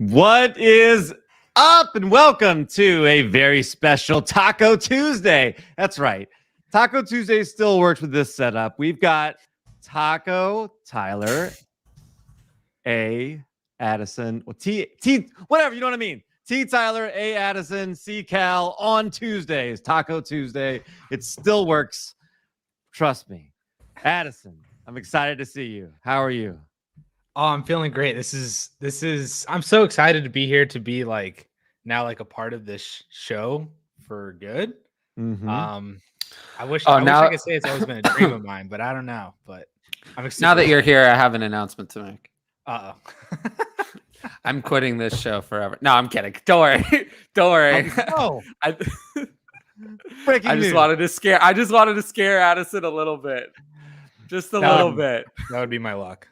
What is up, and welcome to a very special Taco Tuesday. That's right. Taco Tuesday still works with this setup. We've got Taco, Tyler, A, Addison, well, T, whatever, you know what I mean. T, Tyler, A, Addison, C, Cal on Tuesdays. Taco Tuesday. It still works. Trust me. Addison, I'm excited to see you. How are you? Oh, I'm feeling great. This is I'm so excited to be here, to be now a part of this show for good. Mm-hmm. I wish I could say it's always been a dream of mine, but I don't know. But I'm excited. Now that you're here, I have an announcement to make. Uh-oh. I'm quitting this show forever. No, I'm kidding. Don't worry. Don't worry. Oh, I breaking news. just wanted to scare Addison a little bit. Just a little bit. That would be my luck.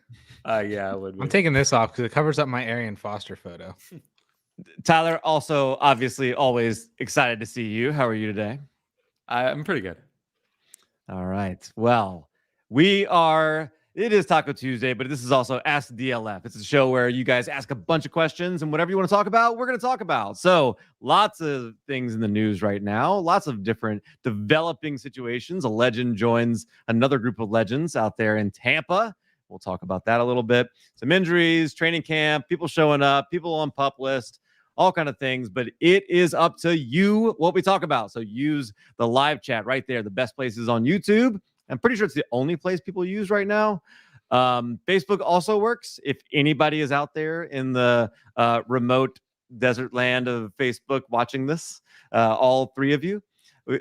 Yeah, it would be. I'm taking this off because it covers up my Arian Foster photo. Tyler, also obviously always excited to see you. How are you today? I'm pretty good. All right. Well, it is Taco Tuesday, but this is also Ask DLF. It's a show where you guys ask a bunch of questions, and whatever you want to talk about, we're going to talk about. So lots of things in the news right now, lots of different developing situations. A legend joins another group of legends out there in Tampa. We'll talk about that a little bit. Some injuries, training camp, people showing up, people on pup list, all kind of things. But it is up to you what we talk about. So use the live chat right there. The best place is on YouTube. I'm pretty sure it's the only place people use right now. Facebook also works. If anybody is out there in the remote desert land of Facebook watching this, all three of you,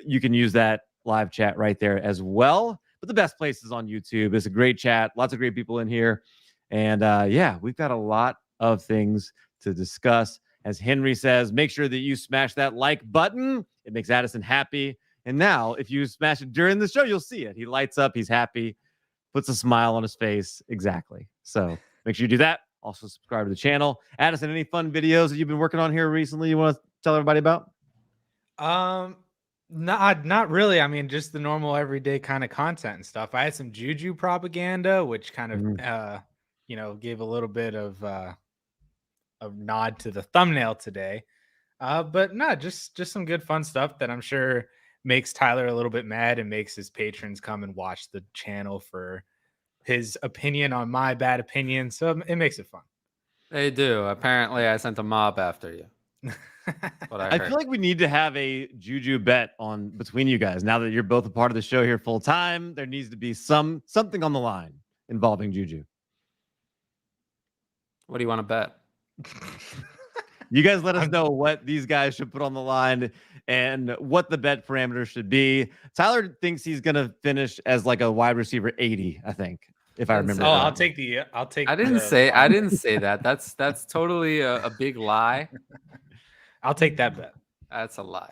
you can use that live chat right there as well. But the best place is on YouTube. It's a great chat. Lots of great people in here. And yeah, we've got a lot of things to discuss. As Henry says, make sure that you smash that like button. It makes Addison happy. And now, if you smash it during the show, you'll see it. He lights up. He's happy. Puts a smile on his face. Exactly. So make sure you do that. Also subscribe to the channel. Addison, any fun videos that you've been working on here recently you want to tell everybody about? Not really. I mean, just the normal everyday kind of content and stuff. I had some JuJu propaganda, which kind of, gave a little bit of a nod to the thumbnail today. But no, just some good fun stuff that I'm sure makes Tyler a little bit mad and makes his patrons come and watch the channel for his opinion on my bad opinion. So it makes it fun. They do. Apparently, I sent a mob after you. I feel like we need to have a JuJu Bet on between you guys. Now that you're both a part of the show here full time, there needs to be something on the line involving JuJu. What do you want to bet? You guys let us know what these guys should put on the line and what the bet parameters should be. Tyler thinks he's going to finish as like a wide receiver 80, I think, if I remember. Oh, I'll take. I didn't say that. That's totally a big lie. I'll take that bet. That's a lie.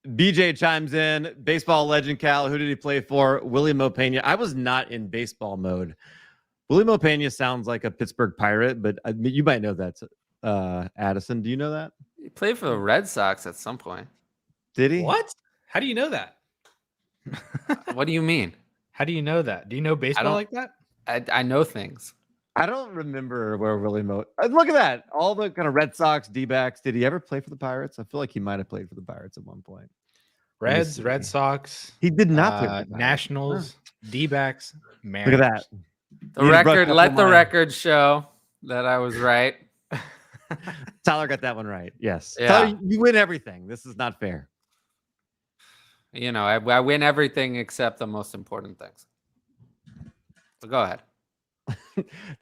BJ chimes in. Baseball legend Cal. Who did he play for? Willie Mopena. I was not in baseball mode. Willie Mopena sounds like a Pittsburgh Pirate, but you might know that. Addison, do you know that? He played for the Red Sox at some point. Did he? What? How do you know that? What do you mean? How do you know that? Do you know baseball like that? I know things. I don't remember where Willie look at that. All the kind of Red Sox, D-backs. Did he ever play for the Pirates? I feel like he might have played for the Pirates at one point. Reds, Red Sox. He did not play for the Nationals, D-backs, Mariners. Look at that. Let the record show that I was right. Tyler got that one right. Yes. Yeah. Tyler, you win everything. This is not fair. You know, I win everything except the most important things. So go ahead.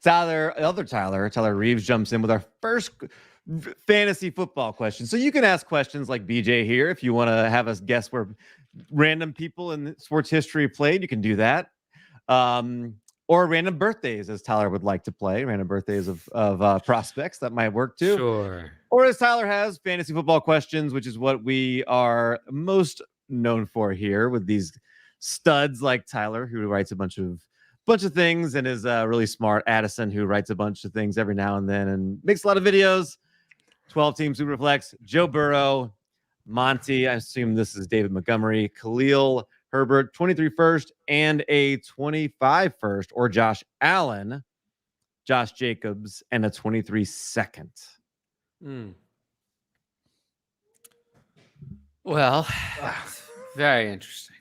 Tyler Reeves jumps in with our first fantasy football question. So you can ask questions like BJ here if you want to have us guess where random people in sports history played. You can do that. Or random birthdays, as Tyler would like to play. Random birthdays of prospects. That might work too. Sure. Or as Tyler has, fantasy football questions, which is what we are most known for here with these studs like Tyler, who writes a bunch of things and is really smart. Addison, who writes a bunch of things every now and then and makes a lot of videos. 12-team Superflex. Joe Burrow, Monty. I assume this is David Montgomery. Khalil Herbert, 23 first and a 25 first, or Josh Allen. Josh Jacobs, and a 23-second. Well, very interesting.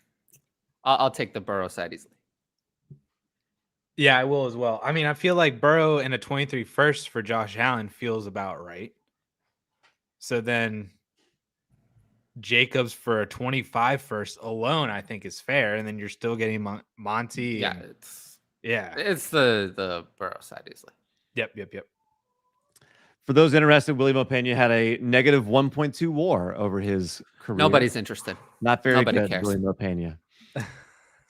I'll take the Burrow side easily. Yeah, I will as well. I mean, I feel like Burrow and a 23 first for Josh Allen feels about right. So then Jacobs for a 25 first alone, I think is fair. And then you're still getting Monty. Yeah, it's the Burrow side easily. Yep. For those interested, William Opeña had a negative 1.2 WAR over his career. Nobody's interested. Not very Nobody good, cares. William Opeña.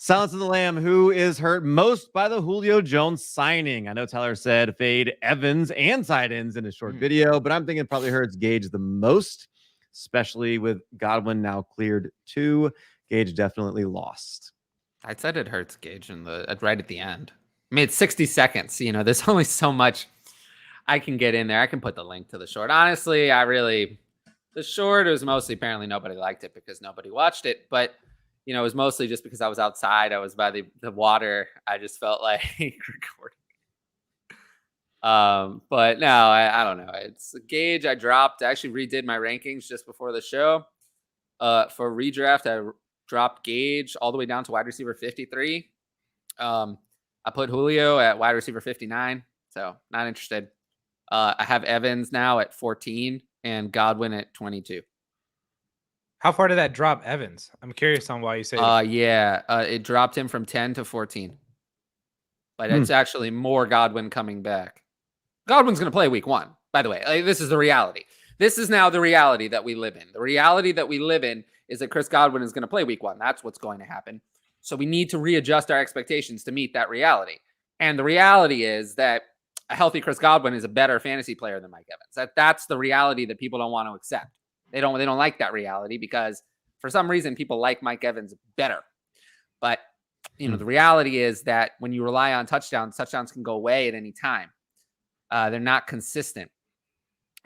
Silence of the Lamb, who is hurt most by the Julio Jones signing? I know Tyler said fade Evans and tight ends in a short video, but I'm thinking it probably hurts Gage the most, especially with Godwin now cleared too. Gage definitely lost. I said it hurts Gage right at the end. I mean, it's 60 seconds. There's only so much I can get in there. I can put the link to the short. Honestly, the short was mostly apparently nobody liked it because nobody watched it, but it was mostly just because I was outside. I was by the water. I just felt like recording. But no, I don't know. It's Gage. I actually redid my rankings just before the show. For redraft, I dropped Gage all the way down to wide receiver 53. I put Julio at wide receiver 59. So not interested. I have Evans now at 14 and Godwin at 22. How far did that drop Evans? I'm curious on why you say it dropped him from 10 to 14. But it's actually more Godwin coming back. Godwin's going to play week 1, by the way. This is the reality. This is now the reality that we live in. The reality that we live in is that Chris Godwin is going to play week 1. That's what's going to happen. So we need to readjust our expectations to meet that reality. And the reality is that a healthy Chris Godwin is a better fantasy player than Mike Evans. That's the reality that people don't want to accept. They don't like that reality because for some reason people like Mike Evans better. But the reality is that when you rely on touchdowns can go away at any time. They're not consistent.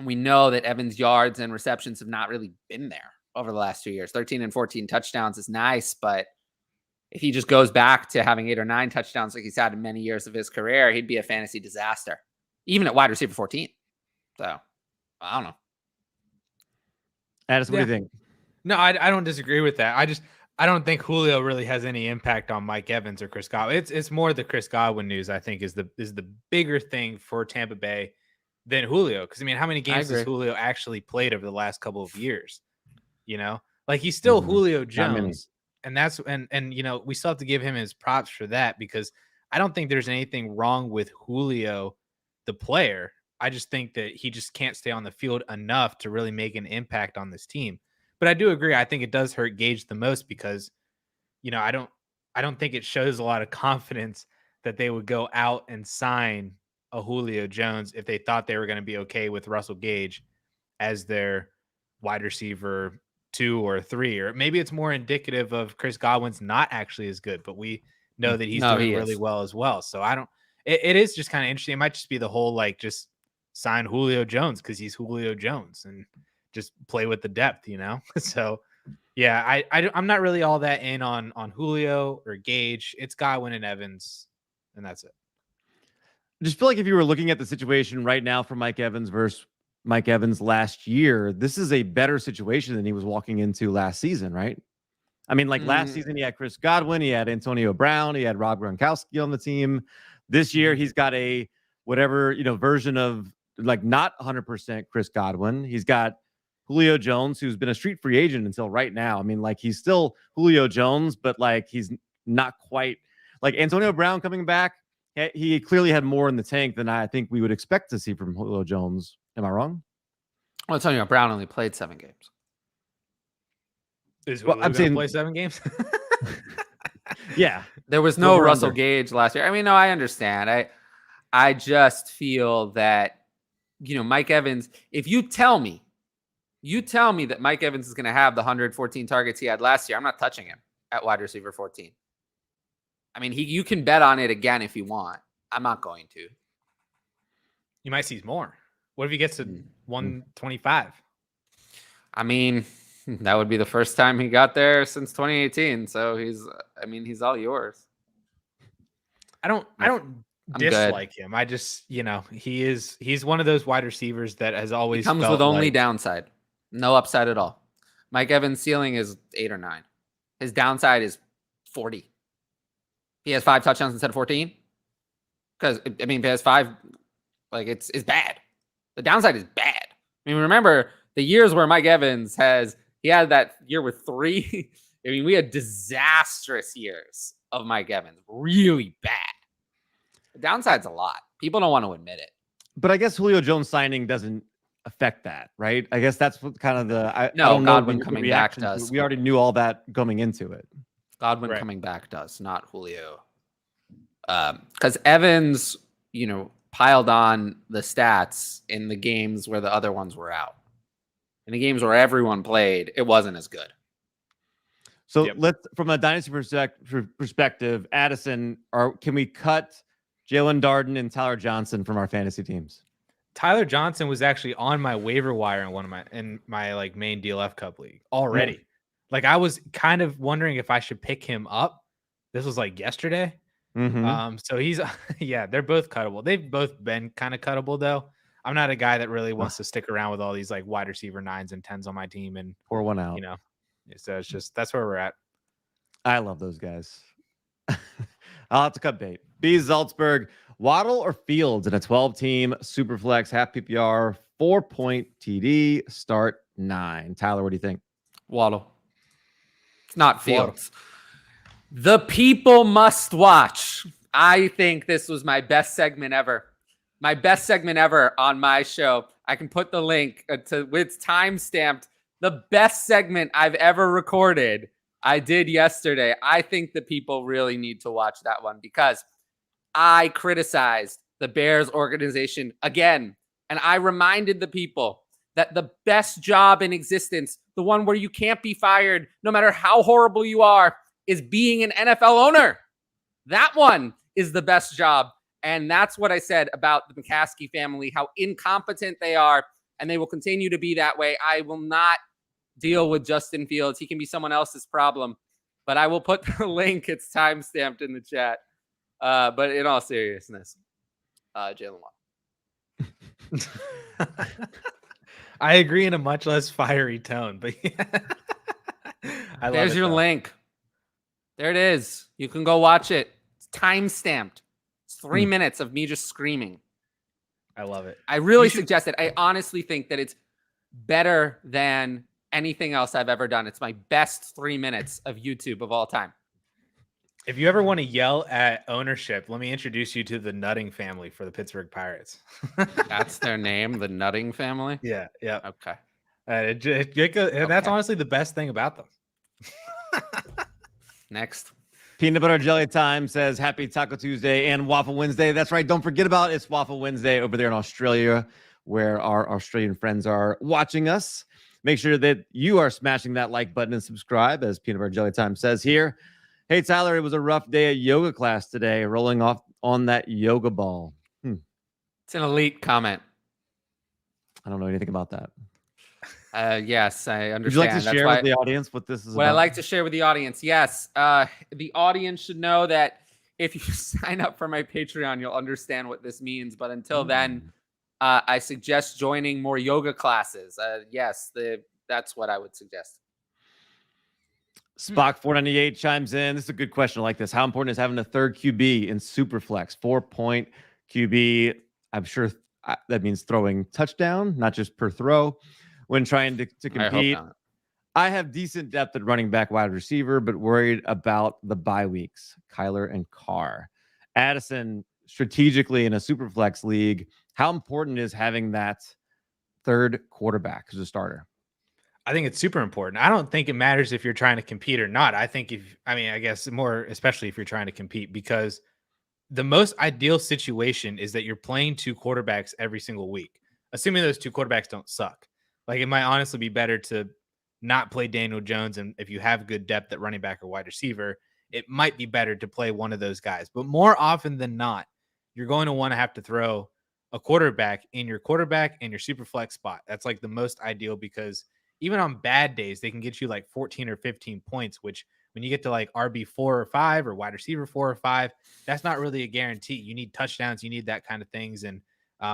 We know that Evans' yards and receptions have not really been there over the last 2 years. 13 and 14 touchdowns is nice, but if he just goes back to having 8 or 9 touchdowns like he's had in many years of his career, he'd be a fantasy disaster, even at wide receiver 14. So I don't know. Addison, what do you think? No, I don't disagree with that. I don't think Julio really has any impact on Mike Evans or Chris Godwin. It's more the Chris Godwin news, I think, is the bigger thing for Tampa Bay than Julio. Because I mean, how many games has Julio actually played over the last couple of years? Like he's still Julio Jones, and that's and we still have to give him his props for that because I don't think there's anything wrong with Julio, the player. I just think that he just can't stay on the field enough to really make an impact on this team. But I do agree. I think it does hurt Gage the most because, I don't think it shows a lot of confidence that they would go out and sign a Julio Jones if they thought they were going to be okay with Russell Gage as their wide receiver 2 or 3, or maybe it's more indicative of Chris Godwin's not actually as good, but we know that he's doing really well as well. So it is just kind of interesting. It might just be the whole, just sign Julio Jones because he's Julio Jones and just play with the depth, So yeah, I'm not really all that in on Julio or Gage. It's Godwin and Evans, and that's it. I just feel like if you were looking at the situation right now for Mike Evans versus Mike Evans last year, this is a better situation than he was walking into last season, right? I mean, last season he had Chris Godwin, he had Antonio Brown, he had Rob Gronkowski on the team. This year he's got a whatever version of not 100% Chris Godwin. He's got Julio Jones, who's been a street free agent until right now. I mean, he's still Julio Jones, but he's not quite Antonio Brown coming back. He clearly had more in the tank than I think we would expect to see from Julio Jones. Am I wrong? Well, Antonio Brown only played 7 games. I'm saying play 7 games. Yeah, there was no Russell Gage last year. I mean, no, I understand. I just feel that Mike Evans. If you tell me that Mike Evans is going to have the 114 targets he had last year, I'm not touching him at wide receiver 14. I mean, you can bet on it again if you want. I'm not going to. You might see more. What if he gets to 125? I mean, that would be the first time he got there since 2018. So he's all yours. I don't dislike him. I just, he's one of those wide receivers that has always comes with only downside, no upside at all. Mike Evans' ceiling is 8 or 9. His downside is 40. He has 5 touchdowns instead of 14. Because I mean, if he has 5, like it's bad. The downside is bad. I mean, remember the years where Mike Evans he had that year with 3. I mean, we had disastrous years of Mike Evans, really bad. The downside's a lot. People don't want to admit it. But I guess Julio Jones signing doesn't affect that, right? I guess that's what kind of I No, don't Godwin know coming back does. We already knew all that going into it. Godwin coming back does, not Julio. Because Evans, piled on the stats in the games where the other ones were out. In the games where everyone played, it wasn't as good. So let's, from a dynasty perspective, Addison, can we cut Jalen Darden and Tyler Johnson from our fantasy teams? Tyler Johnson was actually on my waiver wire in my like main DLF Cup league already. Like I was kind of wondering if I should pick him up. This was like yesterday. So he's they're both cuttable. They've both been kind of cuttable though. I'm not a guy that really wants to stick around with all these like wide receiver 9s and 10s on my team and pour one out. So it's just that's where we're at. I love those guys. I'll have to cut bait. B. Salzburg, Waddle or Fields in a 12-team Superflex half PPR 4-point TD start 9. Tyler, what do you think? Waddle. It's not Fields. The people must watch. I think this was my best segment ever. My best segment ever on my show. I can put the link it's time stamped. The best segment I've ever recorded. I did yesterday. I think the people really need to watch that one because I criticized the Bears organization again. And I reminded the people that the best job in existence, the one where you can't be fired no matter how horrible you are, is being an NFL owner. That one is the best job. And that's what I said about the McCaskey family, how incompetent they are. And they will continue to be that way. I will not deal with Justin Fields. He can be someone else's problem. But I will put the link. It's timestamped in the chat. But in all seriousness, Jalen Waddle. I agree in a much less fiery tone, but there's your link. There it is. You can go watch it. It's time-stamped. It's 3 minutes of me just screaming. I love it. I really suggest it. I honestly think that it's better than anything else I've ever done. It's my best 3 minutes of YouTube of all time. If you ever want to yell at ownership, let me introduce you to the Nutting family for the Pittsburgh Pirates. That's their name, the Nutting family? Yeah. Okay. That's honestly the best thing about them. Next. Peanut Butter Jelly Time says happy Taco Tuesday and Waffle Wednesday. That's right. Don't forget about it's Waffle Wednesday over there in Australia, where our Australian friends are watching us. Make sure that you are smashing that like button and subscribe, as Peanut Butter Jelly Time says here. Hey, Tyler, it was a rough day at yoga class today, rolling off on that yoga ball. It's an elite comment. I don't know anything about that. Yes, I understand. Would you like to share with the audience what this is what about? I like to share with the audience? Yes. The audience should know that if you sign up for my Patreon, you'll understand what this means. But until then, I suggest joining more yoga classes. Yes, that's what I would suggest. Spock 498 chimes in. This is a good question. I like this. How important is having a third QB in Superflex? 4-point QB. I'm sure that means throwing touchdown, not just per throw. When trying to compete, I have decent depth at running back, wide receiver, but worried about the bye weeks. Kyler and Carr. Addison, strategically in a Superflex league, how important is having that third quarterback as a starter? I think it's super important. I don't think it matters if you're trying to compete or not. I guess more, especially if you're trying to compete, because the most ideal situation is that you're playing 2 quarterbacks every single week, assuming those 2 quarterbacks don't suck. Like, it might honestly be better to not play Daniel Jones. And if you have good depth at running back or wide receiver, it might be better to play one of those guys. But more often than not, you're going to want to have to throw a quarterback in your quarterback and your super flex spot. That's like the most ideal, because even on bad days, they can get you like 14 or 15 points, which when you get to like RB 4 or 5 or wide receiver 4 or 5, that's not really a guarantee. You need touchdowns, you need that kind of things. And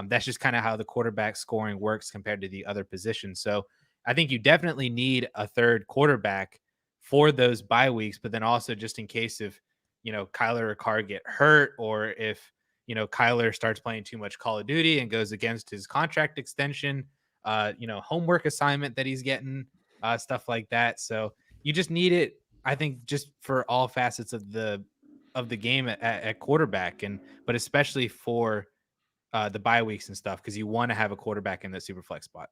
that's just kind of how the quarterback scoring works compared to the other positions. So I think you definitely need a third quarterback for those bye weeks, but then also just in case if, Kyler or Carr get hurt, or if, Kyler starts playing too much Call of Duty and goes against his contract extension, homework assignment that he's getting, stuff like that. So you just need it, I think, just for all facets of the game at quarterback, but especially for the bye weeks and stuff, because you want to have a quarterback in the super flex spot.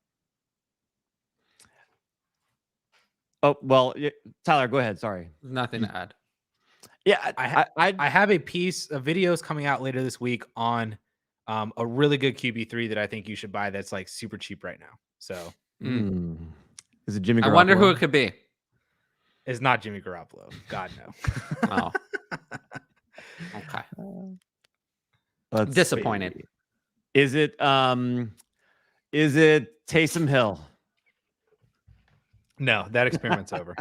Oh, well, Tyler, go ahead. Sorry. Nothing to add. Yeah, I have a piece of videos coming out later this week on a really good QB3 that I think you should buy that's like super cheap right now. So is it Jimmy Garoppolo? I wonder who it could be. It's not Jimmy Garoppolo. God, no. Oh. Okay. Disappointed. See. Is it Taysom Hill? No, that experiment's over.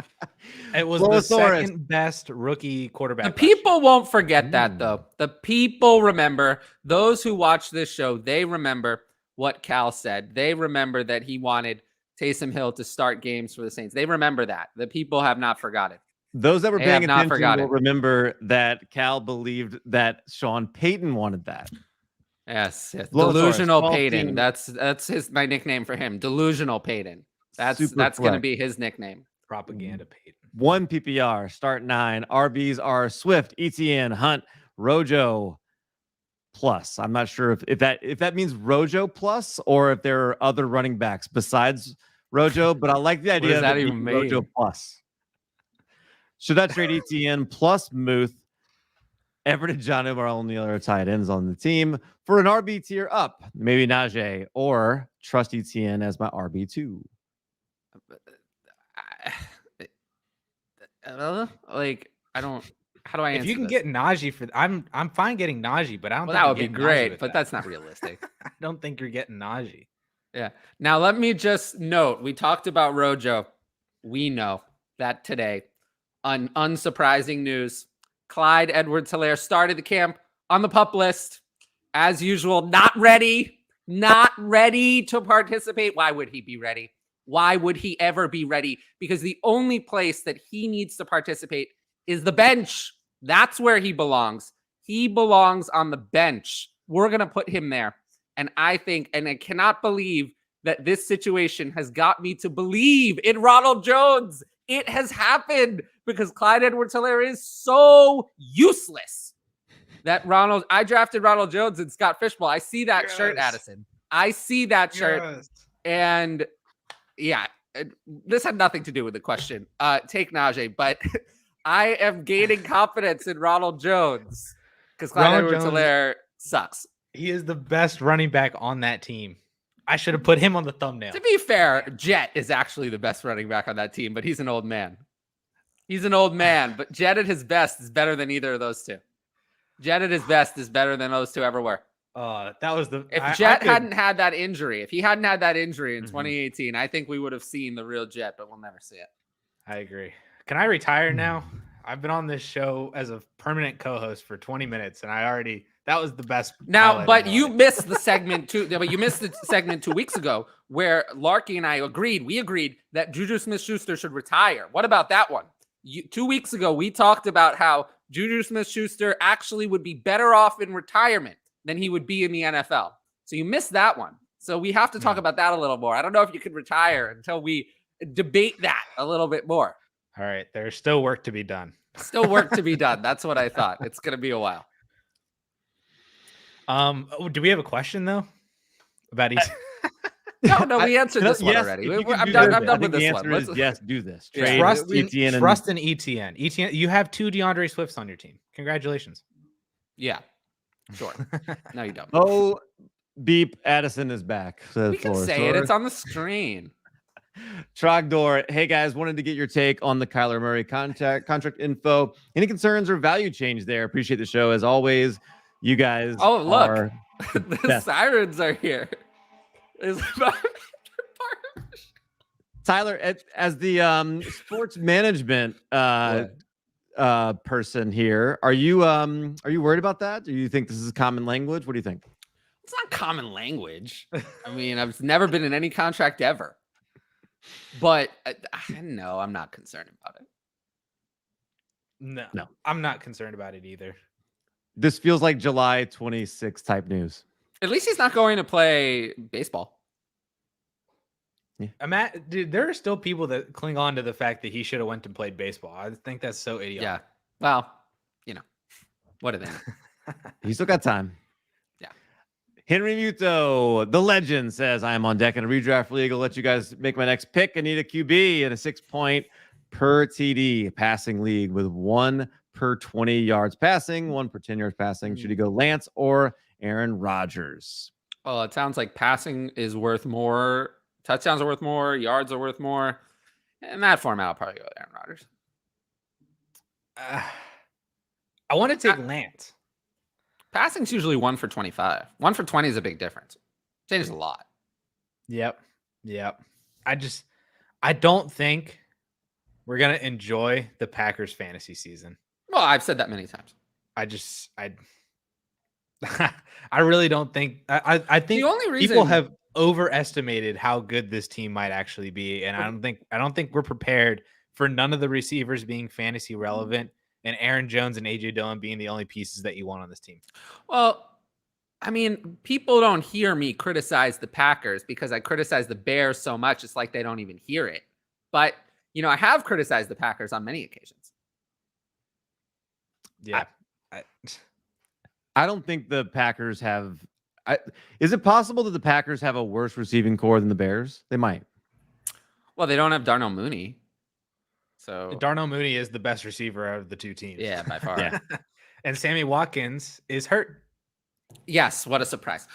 It was the second best rookie quarterback. The people won't forget that, though. The people remember. Those who watch this show, they remember what Cal said. They remember that he wanted Taysom Hill to start games for the Saints. They remember that. The people have not forgotten. Those that were paying attention will remember that Cal believed that Sean Payton wanted that. Yes. Delusional Payton. That's my nickname for him. Delusional Payton. That's going to be his nickname. Propaganda Payton. 1 PPR, start 9. RBs are Swift, ETN, Hunt, Rojo plus. I'm not sure if that means Rojo plus or if there are other running backs besides Rojo, but I like the idea that even mean? Rojo plus. Should I trade ETN plus Muth? Everett and Jonnu are only other tight ends on the team for an RB tier up. Maybe Najee, or trust ETN as my RB2. I don't. How do I answer If you can this? get Najee I'm fine getting Najee, but I don't. Well, think that would be great, but that's not realistic. I don't think you're getting Najee. Yeah. Now let me just note: we talked about Rojo. We know that today, unsurprising news: Clyde Edwards-Helaire started the camp on the PUP list as usual. Not ready to participate. Why would he be ready? Why would he ever be ready? Because the only place that he needs to participate is the bench. That's where he belongs. He belongs on the bench. We're going to put him there. And I cannot believe that this situation has got me to believe in Ronald Jones. It has happened because Clyde Edwards-Helaire is so useless that I drafted Ronald Jones and Scott Fishbowl. I see that shirt, Addison. I see that shirt. And yeah, this had nothing to do with the question. Take Najee, but I am gaining confidence in Ronald Jones because Clyde Edwards-Helaire sucks. He is the best running back on that team. I should have put him on the thumbnail. To be fair, Jet is actually the best running back on that team, but he's an old man. He's an old man, but Jet at his best is better than either of those two. Jet at his best is better than those two ever were. That was if Jet hadn't had that injury, if he hadn't had that injury in 2018, I think we would have seen the real Jet, but we'll never see it. I agree. Can I retire now? I've been on this show as a permanent co-host for 20 minutes, and that was the best. Now, but you missed the segment too. But you missed the segment 2 weeks ago where Larky and I agreed. We agreed that JuJu Smith-Schuster should retire. What about that one? 2 weeks ago, we talked about how JuJu Smith-Schuster actually would be better off in retirement than he would be in the NFL. So you missed that one. So we have to talk about that a little more. I don't know if you could retire until we debate that a little bit more. All right. There's still work to be done. Still work to be done. That's what I thought. It's going to be a while. Do we have a question though about each? No, we answered this one already. I'm done with this one. Yes, do this. Trust in ETN. ETN, you have 2 DeAndre Swifts on your team. Congratulations. Yeah, sure. No, you don't. Oh, beep. Addison is back. We can say it. It's on the screen. Trogdor, hey guys, wanted to get your take on the Kyler Murray contract info. Any concerns or value change there? Appreciate the show as always. You guys. Oh, look, the sirens are here. Tyler, as the sports management person here. Are you worried about that? Do you think this is common language? What do you think? It's not common language. I mean, I've never been in any contract ever. But no, I'm not concerned about it. No, I'm not concerned about it either. This feels like July 26th type news. At least he's not going to play baseball. Yeah. Dude, there are still people that cling on to the fact that he should have went and played baseball. I think that's so idiotic. Yeah. Well, what are they? He still got time. Yeah. Henry Muto, the legend, says, I am on deck in a redraft league. I'll let you guys make my next pick. I need a QB and a 6-point per TD passing league with 1 per 20 yards passing, 1 per 10 yards passing. Should he go Lance or Aaron Rodgers? Well, it sounds like passing is worth more. Touchdowns are worth more. Yards are worth more. In that format, I'll probably go with Aaron Rodgers. I want to take Lance. Passing's usually 1 for 25. 1 for 20 is a big difference. Changes a lot. Yep. I don't think we're going to enjoy the Packers fantasy season. Well, I've said that many times. I really don't think. I think the only reason people have overestimated how good this team might actually be, and I don't think we're prepared for none of the receivers being fantasy relevant, and Aaron Jones and AJ Dillon being the only pieces that you want on this team. Well, I mean, people don't hear me criticize the Packers because I criticize the Bears so much. It's like they don't even hear it. But I have criticized the Packers on many occasions. Yeah. I don't think the Packers have. Is it possible that the Packers have a worse receiving core than the Bears? They might. Well, they don't have Darnell Mooney. So Darnell Mooney is the best receiver of the two teams. Yeah, by far. Yeah. And Sammy Watkins is hurt. Yes, what a surprise.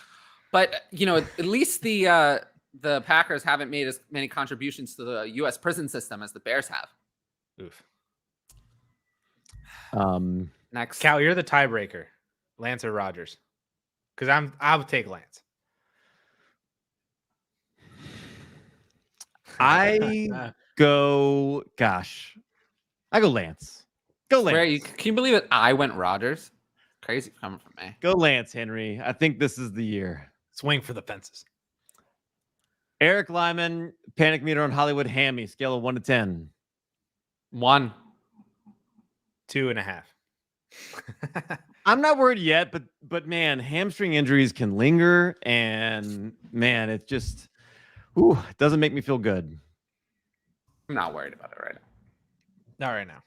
But, at least the Packers haven't made as many contributions to the U.S. prison system as the Bears have. Oof. Next. Cal, you're the tiebreaker. Lance or Rodgers? Because I would take Lance. I go Lance. Go Lance. Can you believe it? I went Rodgers. Crazy coming from me. Go Lance, Henry. I think this is the year. Swing for the fences. Eric Lyman, panic meter on Hollywood Hammy, scale of 1 to 10. 1. 2.5. I'm not worried yet, but man, hamstring injuries can linger, and man, it just doesn't make me feel good. I'm not worried about it right now. Not right now.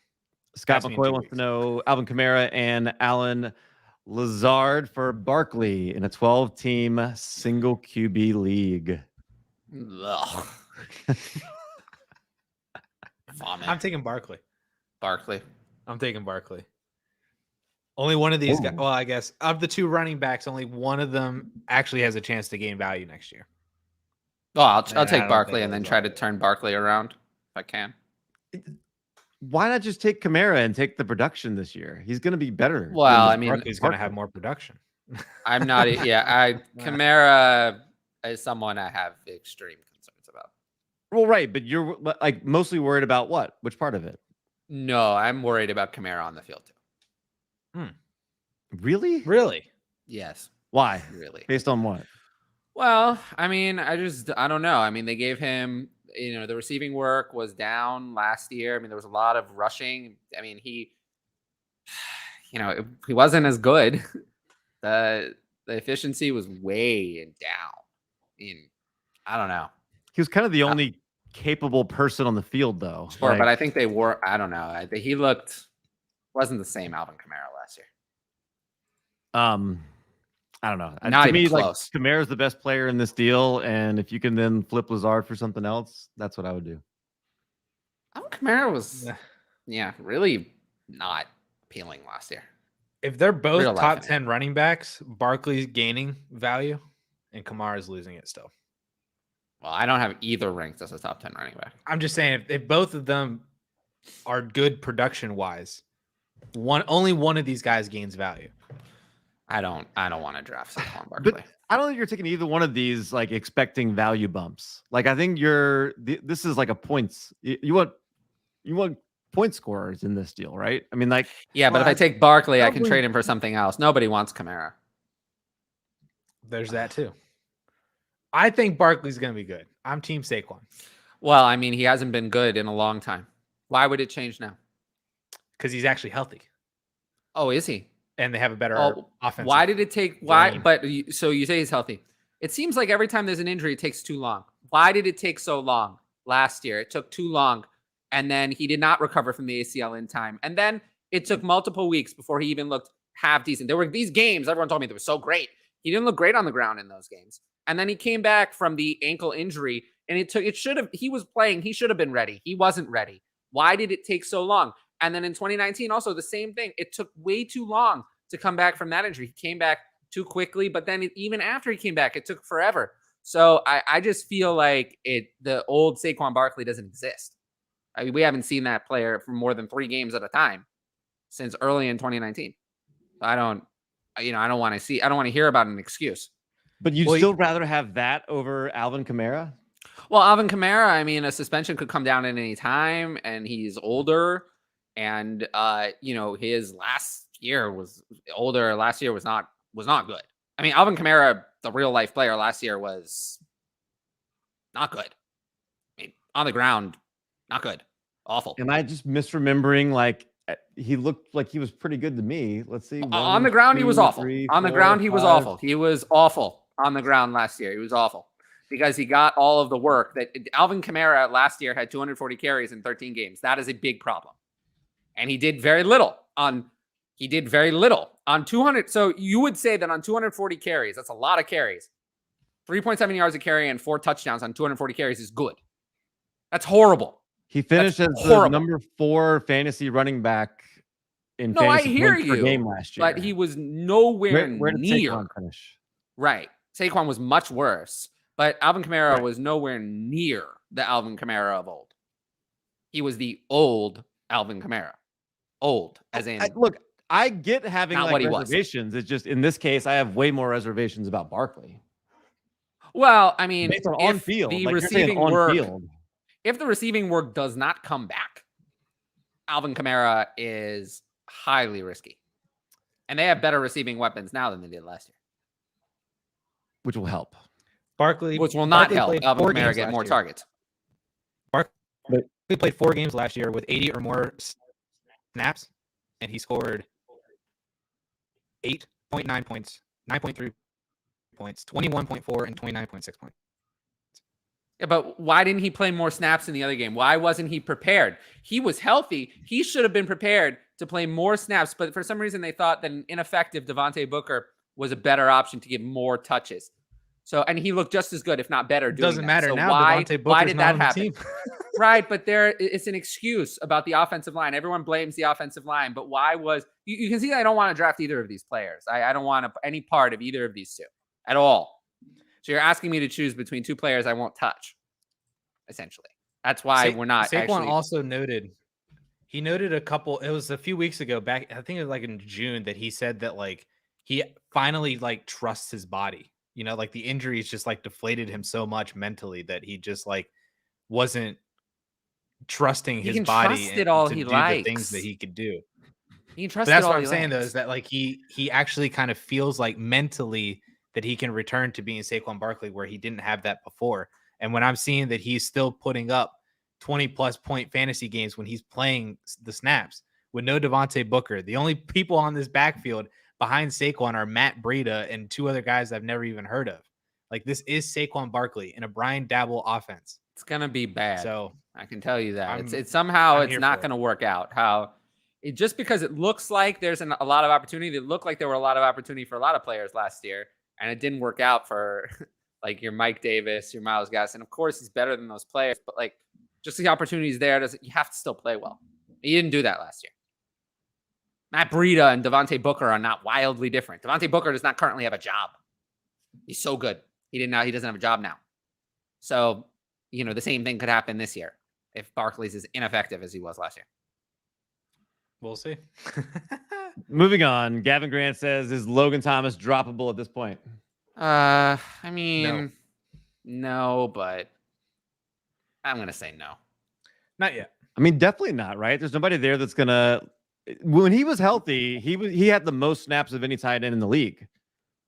Scott McCoy wants to know Alvin Kamara and Alan Lazard for Barkley in a 12-team single QB league. Ugh. Vomit. I'm taking Barkley. I'm taking Barkley. Only one of these guys. Well, I guess of the two running backs, only one of them actually has a chance to gain value next year. Well, I'll take Barkley and then try to turn Barkley around if I can. Why not just take Kamara and take the production this year? He's going to be better. Well, I mean, Barkley's going to have more production. I'm not. Kamara is someone I have extreme concerns about. Well, right, but you're like mostly worried about what? Which part of it? No, I'm worried about Kamara on the field too. Really? Yes. Why? Really? Based on what? Well, I mean, I don't know. I mean, they gave him, the receiving work was down last year. I mean, there was a lot of rushing. I mean, he wasn't as good. The efficiency was way down. I mean, I don't know. He was kind of the only capable person on the field, though. Sure, but I think I don't know. He wasn't the same Alvin Kamara last year. I don't know. Not to even me, close. like Kamara's the best player in this deal, and if you can then flip Lazard for something else, that's what I would do. Alvin Kamara was, really not appealing last year. If they're both Real top life, 10 running backs, Barkley's gaining value, and Kamara's losing it still. Well, I don't have either ranked as a top 10 running back. I'm just saying, if both of them are good production-wise, only one of these guys gains value. I don't want to draft Saquon Barkley. But I don't think you're taking either one of these like expecting value bumps. Like I think this is like a points. You want point scorers in this deal, right? I mean, like, Yeah, but if I take Barkley, I can Probably- trade him for something else. Yeah, but if I take Barkley, I can probably- trade him for something else. Nobody wants Kamara. There's that too. I think Barkley's going to be good. I'm Team Saquon Well, I mean, he hasn't been good in a long time. Why would it change now? because he's actually healthy Oh, is he? and they have a better Oh, offense. why did it take? Why? brain. But so you say he's healthy. It seems like every time there's an injury, it takes too long. Why did it take so long last year? It took too long, and then he did not recover from the ACL in time, and then it took multiple weeks before he even looked half decent. There were these games everyone told me they were so great. He didn't look great on the ground in those games, and then he came back from the ankle injury, and he was playing. He should have been ready. He wasn't ready. Why did it take so long? And then in 2019, also the same thing. It took way too long to come back from that injury. He came back too quickly, but then even after he came back, it took forever. So I just feel like the old Saquon Barkley doesn't exist. I mean, we haven't seen that player for more than 3 games at a time since early in 2019. I don't want to hear about an excuse. But you'd still rather have that over Alvin Kamara? Well, Alvin Kamara, I mean, a suspension could come down at any time, and he's older. And his last year was older. Last year was not good. I mean, Alvin Kamara, the real life player last year, was not good. I mean, on the ground, not good. Awful. Am I just misremembering? Like, he looked like he was pretty good to me. Let's see. On the ground, he was awful. On the ground, he was awful. He was awful on the ground last year. He was awful because he got all of the work that Alvin Kamara last year had 240 carries in 13 games. That is a big problem. And he did very little on 200. So you would say that on 240 carries, that's a lot of carries. 3.7 yards a carry and 4 touchdowns on 240 carries is good. That's horrible. He finished as the number 4 fantasy running back in fantasy points per game last year. But he was nowhere where did near. Saquon finish? Right. Saquon was much worse, but Alvin Kamara was nowhere near the Alvin Kamara of old. He was the old Alvin Kamara. Old, as in look, I get having not like what he reservations. It's just in this case, I have way more reservations about Barkley. Well, I mean, based on field, the like receiving on work, field. If the receiving work does not come back, Alvin Kamara is highly risky, and they have better receiving weapons now than they did last year, which will help. Which will not help Alvin Kamara get more targets. Barkley played 4 games last year with 80 or more snaps, and he scored 8.9 points, 9.3 points, 21.4, and 29.6 points. Yeah, but why didn't he play more snaps in the other game? Why wasn't he prepared? He was healthy. He should have been prepared to play more snaps, but for some reason they thought that an ineffective Devontae Booker was a better option to give more touches. So, and he looked just as good, if not better. Doing Doesn't matter so now. Why did that happen? Right, but it's an excuse about the offensive line. Everyone blames the offensive line, but why was you can see I don't want to draft either of these players. I don't want any part of either of these two at all. So you're asking me to choose between 2 players I won't touch. Essentially, that's why we're not. Saquon also noted. He noted a couple. It was a few weeks ago back. I think it was like in June that he said that like he finally like trusts his body. You know, like the injuries just like deflated him so much mentally that he just like wasn't trusting his body trust it all to he do likes. the things that he could do. He can trust But that's it all what I'm he saying though, likes. is that like he actually kind of feels like mentally that he can return to being Saquon Barkley where he didn't have that before. And when I'm seeing that he's still putting up 20+ point fantasy games when he's playing the snaps with no Devontae Booker, the only people on this backfield behind Saquon are Matt Breida and 2 other guys I've never even heard of. Like this is Saquon Barkley in a Brian Dabble offense. It's gonna be bad. So I can tell you that it's I'm not going to work out. Just because it looks like there's a lot of opportunity. It looked like there were a lot of opportunity for a lot of players last year, and it didn't work out for like your Mike Davis, your Myles Gaskin. Of course, he's better than those players, but like just the opportunities there, you have to still play well. He didn't do that last year. Matt Breida and Devontae Booker are not wildly different. Devontae Booker does not currently have a job. He's so good. He doesn't have a job now. So, the same thing could happen this year if Barkley's as ineffective as he was last year. We'll see. Moving on, Gavin Grant says, is Logan Thomas droppable at this point? I mean, no, but I'm going to say no. Not yet. I mean, definitely not, right? There's nobody there that's gonna. When he was healthy, he had the most snaps of any tight end in the league.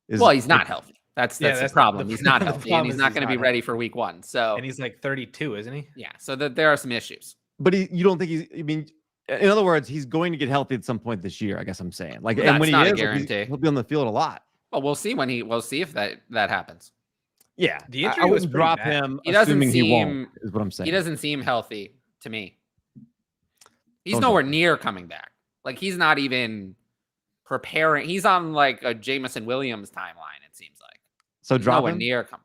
Well, he's not healthy. That's Yeah, the that's problem. He's not the healthy, and problem he's is not he's going to not be healthy. ready for week 1. So, And he's like 32, isn't he? yeah, so there are some issues. But you don't think he's? I mean, in other words, he's going to get healthy at some point this year. I guess I'm saying, like, and when That's not he a is, like, guarantee. he'll be on the field a lot. Well, we'll see we'll see if that happens. Yeah, The I injury was wouldn't pretty drop bad. him. He doesn't assuming he seem- won't. Is what I'm saying. He doesn't seem healthy to me. He's Don't nowhere drop him. near coming back. Like, he's not even preparing. He's on like a Jameson Williams timeline, it seems like. So He's drop nowhere him. near come.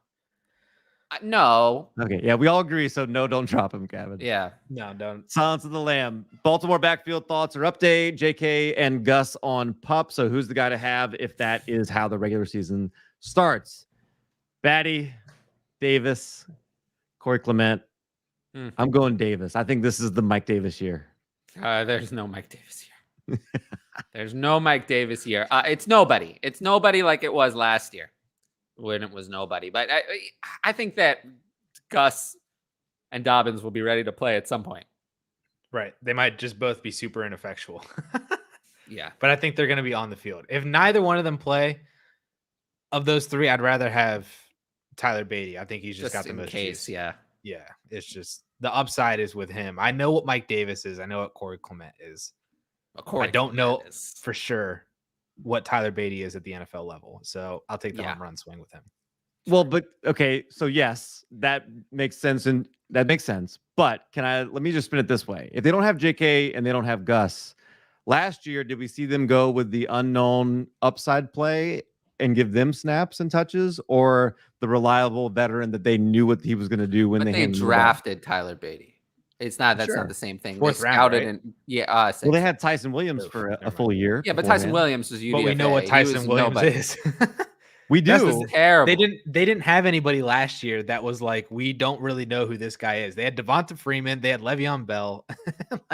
No. Okay, yeah, we all agree. So no, don't drop him, Gavin. Yeah. No, don't. Silence of the Lamb. Baltimore backfield thoughts or update. JK and Gus on pup. So who's the guy to have if that is how the regular season starts? Batty, Davis, Corey Clement. I'm going Davis. I think this is the Mike Davis year. There's no Mike Davis here. There's no Mike Davis here. It's nobody. It's nobody like it was last year when it was nobody. But I think that Gus and Dobbins will be ready to play at some point. Right. They might just both be super ineffectual. Yeah. But I think they're going to be on the field. If neither one of them play, of those three, I'd rather have Tyler Beatty. I think he's just got the in most case. juice. Yeah. Yeah. It's just the upside is with him. I know what Mike Davis is. I know what Corey Clement is. I don't know for sure what Tyler Beatty is at the NFL level. So I'll take the home run swing with him. Well, but okay, so yes, that makes sense, and that makes sense. But let me just spin it this way: if they don't have JK and they don't have Gus, last year did we see them go with the unknown upside play and give them snaps and touches, or the reliable veteran that they knew what he was going to do when they handed him the ball? drafted Tyler Beatty? That's not the same thing. Fourth they round, scouted right? and Well, they had Tyson Williams for a full year. Yeah, but beforehand. Tyson Williams was UDFA. But we know what Tyson Williams is. We That's do. the- Terrible. They didn't have anybody last year that was like, we don't really know who this guy is. They had Devonta Freeman, they had Le'Veon Bell.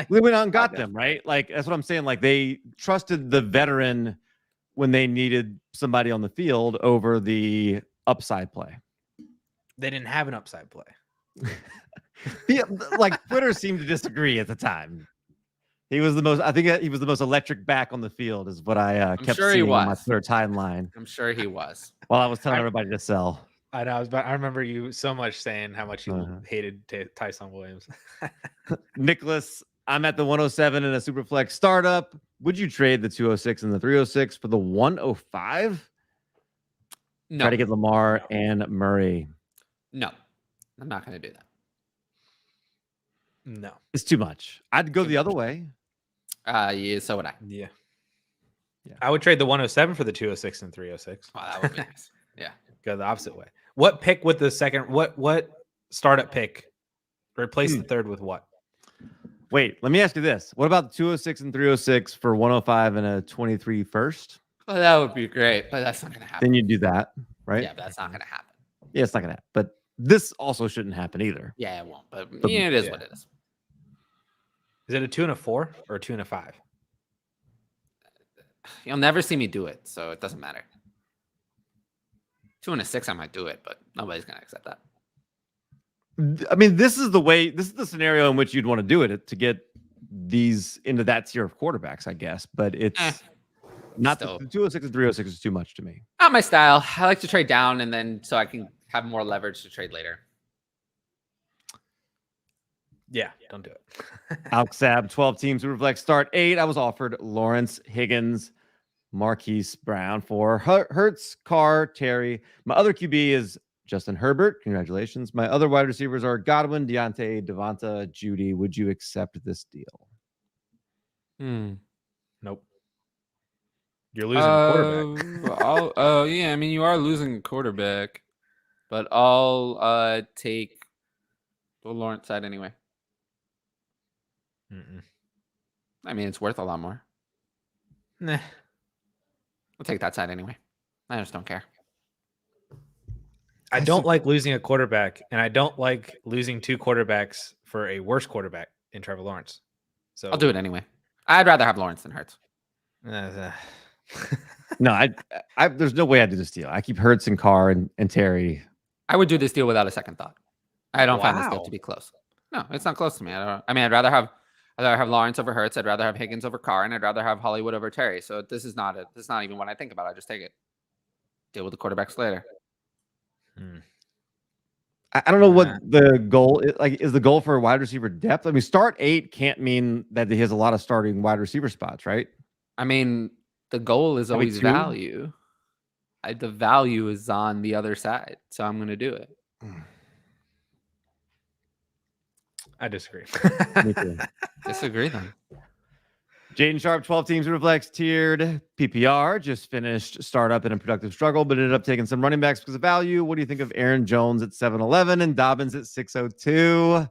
We went out and got them, right? Like, that's what I'm saying. Like, they trusted the veteran when they needed somebody on the field over the upside play. They didn't have an upside play. Yeah, like Twitter seemed to disagree at the time. He was the most. I think he was the most electric back on the field, is what I kept sure he seeing on my was. Twitter timeline I'm sure he was. while I was telling everybody to sell. I know. I remember you so much saying how much you hated Tyson Williams. Nicholas, I'm at the 107 in a Superflex startup. Would you trade the 206 and the 306 for the 105? No. Try to get Lamar and Murray. No. I'm not going to do that. No. It's too much. I'd go the other way. Yeah, so would I. Yeah. Yeah. I would trade the 107 for the 206 and 306. Oh, that would be nice. Yeah. Go the opposite way. What pick with the second? What startup pick? Replace the third with what? Wait, let me ask you this. What about the 206 and 306 for 105 and a 23 first? Well, that would be great, but that's not going to happen. Then you do that, right? Yeah, but that's not going to happen. Yeah, it's not going to happen. But this also shouldn't happen either. Yeah, it won't. But yeah, it is what it is. Is it a 2 and a 4 or a 2 and a 5? You'll never see me do it, so it doesn't matter. 2 and a 6, I might do it, but nobody's going to accept that. I mean, this is the scenario in which you'd want to do it to get these into that tier of quarterbacks, I guess. But it's not the 206 and 306 is too much to me. Not my style. I like to trade down and then so I can have more leverage to trade later. Yeah, don't do it. Alxab, 12 teams, Superflex start 8. I was offered Lawrence, Higgins, Marquise Brown for Hurts, Carr, Terry. My other QB is Justin Herbert. Congratulations. My other wide receivers are Godwin, Deontay, Devonta, Judy. Would you accept this deal? Nope. You're losing a quarterback. Yeah, I mean, you are losing a quarterback, but I'll take the Lawrence side anyway. I mean, it's worth a lot more. Nah. I'll take that side anyway. I just don't care. I don't like losing a quarterback, and I don't like losing two quarterbacks for a worse quarterback in Trevor Lawrence. So I'll do it anyway. I'd rather have Lawrence than Hurts. No, I there's no way I'd do this deal. I keep Hurts and Carr and Terry. I would do this deal without a second thought. I don't find this deal Wow. to be close. No, it's not close to me. I mean, I'd rather have I'd rather have Lawrence over Hurts. I'd rather have Higgins over Carr, and I'd rather have Hollywood over Terry. So this is not even what I think about. I just take it. Deal with the quarterbacks later. I don't know what the goal is. Like, is the goal for wide receiver depth? I mean, start 8 can't mean that he has a lot of starting wide receiver spots, right? I mean, the goal is always value. The value is on the other side, so I'm going to do it. I disagree. Me too. Disagree then. Jaden Sharp, 12 teams Superflex tiered PPR, just finished startup in a productive struggle, but ended up taking some running backs because of value. What do you think of Aaron Jones at 711 and Dobbins at 602?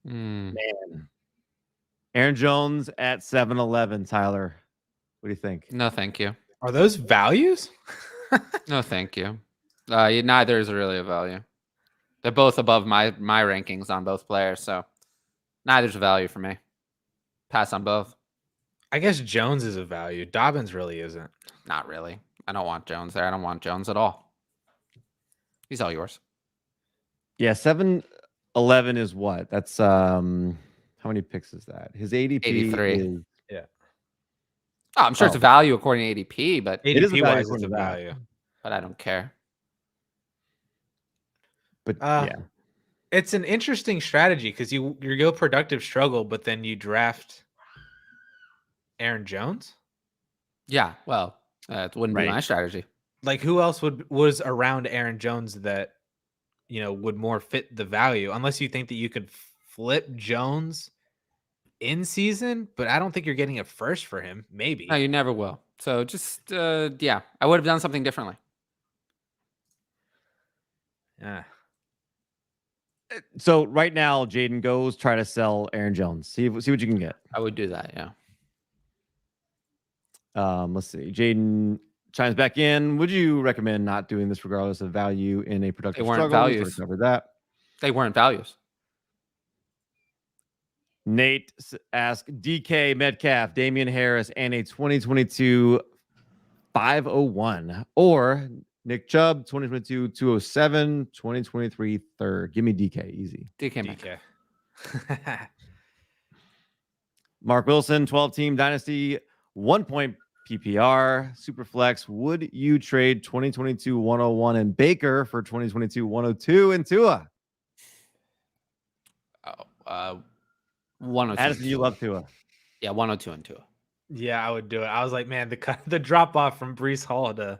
Man. Aaron Jones at 711, Tyler. What do you think? No, thank you. Are those values? No, thank you. Neither is really a value. They're both above my rankings on both players, so neither's a value for me. Pass on both. I guess Jones is a value. Dobbins really isn't. Not really. I don't want Jones there. I don't want Jones at all. He's all yours. Yeah, 711 is what? That's how many picks is that? His ADP 83. is Oh, I'm sure it's a value according to ADP, but ADP wise is a value. But I don't care. But yeah. It's an interesting strategy because you go productive struggle, but then you draft Aaron Jones. Yeah, well, it wouldn't be my strategy. Like, who else was around Aaron Jones that would more fit the value? Unless you think that you could flip Jones in season, but I don't think you're getting a first for him. Maybe. No, you never will. So just I would have done something differently. Yeah. So right now, Jaden, goes try to sell Aaron Jones. See what you can get. I would do that, yeah. Let's see. Jaden chimes back in. Would you recommend not doing this regardless of value in a productive struggle? They weren't values. Cover that. They weren't values. Nate asked DK Metcalf, Damian Harris, and a 2022 501 or Nick Chubb 2022 207, 2023 third. Give me DK easy. DK. Mark Wilson 12 team Dynasty 1 point PPR Superflex. Would you trade 2022 101 and Baker for 2022 102 and Tua? 102. Addison, you love Tua. Yeah, 102 and Tua. Yeah, I would do it. I was like, man, the drop off from Breece Hall to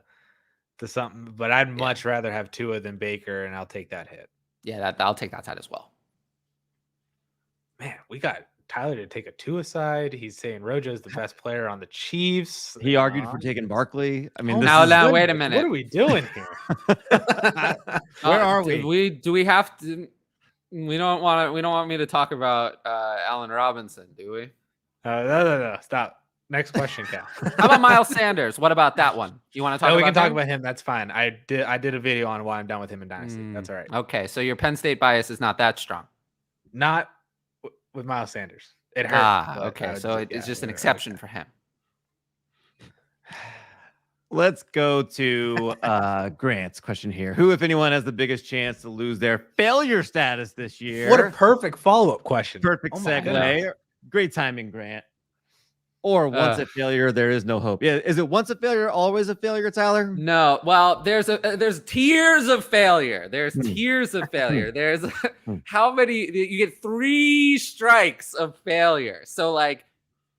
something, but I'd much rather have Tua than Baker, and I'll take that hit. Yeah, I'll take that side as well. Man, we got Tyler to take a Tua side. He's saying Rojo's the best player on the Chiefs. He argued for taking Barkley. I mean, now wait a minute. What are we doing here? Where are we? Do we have to? We don't want me to talk about Allen Robinson, do we? No. Stop. Next question, Cal. How about Miles Sanders? What about that one? You want to talk? We can talk about him. That's fine. I did a video on why I'm done with him in Dynasty. That's all right. Okay, so your Penn State bias is not that strong. Not with Miles Sanders. It hurt. Okay. So it's just an exception for him. Let's go to Grant's question here. Who, if anyone, has the biggest chance to lose their failure status this year? What a perfect follow-up question. Perfect segue. Great timing, Grant. Or once a failure, there is no hope. Yeah, is it once a failure, always a failure, Tyler? No. Well, there's tiers of failure. There's tiers of failure. There's how many? You get 3 strikes of failure. So, like,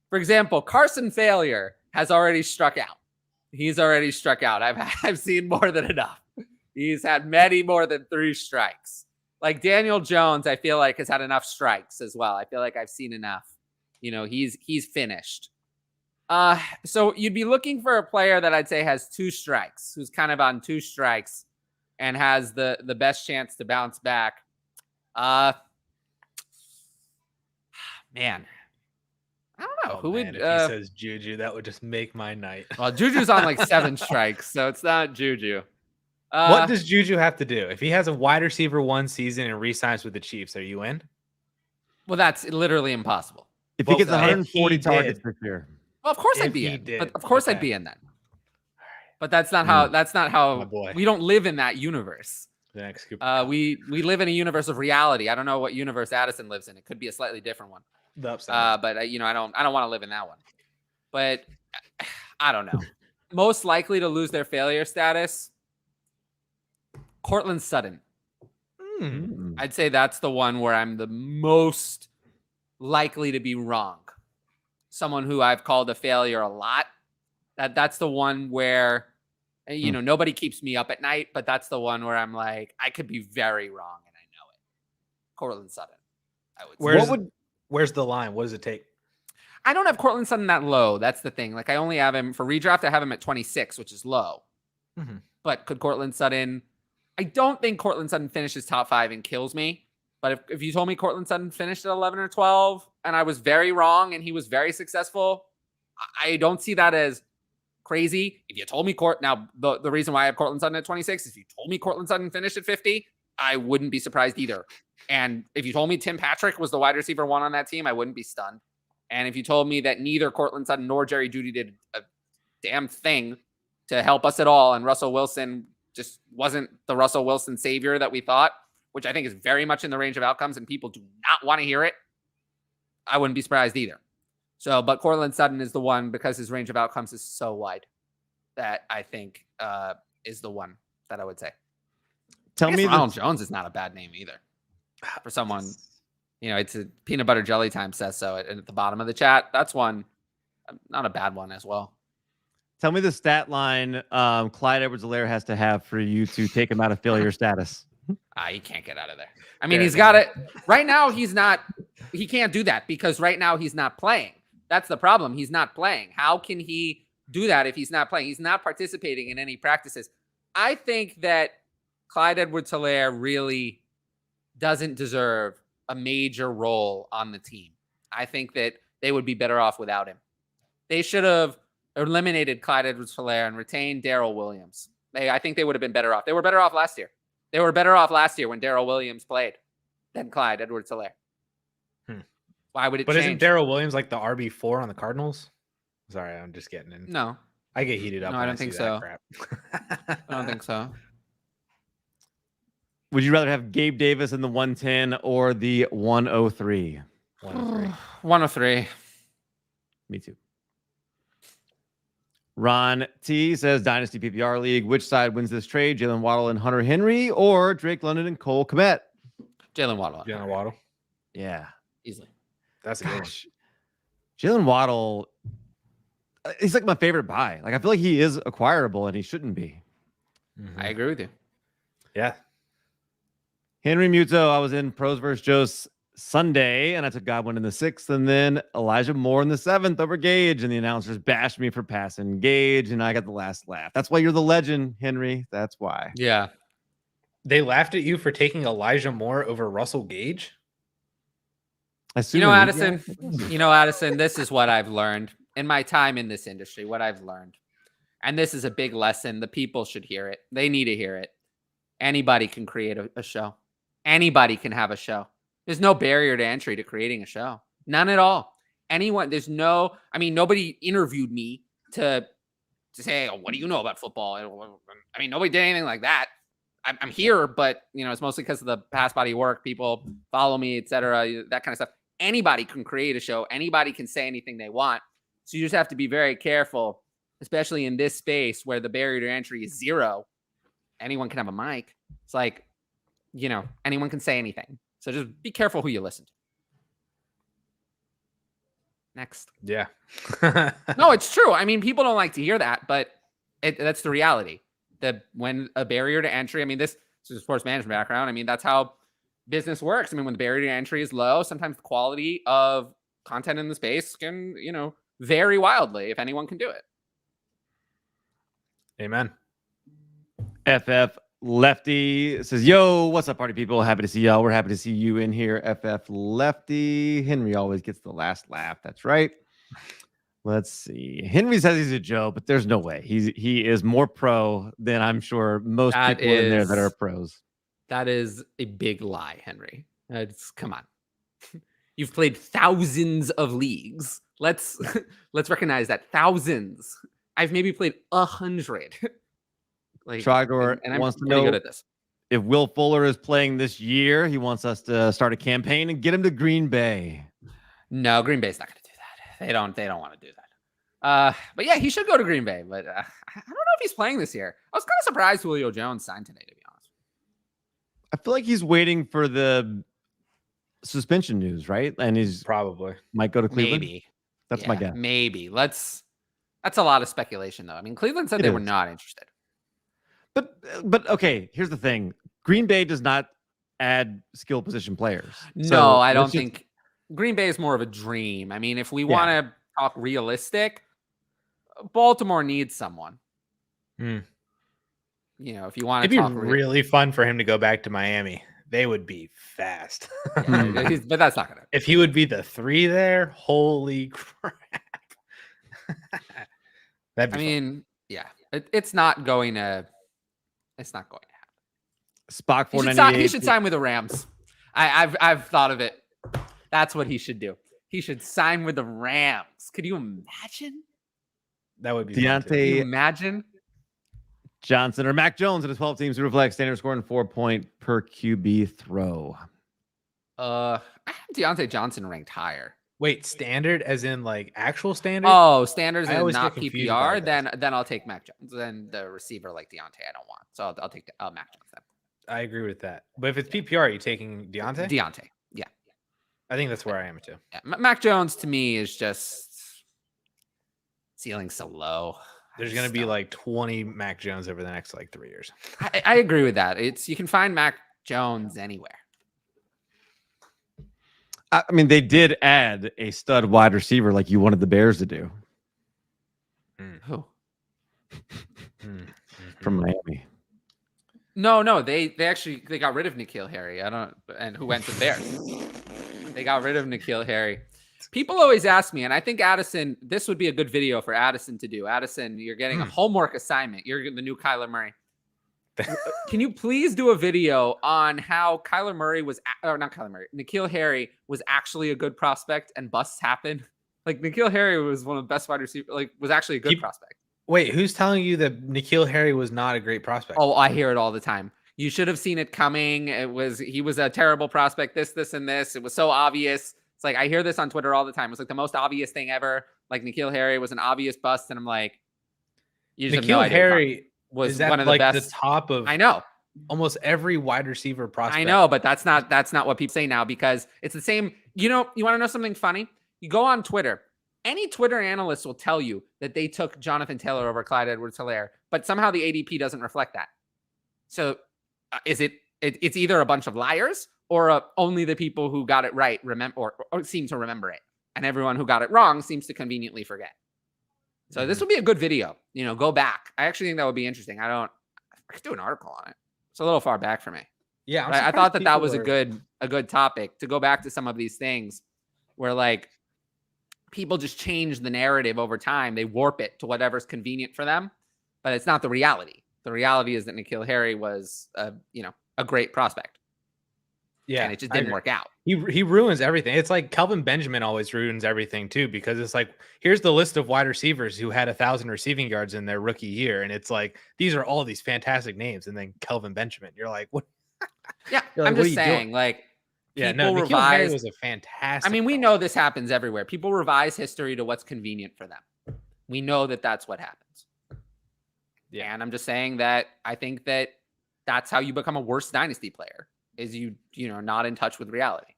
for example, Carson Failure has already struck out. He's already struck out. I've seen more than enough. He's had many more than 3 strikes. Like Daniel Jones, I feel like has had enough strikes as well. I feel like I've seen enough. He's finished. So you'd be looking for a player that I'd say has 2 strikes, who's kind of on 2 strikes and has the best chance to bounce back. Man, I don't know. Who would if he says JuJu, that would just make my night. Well, JuJu's on like 7 strikes, so it's not JuJu. What does JuJu have to do? If he has a wide receiver 1 season and re-signs with the Chiefs, are you in? Well, that's literally impossible. If he gets 140 targets this year. Well, of course I'd be in. But of course I'd be in then. But that's not how. That's not how. We don't live in that universe. The next scoop. We live in a universe of reality. I don't know what universe Addison lives in. It could be a slightly different one. The upside. But I don't want to live in that one. But I don't know. Most likely to lose their failure status, Cortland Sutton. I'd say that's the one where I'm the most likely to be wrong. Someone who I've called a failure a lot. That's the one where, nobody keeps me up at night, but that's the one where I'm like, I could be very wrong and I know it. Cortland Sutton, I would say. Where's the line? What does it take? I don't have Cortland Sutton that low. That's the thing. Like, I only have him for redraft. I have him at 26, which is low. But could Cortland Sutton? I don't think Cortland Sutton finishes top 5 and kills me. But if you told me Cortland Sutton finished at 11 or 12 and I was very wrong and he was very successful, I don't see that as crazy. If you told me now the reason why I have Cortland Sutton at 26 is if you told me Cortland Sutton finished at 50, I wouldn't be surprised either. And if you told me Tim Patrick was the wide receiver 1 on that team, I wouldn't be stunned. And if you told me that neither Cortland Sutton nor Jerry Jeudy did a damn thing to help us at all, and Russell Wilson just wasn't the Russell Wilson savior that we thought, which I think is very much in the range of outcomes and people do not want to hear it, I wouldn't be surprised either. So, but Cortland Sutton is the one because his range of outcomes is so wide that I think is the one that I would say. Tell me, Ronald Jones is not a bad name either for someone. It's a peanut butter jelly time says so at the bottom of the chat. That's one, not a bad one as well. Tell me the stat line Clyde Edwards-Helaire has to have for you to take him out of failure status. He can't get out of there. I mean, he's got it right now. He can't do that because right now he's not playing. That's the problem. He's not playing. How can he do that if he's not playing? He's not participating in any practices. I think that Clyde Edwards-Helaire really doesn't deserve a major role on the team. I think that they would be better off without him. They should have eliminated Clyde Edwards-Helaire and retained Darrell Williams. I think they would have been better off. They were better off last year. They were better off last year when Darrell Williams played than Clyde Edwards-Helaire. Why would it change? Isn't Darrell Williams like the RB4 on the Cardinals? Sorry, I'm just getting in. No. I get heated up. No, I don't think so. Crap. I don't think so. Would you rather have Gabe Davis in the 110 or the 103? 103. 103. Me too. Ron T says Dynasty PPR League. Which side wins this trade? Jalen Waddle and Hunter Henry or Drake London and Cole Kmet? Jalen Waddle. Jalen Waddle. Yeah. Easily. That's a good one. Jalen Waddle, he's like my favorite buy. Like, I feel like he is acquirable and he shouldn't be. I agree with you. Yeah. Henry Muto, I was in Pros vs. Joe's Sunday, and I took Godwin in the 6th, and then Elijah Moore in the 7th over Gage, and the announcers bashed me for passing Gage, and I got the last laugh. That's why you're the legend, Henry. That's why. Yeah. They laughed at you for taking Elijah Moore over Russell Gage? Addison, Addison, this is what I've learned in my time in this industry, what I've learned. And this is a big lesson. The people should hear it. They need to hear it. Anybody can create a show. Anybody can have a show. There's no barrier to entry to creating a show. None at all. Nobody interviewed me to say, oh, what do you know about football? Nobody did anything like that. I'm here, but it's mostly because of the past body of work. People follow me, etc. That kind of stuff. Anybody can create a show. Anybody can say anything they want. So you just have to be very careful, especially in this space where the barrier to entry is 0. Anyone can have a mic. It's like, anyone can say anything. So just be careful who you listen to. Next. Yeah. No, it's true. People don't like to hear that, but that's the reality. That when a barrier to entry, this is a sports management background. That's how business works. When the barrier to entry is low, sometimes the quality of content in the space can, vary wildly if anyone can do it. Amen. FF Lefty says, yo, what's up, party people? Happy to see y'all. We're happy to see you in here. FF Lefty. Henry always gets the last laugh. That's right. Let's see. Henry says he's a Joe, but there's no way. He is more pro than I'm sure most people in there that are pros. That is a big lie, Henry. Come on. You've played thousands of leagues. Let's recognize that. Thousands. I've maybe played 100. Trogor and I'm wants to really know good at this. If Will Fuller is playing this year. He wants us to start a campaign and get him to Green Bay. No, Green Bay's not going to do that. They don't want to do that. But yeah, he should go to Green Bay. But I don't know if he's playing this year. I was kind of surprised Julio Jones signed today, to be honest. I feel like he's waiting for the suspension news, right? And he's Probably might go to Cleveland. Maybe. That's my guess. Maybe. That's a lot of speculation, though. I mean, Cleveland said they were not interested. But okay, here's the thing. Green Bay does not add skill position players. No, I don't think Green Bay is more of a dream. I mean, if we want to talk realistic, Baltimore needs someone. You know, if you want to talk really fun for him to go back to Miami. They would be fast. But that's not gonna. If he would be the 3 there, holy crap. I mean, yeah. It's not going to happen. Spock 498. He should sign with the Rams. I've thought of it. That's what he should do. He should sign with the Rams. Could you imagine? That would be Deontay. Could you imagine? Johnson or Mac Jones in his 12 teams to reflect standard scoring 4-point per QB throw. I have Deontay Johnson ranked higher. Wait, standard as in like actual standard? Oh, standards and not PPR. Then I'll take Mac Jones. Then the receiver like Deontay I don't want. So I'll take Mac Jones then. I agree with that. But if it's PPR, are you taking Deontay? Deontay, yeah. I think that's where I am too. Yeah. Mac Jones to me is just ceiling so low. There's going to be like 20 Mac Jones over the next like 3 years. I agree with that. You can find Mac Jones anywhere. I mean, they did add a stud wide receiver like you wanted the Bears to do. Who? From Miami. No, they got rid of N'Keal Harry. And who went to the Bears? They got rid of N'Keal Harry. People always ask me, and I think Addison, this would be a good video for Addison to do. Addison, you're getting a homework assignment. You're the new Kyler Murray. Can you please do a video on how N'Keal Harry was actually a good prospect and busts happen? Like N'Keal Harry was one of the best wide receivers, was actually a good prospect. Wait, who's telling you that N'Keal Harry was not a great prospect? Oh, I hear it all the time. You should have seen it coming. He was a terrible prospect. This, and this. It was so obvious. It's like I hear this on Twitter all the time. It's like the most obvious thing ever. Like N'Keal Harry was an obvious bust, and I'm like, you just have no idea. Harry was one of the best. The top of I know almost every wide receiver prospect. I know, but that's not what people say now because it's the same. You know, you want to know something funny? You go on Twitter. Any Twitter analyst will tell you that they took Jonathan Taylor over Clyde Edwards-Helaire, but somehow the ADP doesn't reflect that. So it's either a bunch of liars or only the people who got it right remember or seem to remember it, and everyone who got it wrong seems to conveniently forget. So this would be a good video. You know, go back. I actually think that would be interesting. I could do an article on it. It's a little far back for me. Yeah, I thought that was a good topic to go back to some of these things where like people just change the narrative over time. They warp it to whatever's convenient for them, but it's not the reality. The reality is that N'Keal Harry was a great prospect. Yeah, and it just didn't work out. He ruins everything. It's like Kelvin Benjamin always ruins everything too, because it's like, here's the list of wide receivers who had 1,000 receiving yards in their rookie year. And it's like, these are all these fantastic names. And then Kelvin Benjamin, you're like, what? Yeah. Like, I'm just saying, like, yeah, no, N'Keal Harry was a fantastic. I mean, we know this happens everywhere. People revise history to what's convenient for them. We know that that's what happens. Yeah. And I'm just saying that I think that that's how you become a worse dynasty player. Is you not in touch with reality.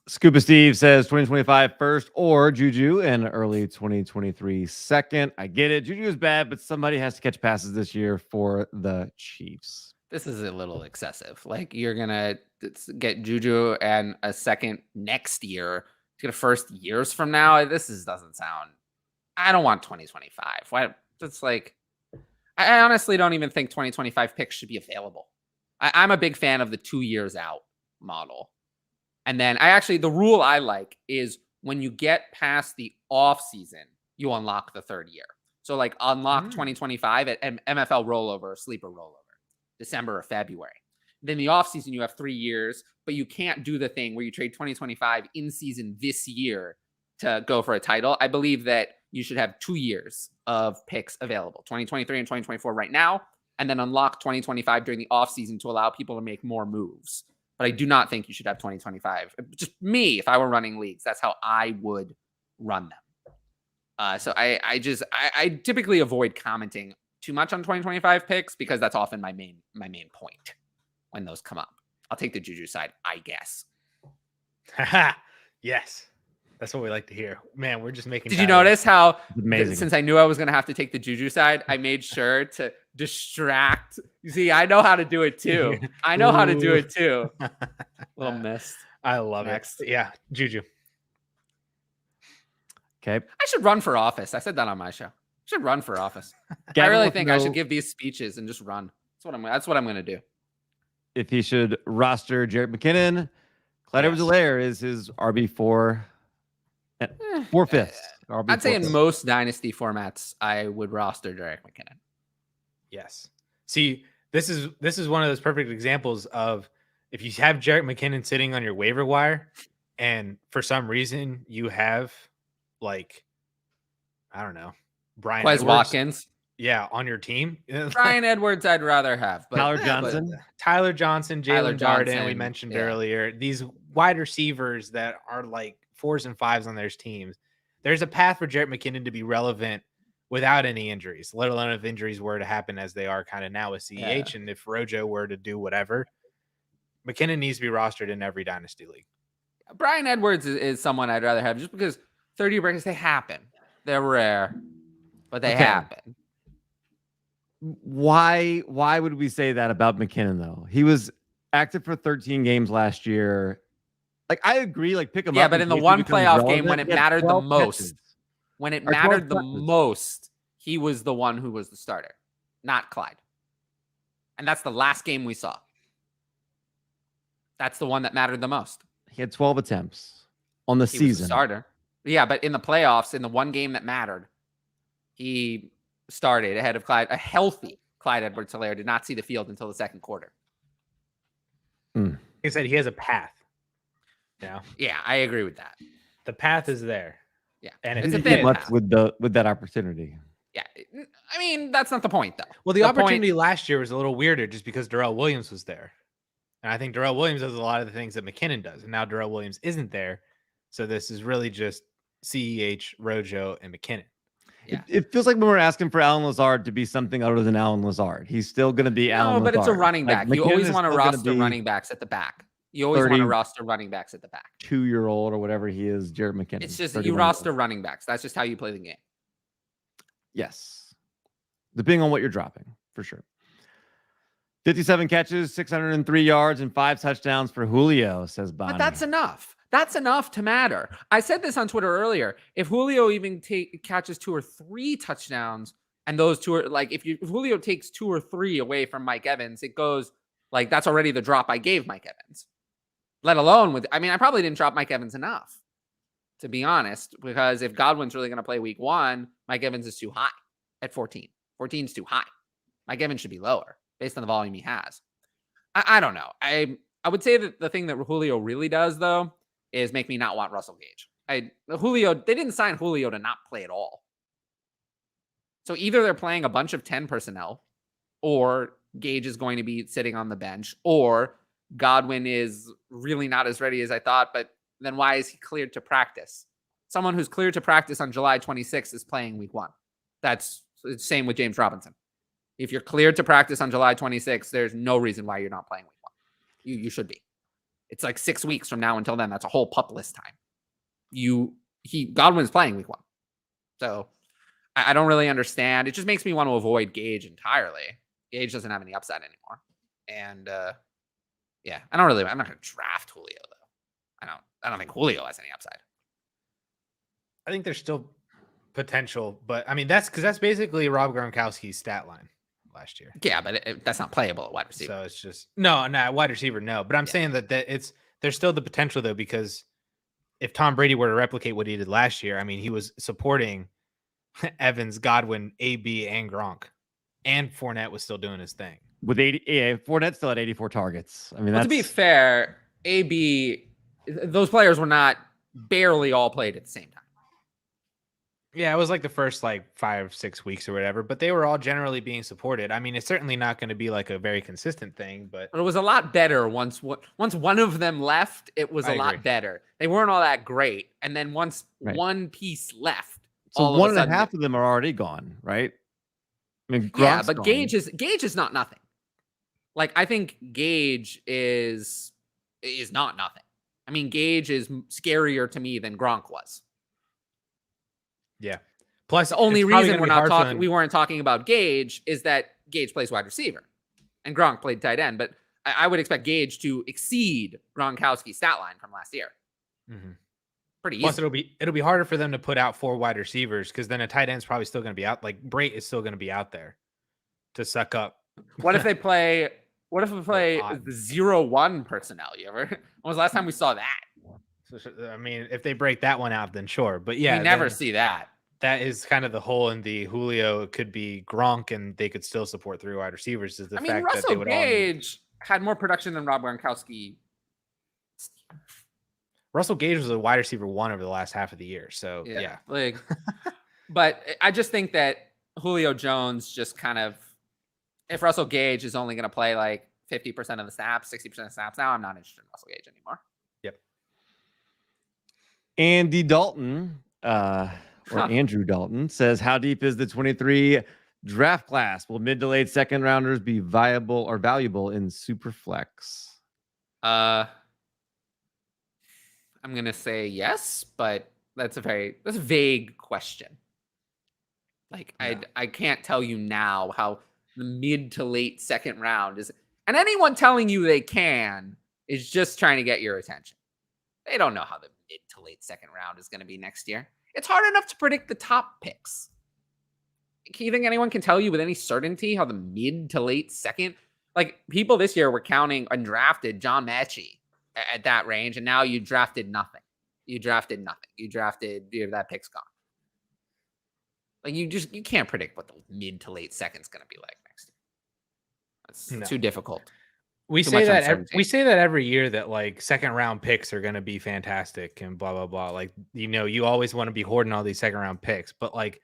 Scuba Steve says 2025 first or JuJu and early 2023 second. I get it. JuJu is bad, but somebody has to catch passes this year for the Chiefs. This is a little excessive. Like you're going to get JuJu and a second next year to get a first years from now. Doesn't sound, I don't want 2025. Why? It's like, I honestly don't even think 2025 picks should be available. I'm a big fan of the 2 years out model. And then the rule I like is when you get past the off season, you unlock the third year. So like unlock 2025 at MFL rollover, sleeper rollover, December or February. Then the off season, you have 3 years, but you can't do the thing where you trade 2025 in season this year to go for a title. I believe that you should have 2 years of picks available, 2023 and 2024 right now, and then unlock 2025 during the offseason to allow people to make more moves. but I do not think you should have 2025. Just me, if I were running leagues, that's how I would run them. So I typically avoid commenting too much on 2025 picks because that's often my main point when those come up. I'll take the JuJu side, I guess. Yes. That's what we like to hear. Man, we're just making. Did you notice how, amazing. Since I knew I was going to have to take the JuJu side, I made sure to distract. You see, I know how to do it too. Little missed. I love Next. it. Yeah, JuJu. Okay. I should run for office. I said that on my show. I should run for office. Gavin I really wants to think I know should give these speeches and just run. That's what I'm going to do. if he should roster Jarrett McKinnon. Clyde Edwards-Helaire is his RB4. 4/5. I'd say in most dynasty formats, I would roster Jarrett McKinnon. Yes. See, this is one of those perfect examples of if you have Jarrett McKinnon sitting on your waiver wire, and for some reason you have like, I don't know, Brian Quez Edwards, Watkins. Yeah, on your team. Brian Edwards, I'd rather have. But, Tyler Johnson. Tyler Johnson, Tyler Jalen Darden, we Johnson, mentioned yeah. earlier. These wide receivers that are like 4s and 5s on their teams. There's a path for Jarrett McKinnon to be relevant without any injuries, let alone if injuries were to happen as they are kind of now with CEH. Yeah. And if Rojo were to do whatever, McKinnon needs to be rostered in every dynasty league. Brian Edwards is someone I'd rather have just because 30 breakers, they happen. They're rare, but they happen. Why would we say that about McKinnon though? He was active for 13 games last year. Like I agree, like pick him up. Yeah, but in the one playoff game when it mattered the catches. most, he was the one who was the starter, not Clyde. And that's the last game we saw. That's the one that mattered the most. He had 12 attempts on the He season. was the starter. Yeah, but in the playoffs, in the one game that mattered, he started ahead of Clyde. A healthy Clyde Edwards-Helaire did not see the field until the second quarter. Like I said, he has a path. Yeah, I agree with that. The path is there. Yeah, and it's Didn't a get thin much path. with that opportunity. Yeah, I mean that's not the point though. Well, the opportunity last year was a little weirder just because Darrell Williams was there. And I think Darrell Williams does a lot of the things that McKinnon does. And now Darrell Williams isn't there. So this is really just CEH, Rojo, and McKinnon. Yeah. It feels like when we're asking for Alan Lazard to be something other than Alan Lazard. He's still going to be Alan Lazard. No, but it's a running back. Like, you McKinnon always is want to still gonna roster be running backs at the back. You always want to roster running backs at the back. 2-year-old or whatever he is, Jarrett McKinnon. It's just 31 you years roster old. running backs. That's just how you play the game. Yes. Depending on what you're dropping, for sure. 57 catches, 603 yards, and 5 touchdowns for Julio, says Bonnie. But that's enough. That's enough to matter. I said this on Twitter earlier. If Julio even catches 2 or 3 touchdowns, and those 2 are like, if Julio takes 2 or 3 away from Mike Evans, it goes like that's already the drop I gave Mike Evans. Let alone with, I mean, I probably didn't drop Mike Evans enough, to be honest, because if Godwin's really going to play week 1, Mike Evans is too high at 14. 14 is too high. Mike Evans should be lower based on the volume he has. I don't know. I would say that the thing that Julio really does, though, is make me not want Russell Gage. They didn't sign Julio to not play at all. So either they're playing a bunch of 10 personnel, or Gage is going to be sitting on the bench, or Godwin is really not as ready as I thought, but then why is he cleared to practice? Someone who's cleared to practice on July 26th is playing week 1. That's the same with James Robinson. If you're cleared to practice on July 26th, there's no reason why you're not playing week 1. You should be. It's like 6 weeks from now until then. That's a whole pup list time. Godwin's playing week 1. So I don't really understand. It just makes me want to avoid Gage entirely. Gage doesn't have any upside anymore. And yeah, I'm not going to draft Julio though. I don't think Julio has any upside. I think there's still potential, but I mean, that's basically Rob Gronkowski's stat line last year. Yeah, but that's not playable at wide receiver. So it's just no, wide receiver, no. But I'm saying that there's still the potential though, because if Tom Brady were to replicate what he did last year, I mean, he was supporting Evans, Godwin, AB, and Gronk, and Fournette was still doing his thing. With 80, yeah, Fournette still had 84 targets. I mean, to be fair, AB, those players were not barely all played at the same time. Yeah, it was like the first like 5-6 weeks or whatever, but they were all generally being supported. I mean, it's certainly not going to be like a very consistent thing, but But it was a lot better once one of them left. It was I a lot agree. better. They weren't all that great, and then once Right. one piece left, So all one of a and a sudden, half of them are already gone, right? I mean, yeah. Gronk's But gone. Gage is not nothing. Like I think Gage is not nothing. I mean, Gage is scarier to me than Gronk was. yeah. Plus, The only it's probably reason gonna be we weren't talking about Gage is that Gage plays wide receiver and Gronk played tight end. But I would expect Gage to exceed Gronkowski's stat line from last year. Mhm. Pretty easy. Plus, it'll be harder for them to put out 4 wide receivers because then a tight end's probably still going to be out. Like Brait is still going to be out there to suck up. What if they play? What if we play odd. the 0-1 personnel? You ever? When was the last time we saw that? I mean, if they break that one out, then sure. But yeah, we never then see that. that is kind of the hole in the Julio. It could be Gronk, and they could still support 3 wide receivers. Is the I mean, fact that they Russell would all need. Gage had more production than Rob Gronkowski. Russell Gage was a wide receiver 1 over the last half of the year. So yeah. Like, but I just think that Julio Jones just kind of, if Russell Gage is only going to play like 50% of the snaps, 60% of the snaps, now I'm not interested in Russell Gage anymore. Yep. Andy Dalton, or Andrew Dalton, says, how deep is the 23 draft class? Will mid to late second rounders be viable or valuable in Superflex? I'm going to say yes, but that's a vague question. Like, yeah. I can't tell you now how the mid to late second round is. And anyone telling you they can is just trying to get your attention. They don't know how the mid to late second round is going to be next year. It's hard enough to predict the top picks. Can you think anyone can tell you with any certainty how the mid to late second, like people this year were counting undrafted John Mechie at that range, and now you drafted nothing. You drafted that pick's gone. Like you can't predict what the mid to late second's going to be like next year. That's too difficult. We say that every year that like second round picks are going to be fantastic and blah blah blah. Like you always want to be hoarding all these second round picks, but like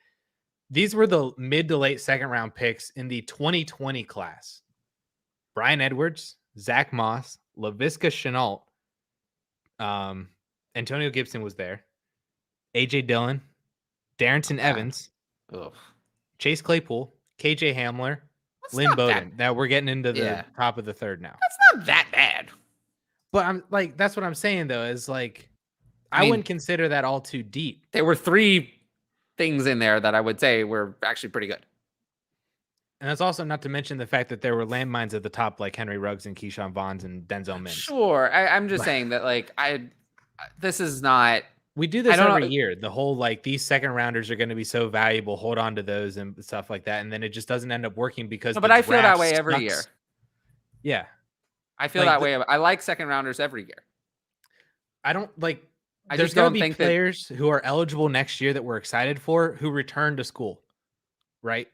these were the mid to late second round picks in the 2020 class. Brian Edwards, Zach Moss, Laviska Shenault, Antonio Gibson was there, AJ Dillon, Darrington Evans, Chase Claypool, KJ Hamler, Lynn Bowden. Now we're getting into the top of the third now. That's not that bad. But I'm like, that's what I'm saying though, is like, I wouldn't consider that all too deep. There were 3 things in there that I would say were actually pretty good. And that's also not to mention the fact that there were landmines at the top, like Henry Ruggs and Keyshawn Vaughns and Denzel Mims. Sure. I'm just saying that like this is not. We do this every year. The whole like these second rounders are going to be so valuable. Hold on to those and stuff like that. And then it just doesn't end up working because. No, but I feel that way every year. Yeah. I feel that way. I like second rounders every year. I don't like. There's going to be players who are eligible next year that we're excited for who return to school. Right.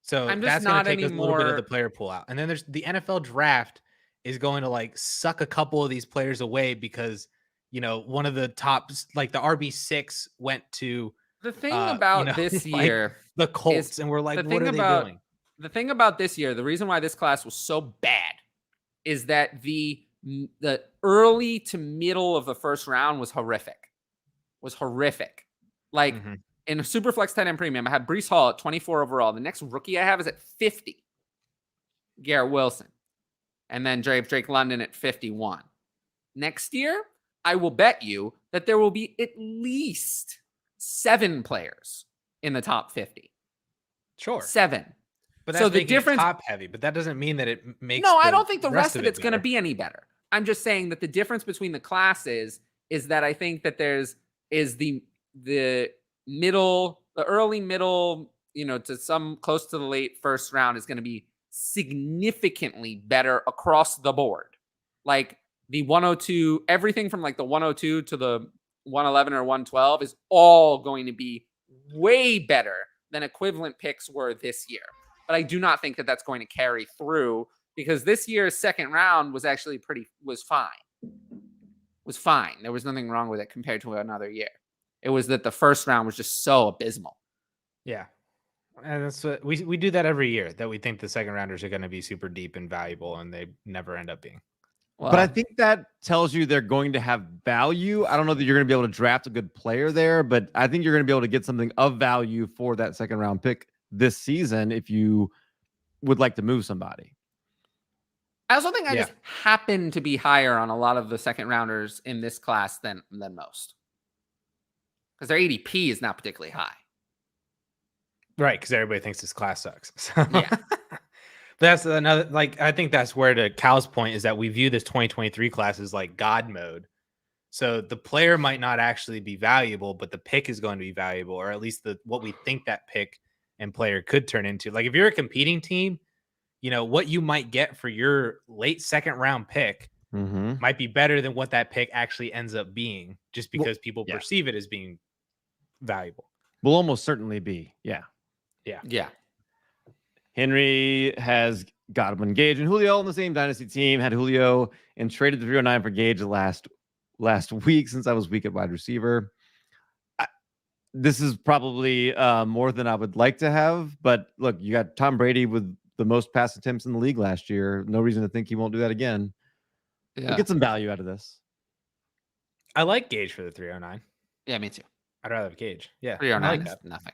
So that's going to take a little bit of the player pool out. And then there's the NFL draft is going to like suck a couple of these players away because, one of the top, like the RB6 went to the thing about this year, the Colts. And we're like, what are they doing? The thing about this year, the reason why this class was so bad is that the early to middle of the first round was horrific. Like, in a Superflex tight end premium, I had Breece Hall at 24 overall. The next rookie I have is at 50. Garrett Wilson. And then Drake London at 51. Next year, I will bet you that there will be at least 7 players in the top 50. Sure. 7. But that's so the difference top heavy, but that doesn't mean that it makes. No, I don't think the rest of it's going to be any better. I'm just saying that the difference between the classes is that I think that is the middle, the early middle, to some close to the late first round is going to be significantly better across the board. Like the 102, everything from like the 102 to the 111 or 112 is all going to be way better than equivalent picks were this year. But I do not think that that's going to carry through because this year's second round was actually was fine. There was nothing wrong with it compared to another year. It was that the first round was just so abysmal. Yeah. And that's what we do that every year, that we think the second rounders are going to be super deep and valuable, and they never end up being. Well, But I think that tells you they're going to have value. I don't know that you're going to be able to draft a good player there, but I think you're going to be able to get something of value for that second round pick this season if you would like to move somebody. I also think I just happen to be higher on a lot of the second rounders in this class than most, because their ADP is not particularly high. Right, because everybody thinks this class sucks. So. Yeah. That's another, like, I think that's where, to Cal's point, is that we view this 2023 class as like God mode. So the player might not actually be valuable, but the pick is going to be valuable, or at least what we think that pick and player could turn into. Like, if you're a competing team, you know, what you might get for your late second round pick might be better than what that pick actually ends up being, just because people perceive it as being valuable. Will almost certainly be. Yeah. Henry has Godwin, Gage, and Julio on the same Dynasty team. Had Julio and traded the 309 for Gage last week, since I was weak at wide receiver. This is probably more than I would like to have. But look, you got Tom Brady with the most pass attempts in the league last year. No reason to think he won't do that again. Yeah. We'll get some value out of this. I like Gage for the 309. Yeah, me too. I'd rather have Gage. Yeah. 309 is nothing.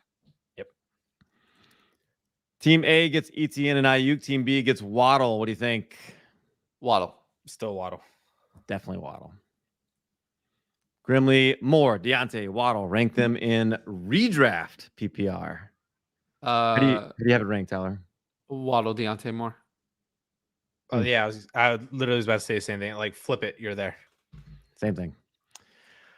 Team A gets ETN and Ayuk. Team B gets Waddle. What do you think? Waddle. Still Waddle. Definitely Waddle. Grimley, Moore, Deontay, Waddle. Rank them in redraft PPR. How do you have it ranked, Tyler? Waddle, Deontay, Moore. Oh, yeah. I literally was about to say the same thing. Like, flip it. You're there. Same thing.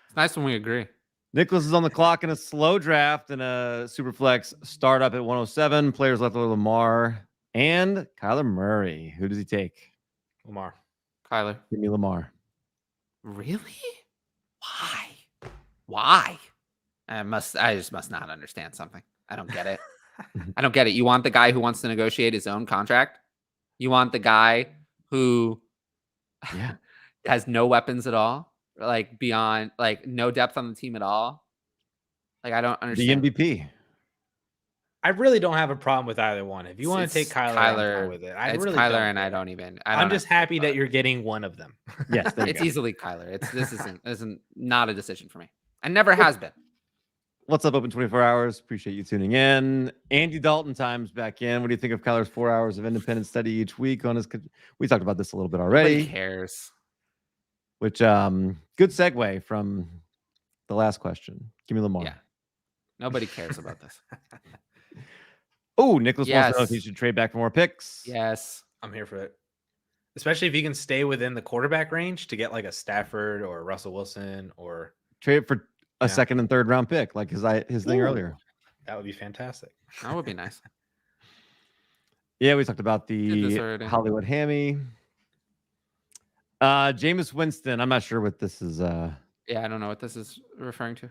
It's nice when we agree. Nicholas is on the clock in a slow draft and a super flex startup at 107. Players left are Lamar and Kyler Murray. Who does he take? Lamar. Kyler. Give me Lamar. Really? Why? I just must not understand something. I don't get it. I don't get it. You want the guy who wants to negotiate his own contract? You want the guy who has no weapons at all? Like, beyond, like, no depth on the team at all. Like, I don't understand. The MVP. I really don't have a problem with either one. If you want to take Kyler, I'm fine with it. It's really Kyler, and I don't even. I'm just happy that you're getting one of them. Yes, it's easily Kyler. This isn't not a decision for me. And never has been. What's up, Open 24 Hours? Appreciate you tuning in. Andy Dalton time's back in. What do you think of Kyler's 4 hours of independent study each week on his? We talked about this a little bit already. Nobody cares. Which good segue from the last question. Give me Lamar. Yeah. Nobody cares about this. Oh, Nicholas wants to know if he should trade back for more picks. Yes. I'm here for it. Especially if he can stay within the quarterback range to get like a Stafford or Russell Wilson, or trade for a second and third round pick, like his thing earlier. That would be fantastic. That would be nice. Yeah, we talked about the Hollywood Hammy. Jameis Winston. I'm not sure what this is. Yeah, I don't know what this is referring to.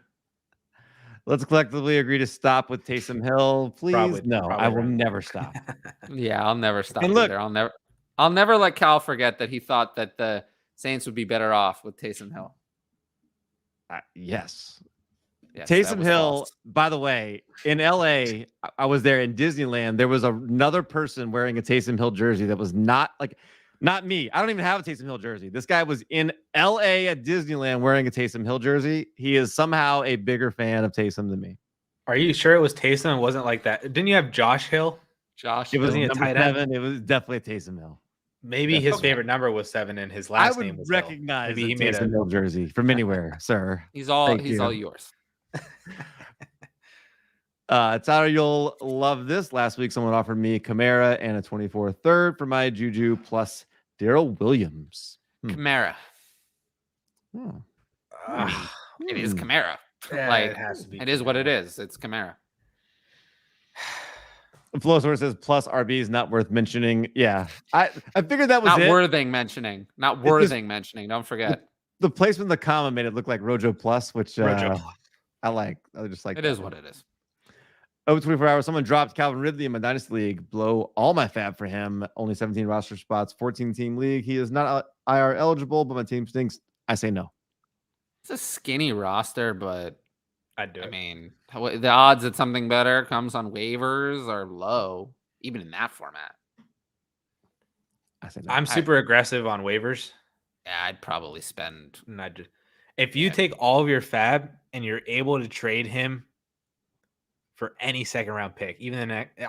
Let's collectively agree to stop with Taysom Hill, please. I will never stop. Yeah, I'll never stop. And look, I'll never let Cal forget that he thought that the Saints would be better off with Taysom Hill. Yes, Taysom Hill. False. By the way, in LA, I was there in Disneyland. There was another person wearing a Taysom Hill jersey that was not me. I don't even have a Taysom Hill jersey. This guy was in LA at Disneyland wearing a Taysom Hill jersey. He is somehow a bigger fan of Taysom than me. Are you sure it was Taysom? It wasn't like that. Didn't you have Josh Hill? It was a tight end. It was definitely a Taysom Hill. Maybe his favorite number was 7 and his last name was recognize Hill. Maybe he made a Hill jersey from anywhere, sir. He's all yours. Tyler, you'll love this. Last week, someone offered me Kamara and a 24 third for my JuJu plus Darrell Williams. Kamara. It is Kamara. Like, it is what it is. It's Kamara. Flowsource says plus RB is not worth mentioning. Yeah, I figured that was not worthing mentioning. Not worthing mentioning. Don't forget the placement of the comma made it look like Rojo plus, which I like. I just like it. Is what it is. Over 24 hours, someone dropped Calvin Ridley in my Dynasty League. Blow all my fab for him. Only 17 roster spots, 14-team league. He is not IR eligible, but my team stinks. I say no. It's a skinny roster, but I'd do it. I mean, the odds that something better comes on waivers are low, even in that format. I say no. I'm super aggressive on waivers. Yeah, I'd probably spend. And if you take all of your fab and you're able to trade him for any second round pick,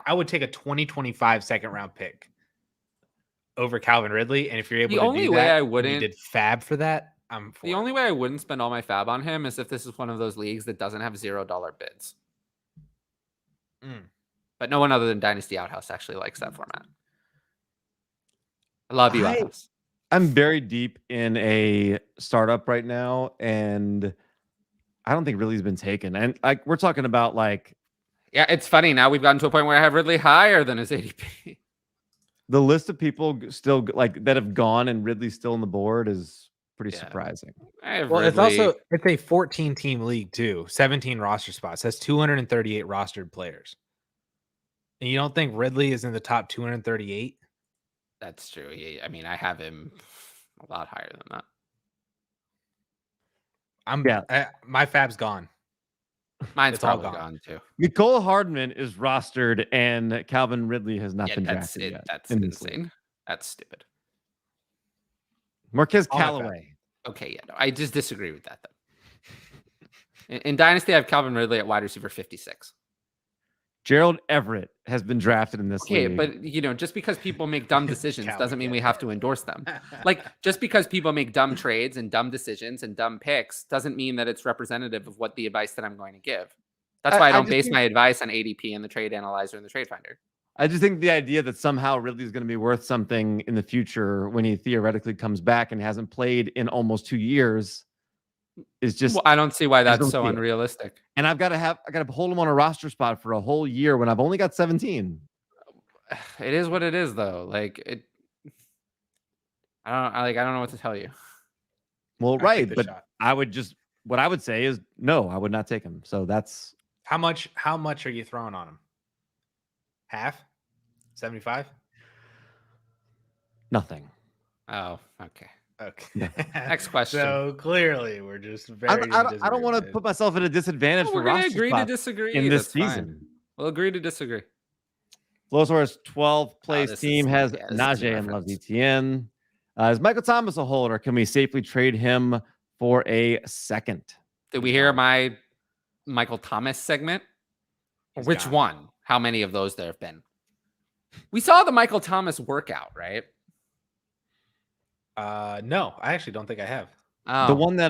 I would take a 2025 second round pick over Calvin Ridley. And if you're able to do that, and you did fab for that, I'm for the only way I wouldn't spend all my fab on him is if this is one of those leagues that doesn't have $0 bids. But no one other than Dynasty Outhouse actually likes that format. I love you, Outhouse. I'm very deep in a startup right now, and I don't think Ridley's been taken. And like we're talking about, like, yeah, it's funny now we've gotten to a point where I have Ridley higher than his ADP. The list of people still like that have gone and Ridley's still on the board is pretty surprising. Well, it's a 14 team league too, 17 roster spots. That's 238 rostered players. And you don't think Ridley is in the top 238? That's true. I mean, I have him a lot higher than that. My fab's gone. Mine's probably gone too. Nicole Hardman is rostered, and Calvin Ridley has not been drafted yet. That's insane. That's stupid. Marquez Callaway. Okay, yeah, no, I just disagree with that though. In Dynasty, I have Calvin Ridley at wide receiver 56. Gerald Everett has been drafted in this league. But just because people make dumb decisions doesn't mean we have to endorse them. Like, just because people make dumb trades and dumb decisions and dumb picks doesn't mean that it's representative of what the advice that I'm going to give. That's why I don't base my advice on ADP and the Trade Analyzer and the Trade Finder. I just think the idea that somehow Ridley is going to be worth something in the future when he theoretically comes back and hasn't played in almost 2 years is just. Well, I don't see why that's so unrealistic. And I got to hold him on a roster spot for a whole year when I've only got 17. It is what it is, though. Like I don't know what to tell you. Well, right, but what I would say is no, I would not take him. So that's how much are you throwing on him? Half? 75? Nothing. Oh, okay. Okay. Next question. So clearly, we're just very. I don't want to put myself at a disadvantage. We're going to agree to disagree in this That's season. Fine. We'll agree to disagree. Flowsaur's 12th place team has Najee and loves ETN. Is Michael Thomas a hold, or can we safely trade him for a second? Did we hear my Michael Thomas segment? Which one? How many of those there have been? We saw the Michael Thomas workout, right? No, I actually don't think I have. Oh. The one that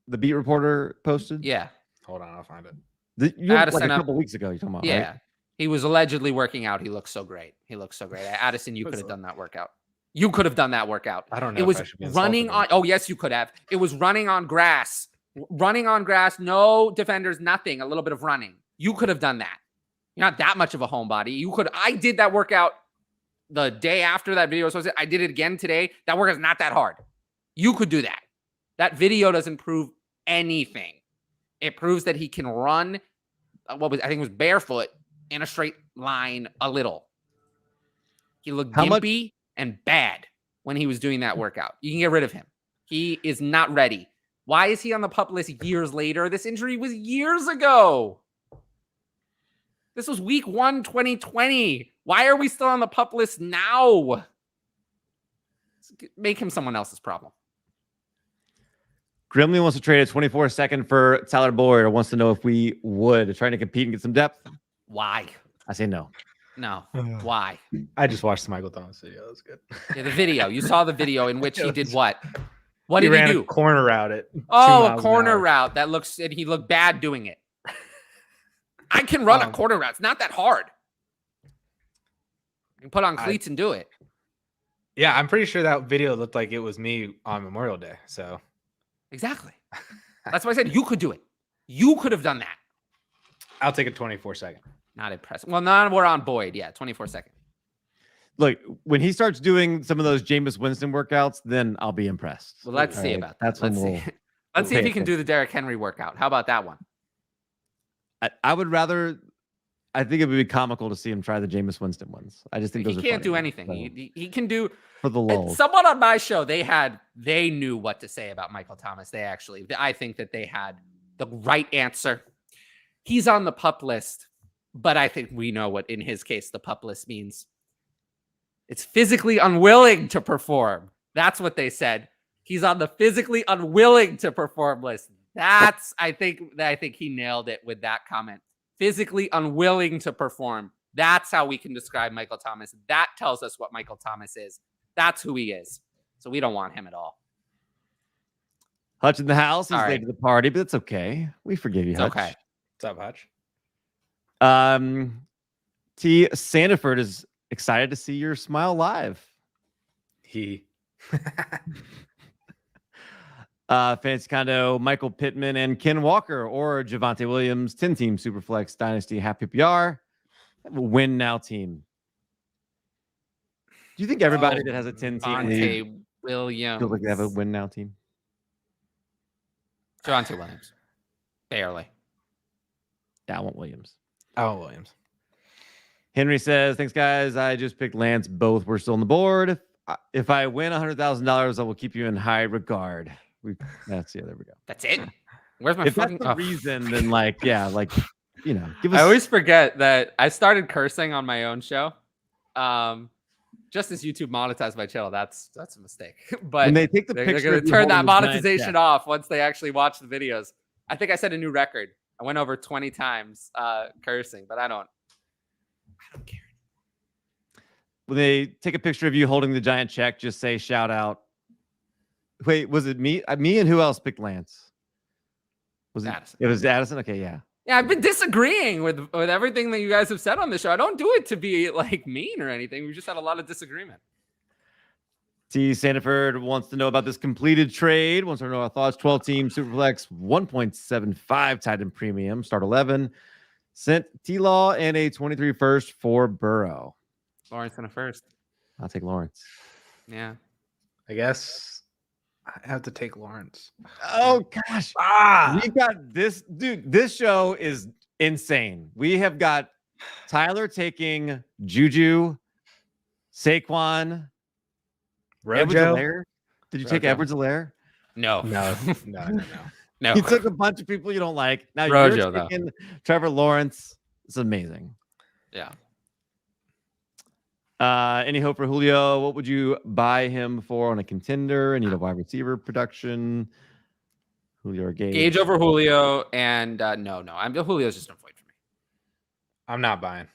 the beat reporter posted? Yeah. Hold on, I'll find it. Addison, like a couple weeks ago, you're talking about, yeah. Right? He was allegedly working out. He looks so great. Addison, you could have done that workout. You could have done that workout. I don't know. It was running on. Oh, yes, you could have. It was running on grass. Running on grass. No defenders, nothing. A little bit of running. You could have done that. You're not that much of a homebody. You could. I did that workout the day after that video was posted. I did it again today. That workout is not that hard. You could do that. That video doesn't prove anything. It proves that he can run. I think it was barefoot in a straight line a little. He looked gimpy and bad when he was doing that workout. You can get rid of him. He is not ready. Why is he on the PUP list years later? This injury was years ago. This was week 1, 2020. Why are we still on the PUP list now? Make him someone else's problem. Grimley wants to trade a 24-second for Tyler Boyd, or wants to know if we would, trying to compete and get some depth. Why? I say no. No. Why? I just watched the Michael Thomas video. That was good. Yeah, the video. You saw the video in which he did what? What did he do? A corner route it. Oh, a corner route that looks. And he looked bad doing it. I can run a corner route. It's not that hard. You can put on cleats and do it. Yeah, I'm pretty sure that video looked like it was me on Memorial Day. So exactly. That's why I said you could do it. You could have done that. I'll take a 24-second. Not impressive. Well, now we're on Boyd. Yeah, 24-second. Look, when he starts doing some of those Jameis Winston workouts, then I'll be impressed. Well, let's see about that. That's Let's see if he can do the Derrick Henry workout. How about that one? I would rather. I think it would be comical to see him try the Jameis Winston ones. I just think he can't do anything. So. He can do for the lulz. Someone on my show, they knew what to say about Michael Thomas. I think that they the right answer. He's on the PUP list, but I think we know what, in his case, the PUP list means. It's physically unwilling to perform. That's what they said. He's on the physically unwilling to perform list. I think he nailed it with that comment. Physically unwilling to perform. That's how we can describe Michael Thomas. That tells us what Michael Thomas is. That's who he is. So we don't want him at all. Hutch in the house. He's Sorry. late to the party, but it's okay. We forgive you, It's Hutch. okay. What's up, Hutch? T. Sandiford is excited to see your smile live. Fancy Condo, Michael Pittman, and Ken Walker, or Javonte Williams, 10-team Superflex Dynasty Happy PPR. Have a win now team. Do you think everybody that has a 10-team league Javonte Williams. feels like they have a win now team? Javonte Williams. Barely. Yeah, I want Williams. Williams. Henry says, thanks, guys. I just picked Lance. Both were still on the board. If I win $100,000, I will keep you in high regard. There we go. That's it. Where's my If fucking that's the reason, then give us. I always forget that I started cursing on my own show. Just as YouTube monetized my channel, that's a mistake. But when they take the they're picture, going of to you turn holding that the giant monetization check. off once they actually watch the videos. I think I set a new record. I went over 20 times cursing, but I don't care. When they take a picture of you holding the giant check, just say shout out. Wait, was it me? Me and who else picked Lance? Was it Addison. It was Addison. Okay, yeah. Yeah, I've been disagreeing with everything that you guys have said on the show. I don't do it to be like mean or anything. We just had a lot of disagreement. T. Sandiford wants to know about this completed trade. Wants to know our thoughts. 12-team Superflex, 1.75 tight end premium, start 11. Sent T-Law and a 23 first for Burrow. Lawrence in a first. I'll take Lawrence. Yeah. I guess I have to take Lawrence. Oh, gosh. We got this. Dude, this show is insane. We have got Tyler taking Juju, Saquon, Rojo. Did you take Rojo. Edwards-Helaire? No. No. You took a bunch of people you don't like. Now Rojo, you're taking Trevor Lawrence. It's amazing. Yeah. Any hope for Julio? What would you buy him for on a contender? Any wide receiver production? Julio or Gage? Gage over Julio, and no. Julio's just no point for me. I'm not buying.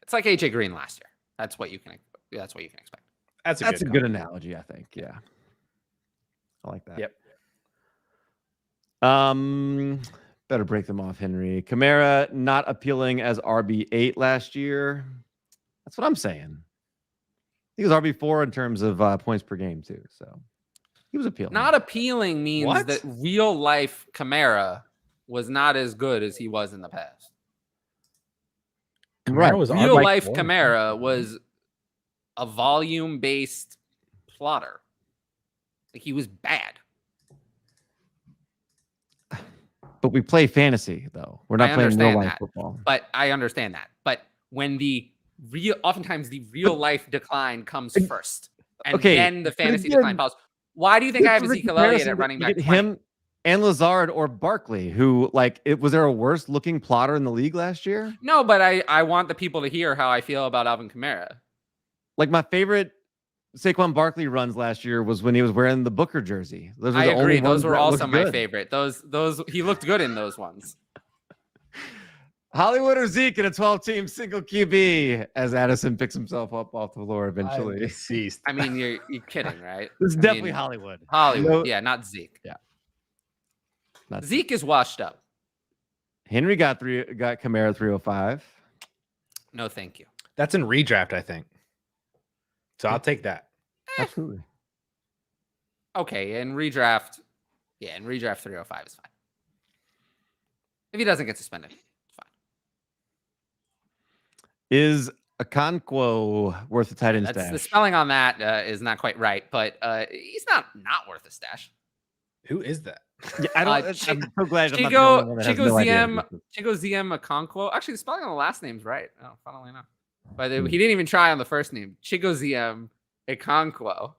It's like AJ Green last year. That's what you can expect. That's a good analogy, I think. Yeah. I like that. Yep. Better break them off, Henry. Kamara not appealing as RB8 last year. That's what I'm saying. He was RB4 in terms of points per game too. So he was appealing. Not appealing means What? that real life Kamara was not as good as he was in the past. Kamara was Real RB4. life Kamara was a volume based plotter. Like he was bad. But we play fantasy though. We're not I playing real understand life that. football. But I understand that. But when oftentimes the real life decline comes first, and okay, then the fantasy again, decline follows. Why do you think I have This is a Ezekiel Elliott comparison at running to back? get 20? him and Lazard or Barkley, who was there a worse looking plotter in the league last year? No, but I want the people to hear how I feel about Alvin Kamara. Like my favorite Saquon Barkley runs last year was when he was wearing the Booker jersey. Those I the only agree. ones Those were that also looked my good. favorite. Those he looked good in those ones. Hollywood or Zeke in a 12-team single QB as Addison picks himself up off the floor eventually. Deceased. I mean, you're kidding, right? This is I definitely mean, Hollywood. Hollywood. No- Yeah, not Zeke. Yeah. Not Zeke is washed up. Henry got Kamara 305. No, thank you. That's in redraft, I think. So I'll take that. Absolutely. Okay, in redraft, 305 is fine. If he doesn't get suspended, it's fine. Is Okonkwo worth a tight end That's stash? the spelling on that is not quite right, but he's not worth a stash. Who is that? Yeah, I don't. I'm so glad I'm not the only one that has Chico no idea ZM who this is. Chico ZM Okonkwo. Actually, the spelling on the last name's right. Oh, funnily enough. But Hmm. he didn't even try on the first name. Chico ZM Okonkwo.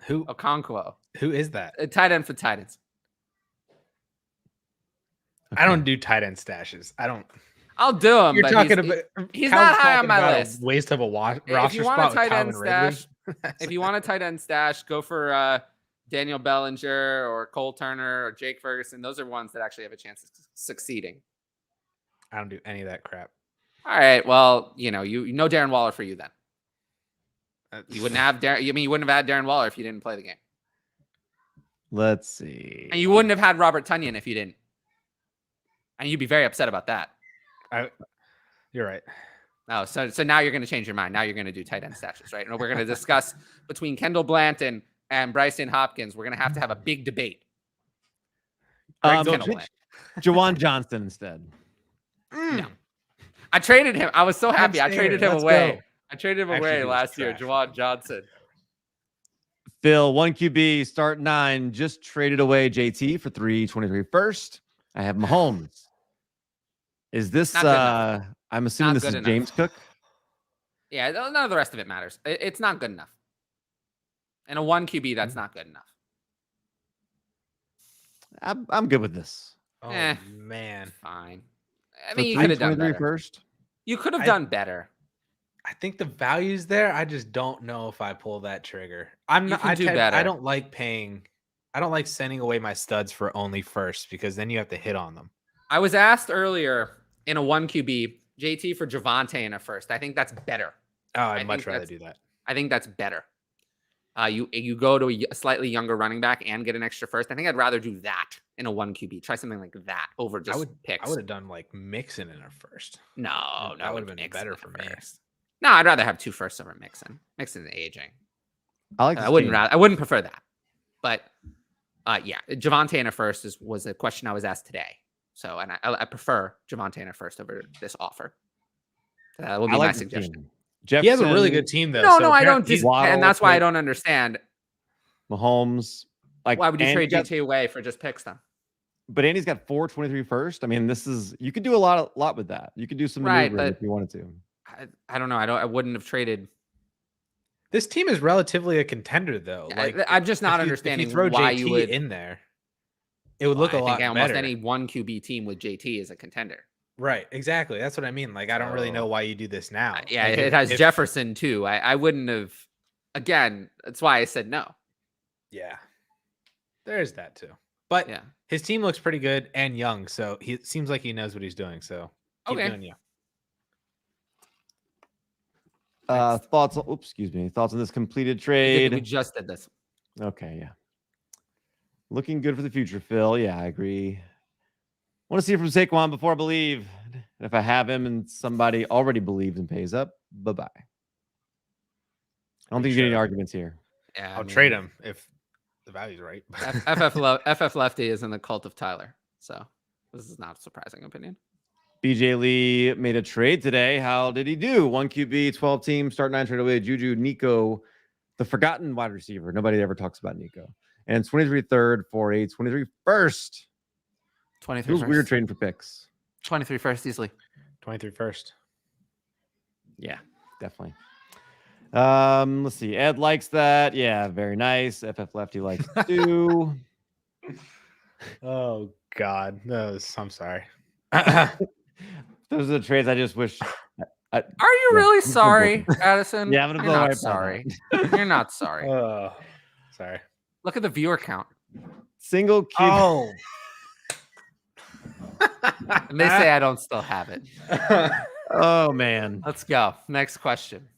Who Okonkwo. is that? A tight end for Titans. I don't do tight end stashes. I don't. I'll do him. You're but talking about. he's Calvin's not high on talking my about list. A waste of a If roster you want spot a tight with end Calvin Ridley. stash, if you want a tight end stash, go for Daniel Bellinger or Cole Turner or Jake Ferguson. Those are ones that actually have a chance of succeeding. I don't do any of that crap. All right. Well, you know Darren Waller for you then. You wouldn't have you wouldn't have had Darren Waller if you didn't play the game. Let's see. And you wouldn't have had Robert Tonyan if you didn't. And you'd be very upset about that. You're right. Oh, so now you're going to change your mind. Now you're going to do tight end stashes, right? And we're going to discuss between Kendall Blanton and Bryson Hopkins. We're going to have a big debate. Jawan Johnson instead. No. I traded him. I was so happy. I traded him away. Go. I traded him away last year. Jawan Johnson. Phil, 1 QB, start 9. Just traded away JT for 323 first. I have Mahomes. Is this I'm assuming this is James Cook? Yeah, none of the rest of it matters. It's not good enough. And a 1 QB, that's not good enough. I'm good with this. Oh man. Fine. I mean, you could have done better. First. You could have done better. I think the value's there. I just don't know if I pull that trigger. I don't like paying. I don't like sending away my studs for only first because then you have to hit on them. I was asked earlier in a 1 QB, JT for Javonte in a first. I think that's better. Oh, I'd much rather do that. I think that's better. You go to a slightly younger running back and get an extra first. I think I'd rather do that in a 1 QB. Try something like that over just picks. I would have done like Mixon in a first. No, that would have been better for me. No, I'd rather have 2 firsts over Mixon. Mixon's aging. I wouldn't prefer that. But yeah, Javonte in a first was a question I was asked today. So, and I prefer Javonte in a first over this offer. That will be my suggestion. Jefferson, he has a really good team, though. No, I don't. And that's why I don't understand. Mahomes. Why would you trade JT away for just picks then? But Andy's got 423 first. I mean, you could do a lot with that. You could do some maneuvering if you wanted to. I don't know. I wouldn't have traded. This team is relatively a contender, though. Like I'm just not understanding why you would in there. It would look a lot better. Almost any 1 QB team with JT is a contender. Right, exactly. That's what I mean. Like, I don't really know why you do this now. Yeah, like, it has Jefferson too. I wouldn't have. Again, that's why I said no. Yeah, there's that too. But yeah, his team looks pretty good and young, so it seems like he knows what he's doing. So keep doing you. Thoughts? Excuse me. Thoughts on this completed trade? We just did this. Okay, yeah. Looking good for the future, Phil. Yeah, I agree. Want to see from Saquon before I believe. And if I have him and somebody already believes and pays up, bye-bye. I don't think you get any arguments here. Yeah, I'll trade him if the value's right. FF Lefty is in the cult of Tyler. So this is not a surprising opinion. BJ Lee made a trade today. How did he do? 1 QB, 12 team, start 9 trade away. JuJu, Nico, the forgotten wide receiver. Nobody ever talks about Nico. And 23 third for a 23 first. 23 It was weird trading for picks. 23 first easily. 23 first. Yeah, definitely. Let's see. Ed likes that. Yeah, very nice. FF Lefty likes it too. Oh God. No, I'm sorry. Those are the trades I just wish. Are you really sorry, Addison? Yeah, I'm gonna You're blow not right sorry. You're not sorry. Sorry. Look at the viewer count. Single QB. Oh. And they say I don't still have it. Oh man. Let's go. Next question.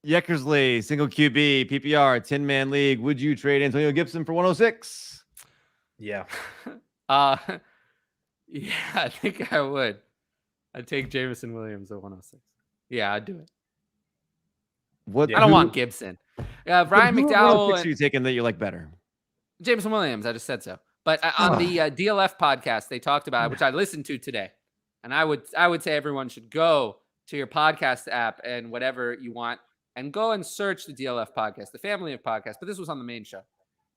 Yeckersley, single QB, PPR, 10-man league. Would you trade Antonio Gibson for 106? Yeah. Yeah, I think I would. I'd take Jameson Williams at 106. Yeah, I'd do it. I don't want Gibson. Brian McDowell. What are you taking that you like better? Jameson Williams. I just said so. But on the DLF podcast, they talked about it, which I listened to today. And I would say everyone should go to your podcast app and whatever you want and go and search the DLF podcast, the family of podcasts. But this was on the main show.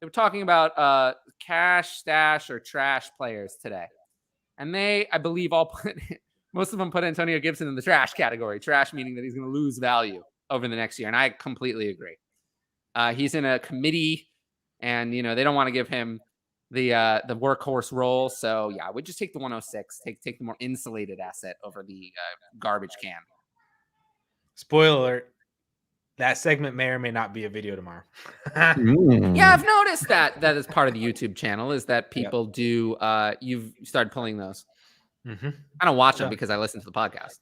They were talking about cash, stash, or trash players today. And they, I believe, most of them put Antonio Gibson in the trash category. Trash meaning that he's going to lose value over the next year. And I completely agree. He's in a committee and, they don't want to give him the workhorse role. So yeah, I would just take the 106. Take the more insulated asset over the garbage can. Spoiler alert. That segment may or may not be a video tomorrow. Yeah, I've noticed that is part of the YouTube channel is that people do. You've started pulling those. I don't watch them because I listen to the podcast.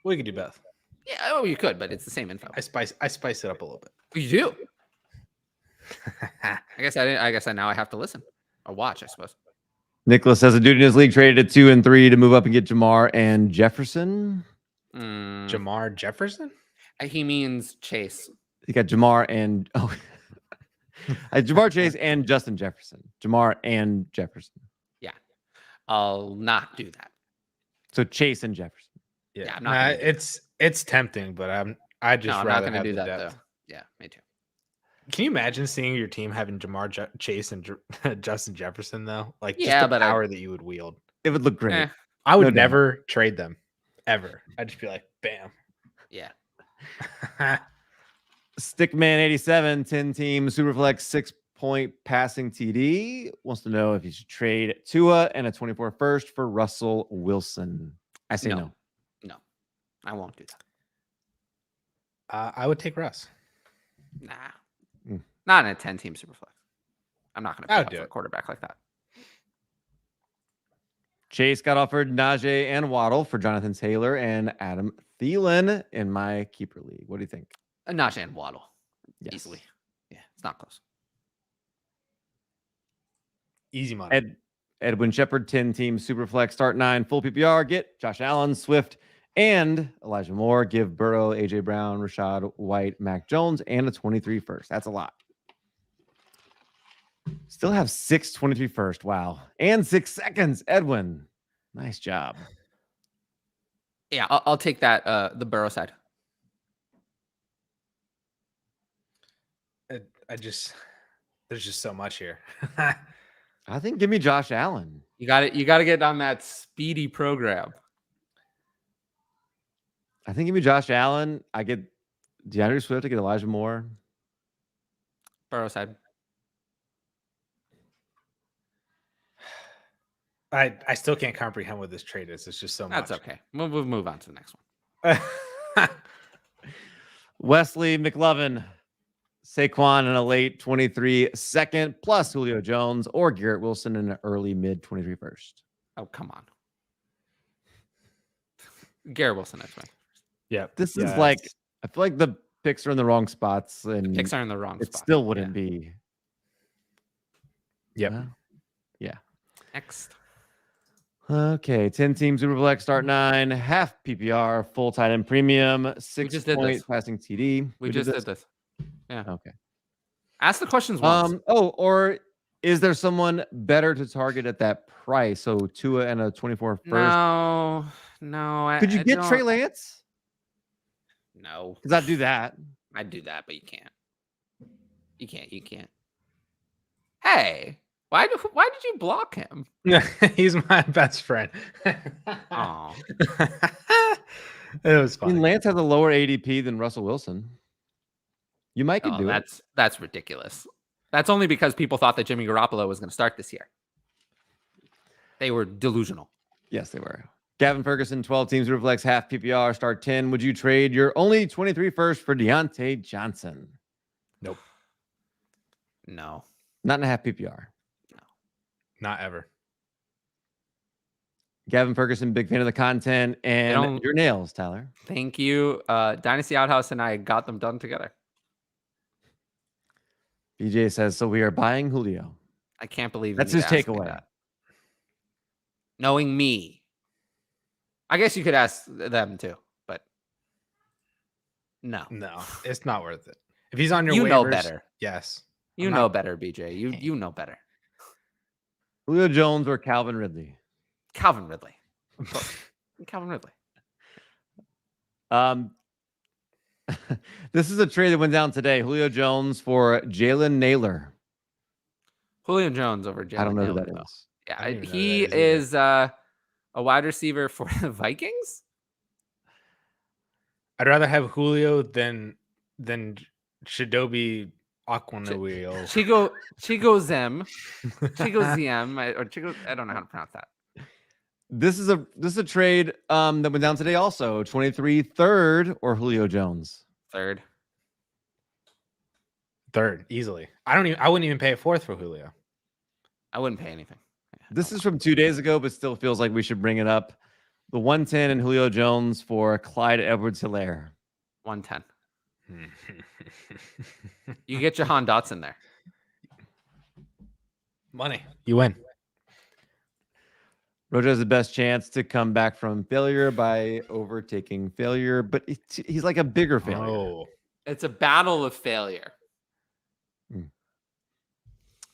We could do both. Yeah, you could, but it's the same info. I spice it up a little bit. You do. I guess I now I have to listen or watch, I suppose. Nicholas says a dude in his league traded at 2 and 3 to move up and get Jamar and Jefferson. Jamar Jefferson? He means Chase. He got Jamar and Jamar Chase and Justin Jefferson. Jamar and Jefferson. Yeah, I'll not do that. So Chase and Jefferson. Yeah, I'm not. It's tempting, but I'm not going to do that though. Yeah, me too. Can you imagine seeing your team having Jamar Chase and Justin Jefferson though? Like, yeah, just the power that you would wield. It would look great. I would never trade them ever. I'd just be like, bam. Yeah. Stickman 87, 10 team Superflex 6-point passing TD wants to know if you should trade Tua and a 24 first for Russell Wilson. I say no. No, I won't do that. I would take Russ. Nah, not in a 10 team Superflex. I'm not going to pick up a quarterback like that. Chase got offered Najee and Waddle for Jonathan Taylor and Adam Thielen in my keeper league. What do you think? Najee and Waddle. Yes. Easily. Yeah, it's not close. Easy money. Edwin Shepard, 10 team Superflex, start 9, full PPR. Get Josh Allen, Swift, and Elijah Moore. Give Burrow, AJ Brown, Rashad White, Mac Jones, and a 23 first. That's a lot. Still have 6 first. Wow. And 6 seconds. Edwin. Nice job. Yeah, I'll take that. The Burrow side. There's just so much here. I think give me Josh Allen. You got to get on that speedy program. I think give me Josh Allen. I get DeAndre Swift. I get Elijah Moore. Burrow side. I still can't comprehend what this trade is. It's just so much. That's okay. We'll move on to the next one. Wesley McLovin, Saquon in a late 23 second, plus Julio Jones or Garrett Wilson in an early mid 23 first. Oh, come on. Garrett Wilson, that's right. Yeah. This is like, I feel like the picks are in the wrong spots. And the picks are in the wrong it spot. still wouldn't be. Yep. Yeah. Next. Okay, 10 team Superflex, start 9, half PPR, full tight end premium, 6-point passing TD. We just did this. Yeah. Okay. Ask the questions once. Or is there someone better to target at that price? So Tua and a 24 first. No. Could you get Trey Lance? No. Because I'd do that. I'd do that, but you can't. You can't. Hey. Why did you block him? He's my best friend. Oh, it was fun. I mean, Lance has a lower ADP than Russell Wilson. You might could do it. That's ridiculous. That's only because people thought that Jimmy Garoppolo was going to start this year. They were delusional. Yes, they were. Gavin Ferguson, 12 teams Superflex, half PPR, start 10. Would you trade your only 23 first for Deontay Johnson? Nope. No. Not in a half PPR. Not ever. Gavin Ferguson, big fan of the content and your nails, Tyler. Thank you. Dynasty Outhouse and I got them done together. BJ says, so we are buying Julio. I can't believe that's his takeaway. Knowing me. I guess you could ask them too, but no. No, it's not worth it. If he's on your waivers, know better. Yes. You know better, BJ. You know better. Julio Jones or Calvin Ridley? Calvin Ridley. Calvin Ridley. This is a trade that went down today. Julio Jones for Jalen Naylor. Julio Jones over Jalen. I don't know Naylor, who that is. Yeah, he is a wide receiver for the Vikings. I'd rather have Julio than Shadobi Aquanuio. Chigo Zem. Chigo Zem. Or Chigo. I don't know how to pronounce that. This is a trade that went down today also. 23 third or Julio Jones. Third, easily. I wouldn't even pay a fourth for Julio. I wouldn't pay anything. This is from 2 days ago, but still feels like we should bring it up. The 110 and Julio Jones for Clyde Edwards-Helaire. 110. You get Jahan Dotson there. Money. You win. Rojo has the best chance to come back from failure by overtaking failure, but he's like a bigger failure. Oh, It's a battle of failure.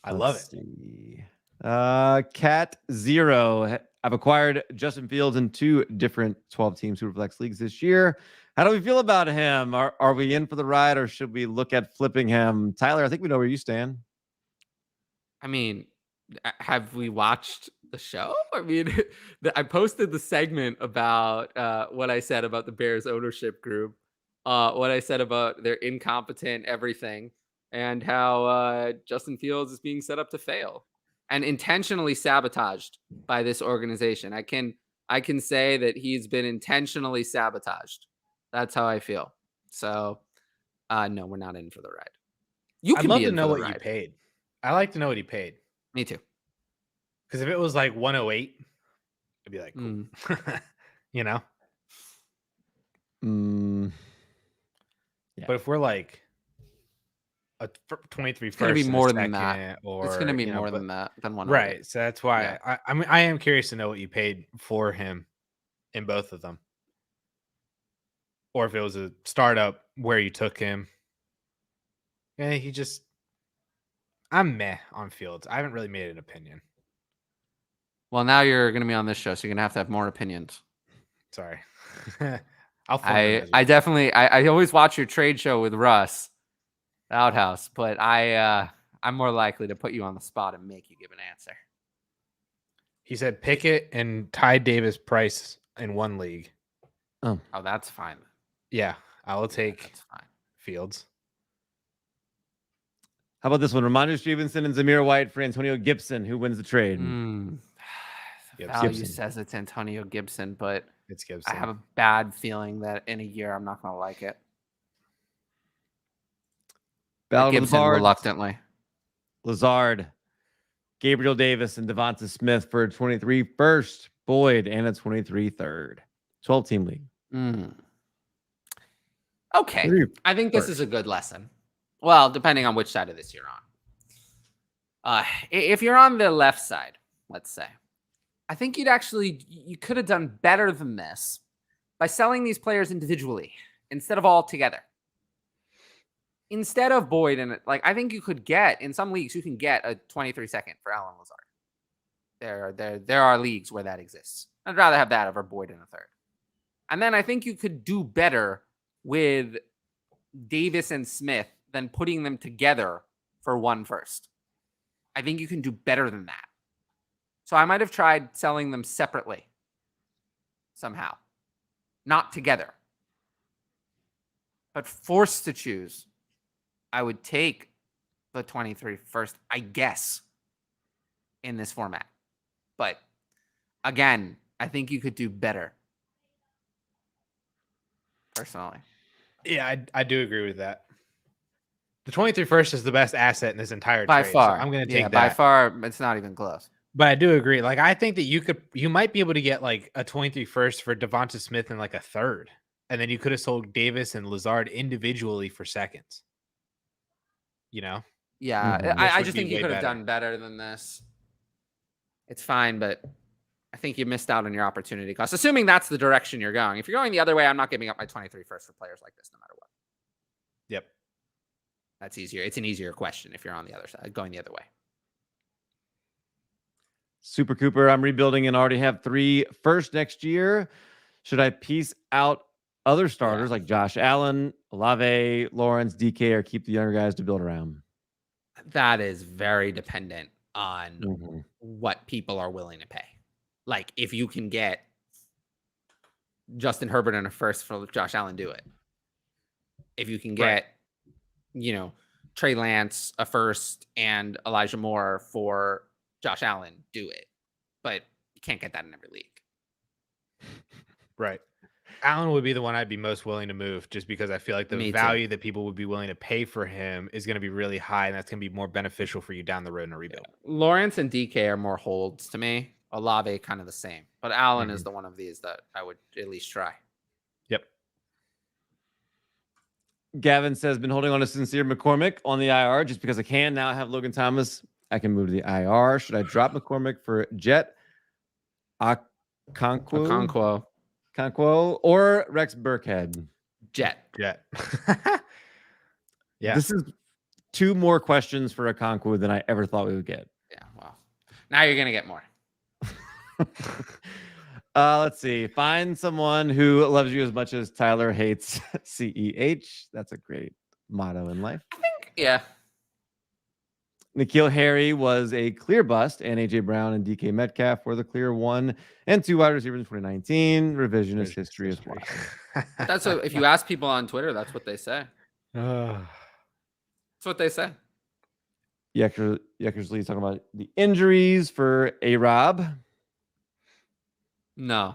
I love it. See. Cat Zero. I've acquired Justin Fields in 2 different 12-team Superflex leagues this year. How do we feel about him? Are we in for the ride, or should we look at flipping him? Tyler, I think we know where you stand. I mean, have we watched the show? I mean, I posted the segment about what I said about the Bears ownership group, what I said about their incompetent everything, and how Justin Fields is being set up to fail and intentionally sabotaged by this organization. I can say that he's been intentionally sabotaged. That's how I feel. So, no, we're not in for the ride. You can I'd love be to in know for the what you ride. paid. I like to know what he paid. Me too. Because if it was like 108, I'd be like, cool. You know? Yeah. But if we're like a 23 It's going to first be and more a than second, that. or It's going to be you know, more but- than that, than 108. right. So that's why Yeah. I am curious to know what you paid for him in both of them. Or if it was a startup where you took him. Yeah, I'm meh on Fields. I haven't really made an opinion. Well, now you're going to be on this show, so you're going to have more opinions. Sorry. I'll form them as we I go. definitely, I always watch your trade show with Russ, the Outhouse, but I'm more likely to put you on the spot and make you give an answer. He said Pickett and Ty Davis Price in one league. Oh, that's fine. Yeah, I will take That's fine. Fields. How about this one? Ramondre Stevenson and Zamir White for Antonio Gibson. Who wins the trade? The Gibson. value says it's Antonio Gibson, but It's Gibson. I have a bad feeling that in a year I'm not going to like it. Battle of the Gibson Bards. reluctantly. Lazard, Gabriel Davis, and Devonta Smith for a 23 first. Boyd and a 23 third. 12-team league. Okay. I think this is a good lesson. Well, depending on which side of this you're on. If you're on the left side, let's say, I think you could have done better than this by selling these players individually instead of all together. Instead of Boyd, and I think you could get, in some leagues, you can get a 23 second for Alan Lazard. There are leagues where that exists. I'd rather have that over Boyd in a third. And then I think you could do better with Davis and Smith than putting them together for 1 first. I think you can do better than that. So I might have tried selling them separately somehow, not together. But forced to choose, I would take the 23 first, I guess, in this format. But again, I think you could do better. Personally. Yeah, I do agree with that. The 23 first is the best asset in this entire By trade. far. So I'm going to take that. By far, it's not even close. But I do agree. I think that you might be able to get a 23 first for Devonta Smith and a third. And then you could have sold Davis and Lazard individually for seconds. You know? Yeah, I would just be think you way could have better. done better than this. It's fine, but I think you missed out on your opportunity cost. Assuming that's the direction you're going. If you're going the other way, I'm not giving up my 23 first for players like this, no matter what. Yep. That's easier. It's an easier question if you're on the other side, going the other way. Super Cooper, I'm rebuilding and already have 3 first next year. Should I piece out other starters like Josh Allen, Olave, Lawrence, DK, or keep the younger guys to build around? That is very dependent on what people are willing to pay. If you can get Justin Herbert in a first for Josh Allen, do it. If you can get, Trey Lance, a first, and Elijah Moore for Josh Allen, do it. But you can't get that in every league. Right. Allen would be the one I'd be most willing to move just because I feel like the value that people would be willing to pay for him is going to be really high, and that's going to be more beneficial for you down the road in a rebuild. Yeah. Lawrence and DK are more holds to me. Olave kind of the same. But Allen is the one of these that I would at least try. Yep. Gavin says, been holding on to Sincere McCormick on the IR just because I can. Now I have Logan Thomas. I can move to the IR. Should I drop McCormick for Jet, Okonkwo, or Rex Burkhead? Jet. Yeah. This is 2 more questions for Okonkwo than I ever thought we would get. Yeah, well, now you're going to get more. Let's see. Find someone who loves you as much as Tyler hates CEH. That's a great motto in life. I think, yeah. N'Keal Harry was a clear bust, and AJ Brown and DK Metcalf were the clear 1 and 2 wide receivers in 2019. Revisionist history is why. That's if you ask people on Twitter, that's what they say. That's what they say. Yekers Lee's talking about the injuries for A-Rob. No.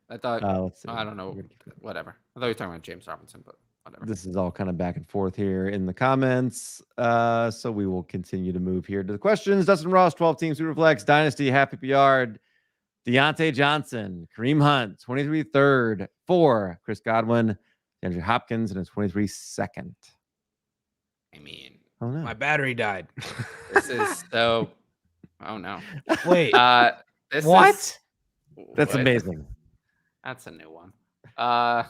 I thought, let's see. I don't know. Whatever. I thought you were talking about James Robinson, but whatever. This is all kind of back and forth here in the comments. So we will continue to move here to the questions. Dustin Ross, 12 team Superflex, Dynasty, half PPR, Deontay Johnson, Kareem Hunt, 23 third, 4, Chris Godwin, Andrew Hopkins, and a 23 second. I mean, oh no, my battery died. This is so. Oh no! Wait, this what? Is, that's amazing. That's a new one. Oh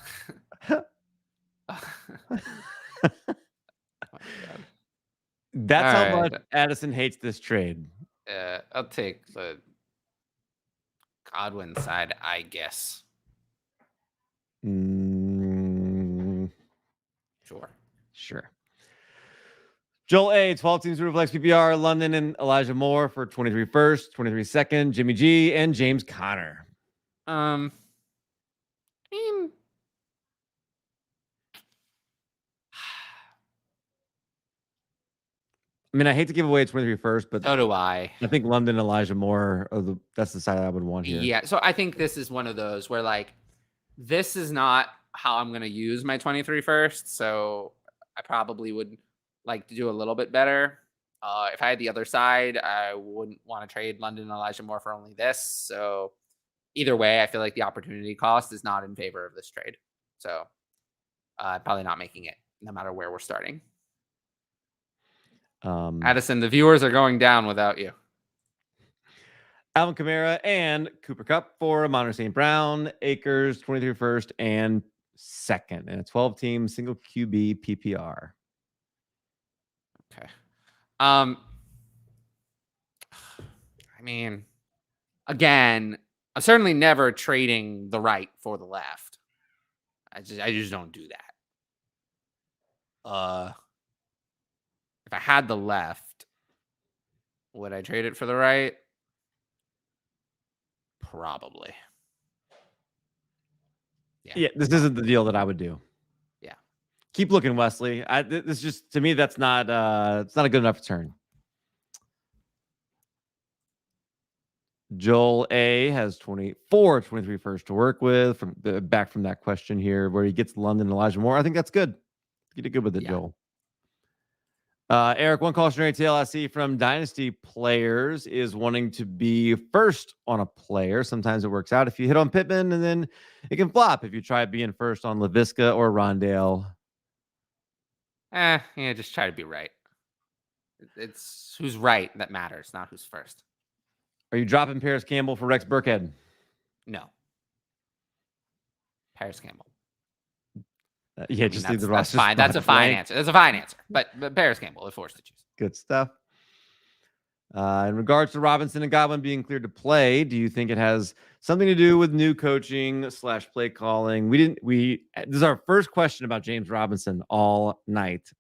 that's all how right. much Addison hates this trade. I'll take the Godwin side, I guess. Sure. Joel A, 12 teams Superflex PPR, London and Elijah Moore for 23 first, 23 second, Jimmy G, and James Conner. I mean, I hate to give away 23 first, but so do I. I think London and Elijah Moore that's the side I would want here. Yeah, so I think this is one of those where like this is not how I'm going to use my 23 first, so I probably would like to do a little bit better. If I had the other side, I wouldn't want to trade London and Elijah Moore for only this. So either way, I feel like the opportunity cost is not in favor of this trade. So probably not making it no matter where we're starting. Addison, the viewers are going down without you. Alvin Kamara and Cooper Kupp for Amon St. Brown, Akers, 23 first and second, and a 12-team single QB PPR. Okay. I mean, again, I'm certainly never trading the right for the left. I just don't do that. If I had the left, would I trade it for the right? Probably. Yeah, this isn't the deal that I would do. Yeah. Keep looking, Wesley. This just, to me, that's not it's not a good enough return. Joel A has 23 first to work with. Back from that question here where he gets London and Elijah Moore. I think that's good. You did good with it, Yeah. Joel. Eric, one cautionary tale I see from Dynasty players is wanting to be first on a player. Sometimes it works out if you hit on Pittman, and then it can flop if you try being first on LaVisca or Rondale. Yeah, just try to be right. It's who's right that matters, not who's first. Are you dropping Paris Campbell for Rex Burkhead? No. Paris Campbell. Yeah, just leave the roster. That's fine. That's a fine answer. That's a fine answer. But Paris Campbell, if forced to choose. Good stuff. In regards to Robinson and Godwin being cleared to play, do you think it has something to do with new coaching / play calling? This is our first question about James Robinson all night.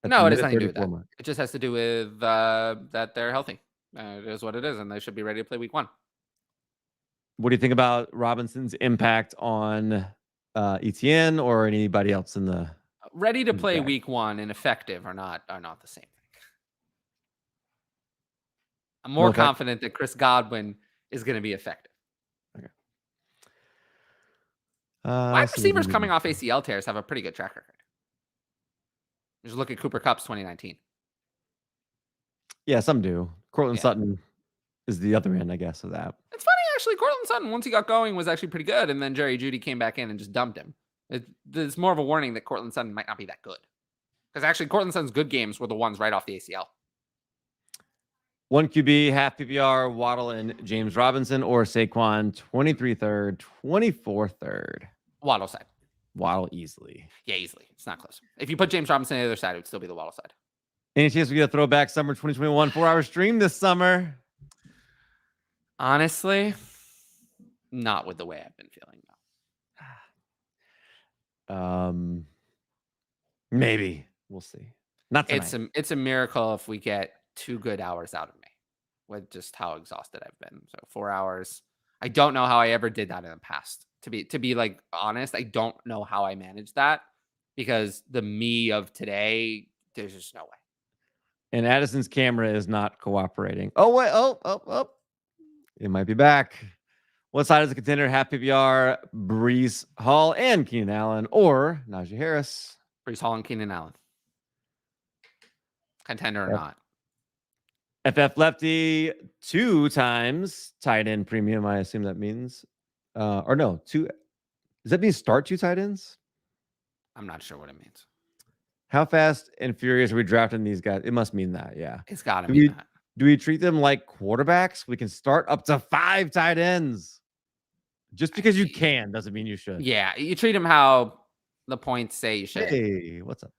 No, it has nothing to do with that. It just has to do with that they're healthy. It is what it is, and they should be ready to play week 1. What do you think about Robinson's impact on ETN or anybody else in the ready to He's play back. week 1 and effective are not the same thing. I'm more confident that Chris Godwin is going to be effective. Okay. Wide receivers coming off ACL tears have a pretty good track record. Just look at Cooper Kupp's 2019. Yeah, some do. Cortland Sutton is the other end, I guess, of that. It's funny, actually. Cortland Sutton, once he got going, was actually pretty good, and then Jerry Jeudy came back in and just dumped him. It's more of a warning that Cortland Sutton might not be that good. Because actually, Cortland Sutton's good games were the ones right off the ACL. 1 QB, half PPR, Waddle and James Robinson, or Saquon, 23 third, 24 third. Waddle side. Waddle easily. Yeah, easily. It's not close. If you put James Robinson on the other side, it would still be the Waddle side. Any chance we get a throwback summer 2021 4-hour stream this summer? Honestly, not with the way I've been feeling. Maybe. We'll see. Not tonight. It's a miracle if we get 2 good hours out of me with just how exhausted I've been. So 4 hours. I don't know how I ever did that in the past. To be like honest, I don't know how I managed that because the me of today, there's just no way. And Addison's camera is not cooperating. Oh, wait. Oh. It might be back. What side is the contender? Half PPR, Breece Hall and Keenan Allen, or Najee Harris? Breece Hall and Keenan Allen. Contender or not. FF Lefty 2 times tight end premium. I assume that means, or no, 2. Does that mean start 2 tight ends? I'm not sure what it means. How fast and furious are we drafting these guys? It must mean that, yeah. It's got to mean that. Do we treat them like quarterbacks? We can start up to 5 tight ends. Just because you can doesn't mean you should. Yeah, you treat them how the points say you should. Hey, what's up?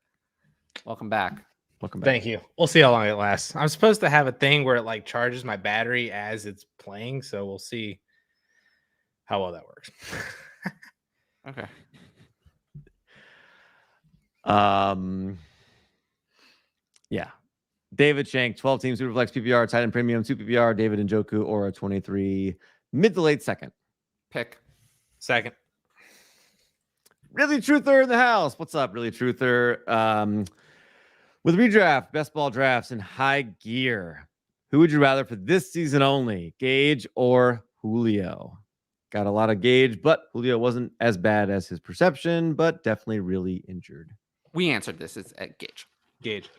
Welcome back. Welcome back. Thank you. We'll see how long it lasts. I'm supposed to have a thing where it like charges my battery as it's playing, so we'll see how well that works. Okay. Yeah. David Shank, 12 teams, Superflex PPR, tight end premium, 2 PPR, David Njoku, or a 23 mid to late second. Pick. Second. Really Truther in the house. What's up, Really Truther? With redraft, best ball drafts, and high gear, who would you rather for this season only, Gage or Julio? Got a lot of Gage, but Julio wasn't as bad as his perception, but definitely really injured. We answered this. It's at Gage. Gage.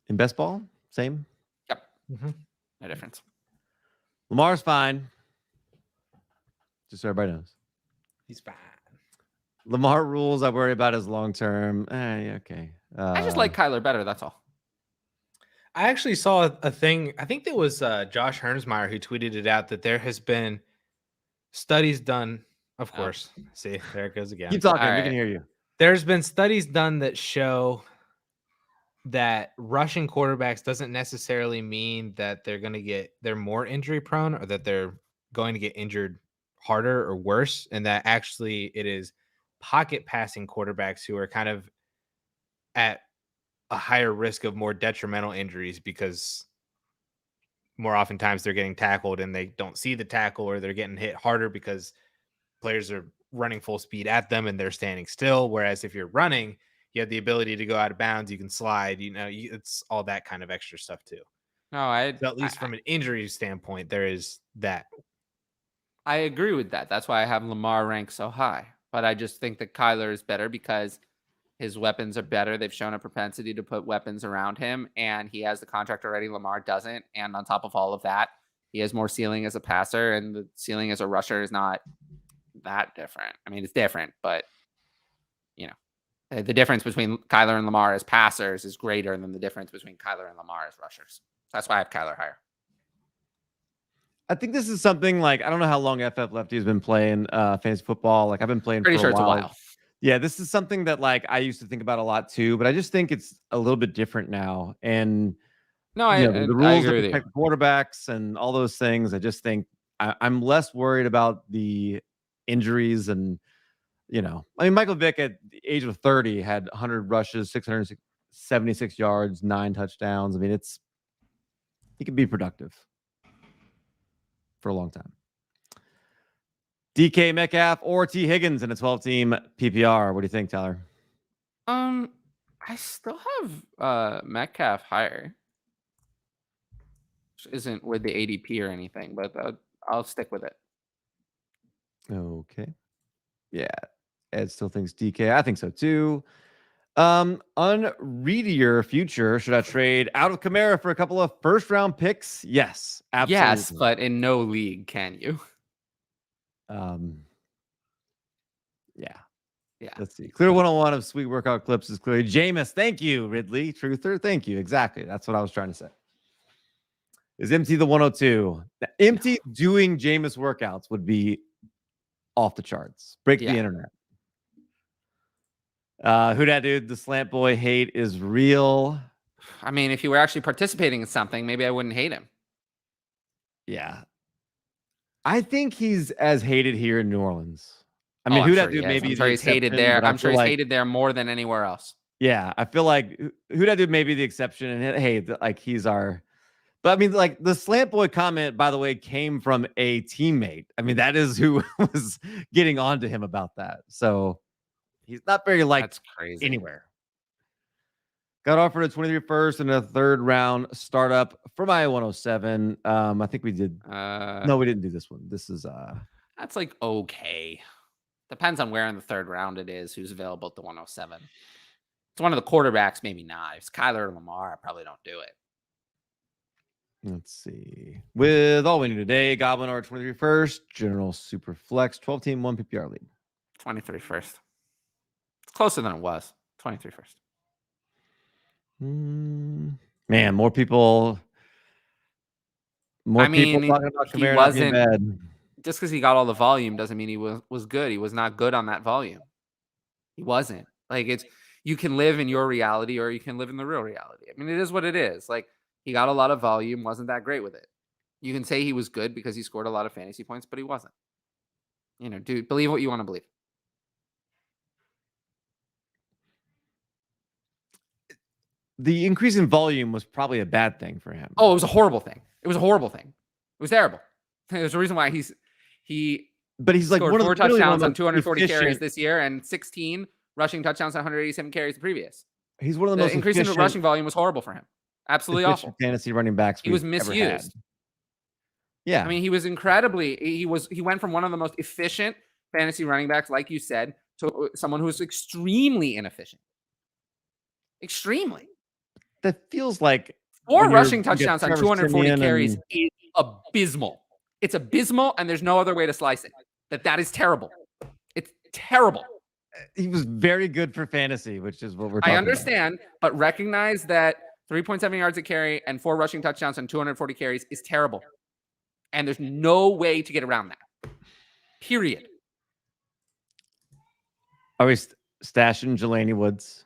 In best ball, same? Yep. No difference. Lamar's fine. Just so everybody knows. He's fine. Lamar rules. I worry about his long term. Okay. I just like Kyler better. That's all. I actually saw a thing. I think it was Josh Hernsmeyer who tweeted it out that there has been studies done. Of course. See, there it goes again. Keep talking. All We can hear you. There's been studies done that show that rushing quarterbacks doesn't necessarily mean that they're more injury prone or that they're going to get injured harder or worse. And that actually it is pocket passing quarterbacks who are kind of at a higher risk of more detrimental injuries because more oftentimes they're getting tackled and they don't see the tackle, or they're getting hit harder because players are running full speed at them and they're standing still. Whereas if you're running, you have the ability to go out of bounds. You can slide, it's all that kind of extra stuff too. No, So at least from an injury standpoint, there is that. I agree with that. That's why I have Lamar ranked so high. But I just think that Kyler is better because his weapons are better. They've shown a propensity to put weapons around him, and he has the contract already. Lamar doesn't. And on top of all of that, he has more ceiling as a passer, and the ceiling as a rusher is not that different. I mean, it's different, but the difference between Kyler and Lamar as passers is greater than the difference between Kyler and Lamar as rushers. That's why I have Kyler higher. I think this is something like, I don't know how long FF Lefty has been playing fantasy football. Like I've been playing Pretty for sure a it's a while. while. Yeah, this is something that like I used to think about a lot too, but I just think it's a little bit different now. And no, the rules that protect quarterbacks and all those things. I just think I'm less worried about the injuries and, I mean, Michael Vick at the age of 30 had 100 rushes, 676 yards, 9 touchdowns. I mean, he can be productive for a long time. DK Metcalf or T Higgins in a 12-team PPR. What do you think, Tyler? I still have Metcalf higher. Which isn't with the ADP or anything, but I'll stick with it. Okay. Yeah. Ed still thinks DK. I think so too. Unreadier future. Should I trade out of Kamara for a couple of first round picks? Yes, absolutely. Yes, but in no league can you. Yeah. Let's see. Clear 101 of sweet workout clips is clearly Jameis. Thank you, Ridley. Truther. Thank you. Exactly. That's what I was trying to say. Is empty the 102. Empty doing Jameis workouts would be off the charts. Break the internet. Who dat dude? The slant boy hate is real. I mean, if you were actually participating in something, maybe I wouldn't hate him. Yeah. I think he's as hated here in New Orleans. I mean, who that dude maybe I'm sure he's hated there. I'm sure he's hated there more than anywhere else. Yeah, I feel like who that dude may be the exception. And hey, like he's our. But I mean, like the slant boy comment, by the way, came from a teammate. I mean, that is who was getting on to him about that. So he's not very liked. That's crazy. Anywhere. Got offered a 23 first and a third round startup for my 107. I think we did. No, we didn't do this one. This is that's like okay. Depends on where in the third round it is, who's available at the 107. It's one of the quarterbacks, maybe not. If it's Kyler or Lamar, I probably don't do it. Let's see. With all we need today, Goblin or 23 first, General Super Flex, 12 team, 1 PPR league. 23 first. It's closer than it was. 23 first. Man, more people. People talking about Kamara not being bad. Just because he got all the volume doesn't mean he was good. He was not good on that volume. He wasn't. Like you can live in your reality or you can live in the real reality. I mean, it is what it is. Like he got a lot of volume, wasn't that great with it. You can say he was good because he scored a lot of fantasy points, but he wasn't. You know, dude, believe what you want to believe. The increase in volume was probably a bad thing for him. Oh, it was a horrible thing. It was a horrible thing. It was terrible. There's a reason why he's like scored 4 touchdowns on 240 carries this year and 16 rushing touchdowns on 187 carries the previous. He's one of the most increase in rushing volume was horrible for him. Absolutely awful. Fantasy running backs. He was misused. Yeah. I mean, he went from one of the most efficient fantasy running backs, like you said, to someone who was extremely inefficient. Extremely. That feels like 4 rushing touchdowns on 240 carries is abysmal. It's abysmal, and there's no other way to slice it. That is terrible. It's terrible. He was very good for fantasy, which is what we're talking about. I understand, but recognize that 3.7 yards a carry and 4 rushing touchdowns on 240 carries is terrible. And there's no way to get around that. Period. Are we stashing Jelani Woods?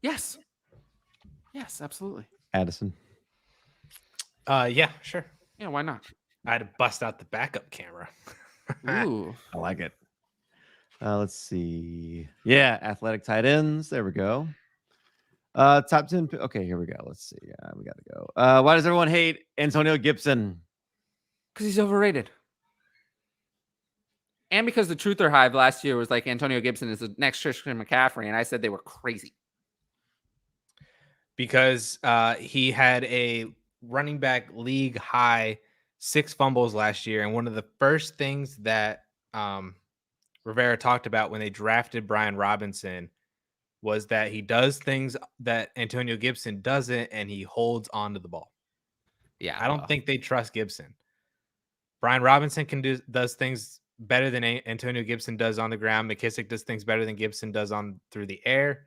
Yes. Yes, absolutely. Addison? Yeah, sure. Yeah, why not? I had to bust out the backup camera. Ooh. I like it. Let's see. Yeah, athletic tight ends. There we go. Top 10. Okay, here we go. Let's see. Yeah, we got to go. Why does everyone hate Antonio Gibson? Because he's overrated. And because the Truther Hive last year was like Antonio Gibson is the next Christian McCaffrey, and I said they were crazy. Because he had a running back league high 6 fumbles last year. And one of the first things that Rivera talked about when they drafted Brian Robinson was that he does things that Antonio Gibson doesn't, and he holds on to the ball. Yeah, I don't think they trust Gibson. Brian Robinson does things better than Antonio Gibson does on the ground. McKissick does things better than Gibson does through the air.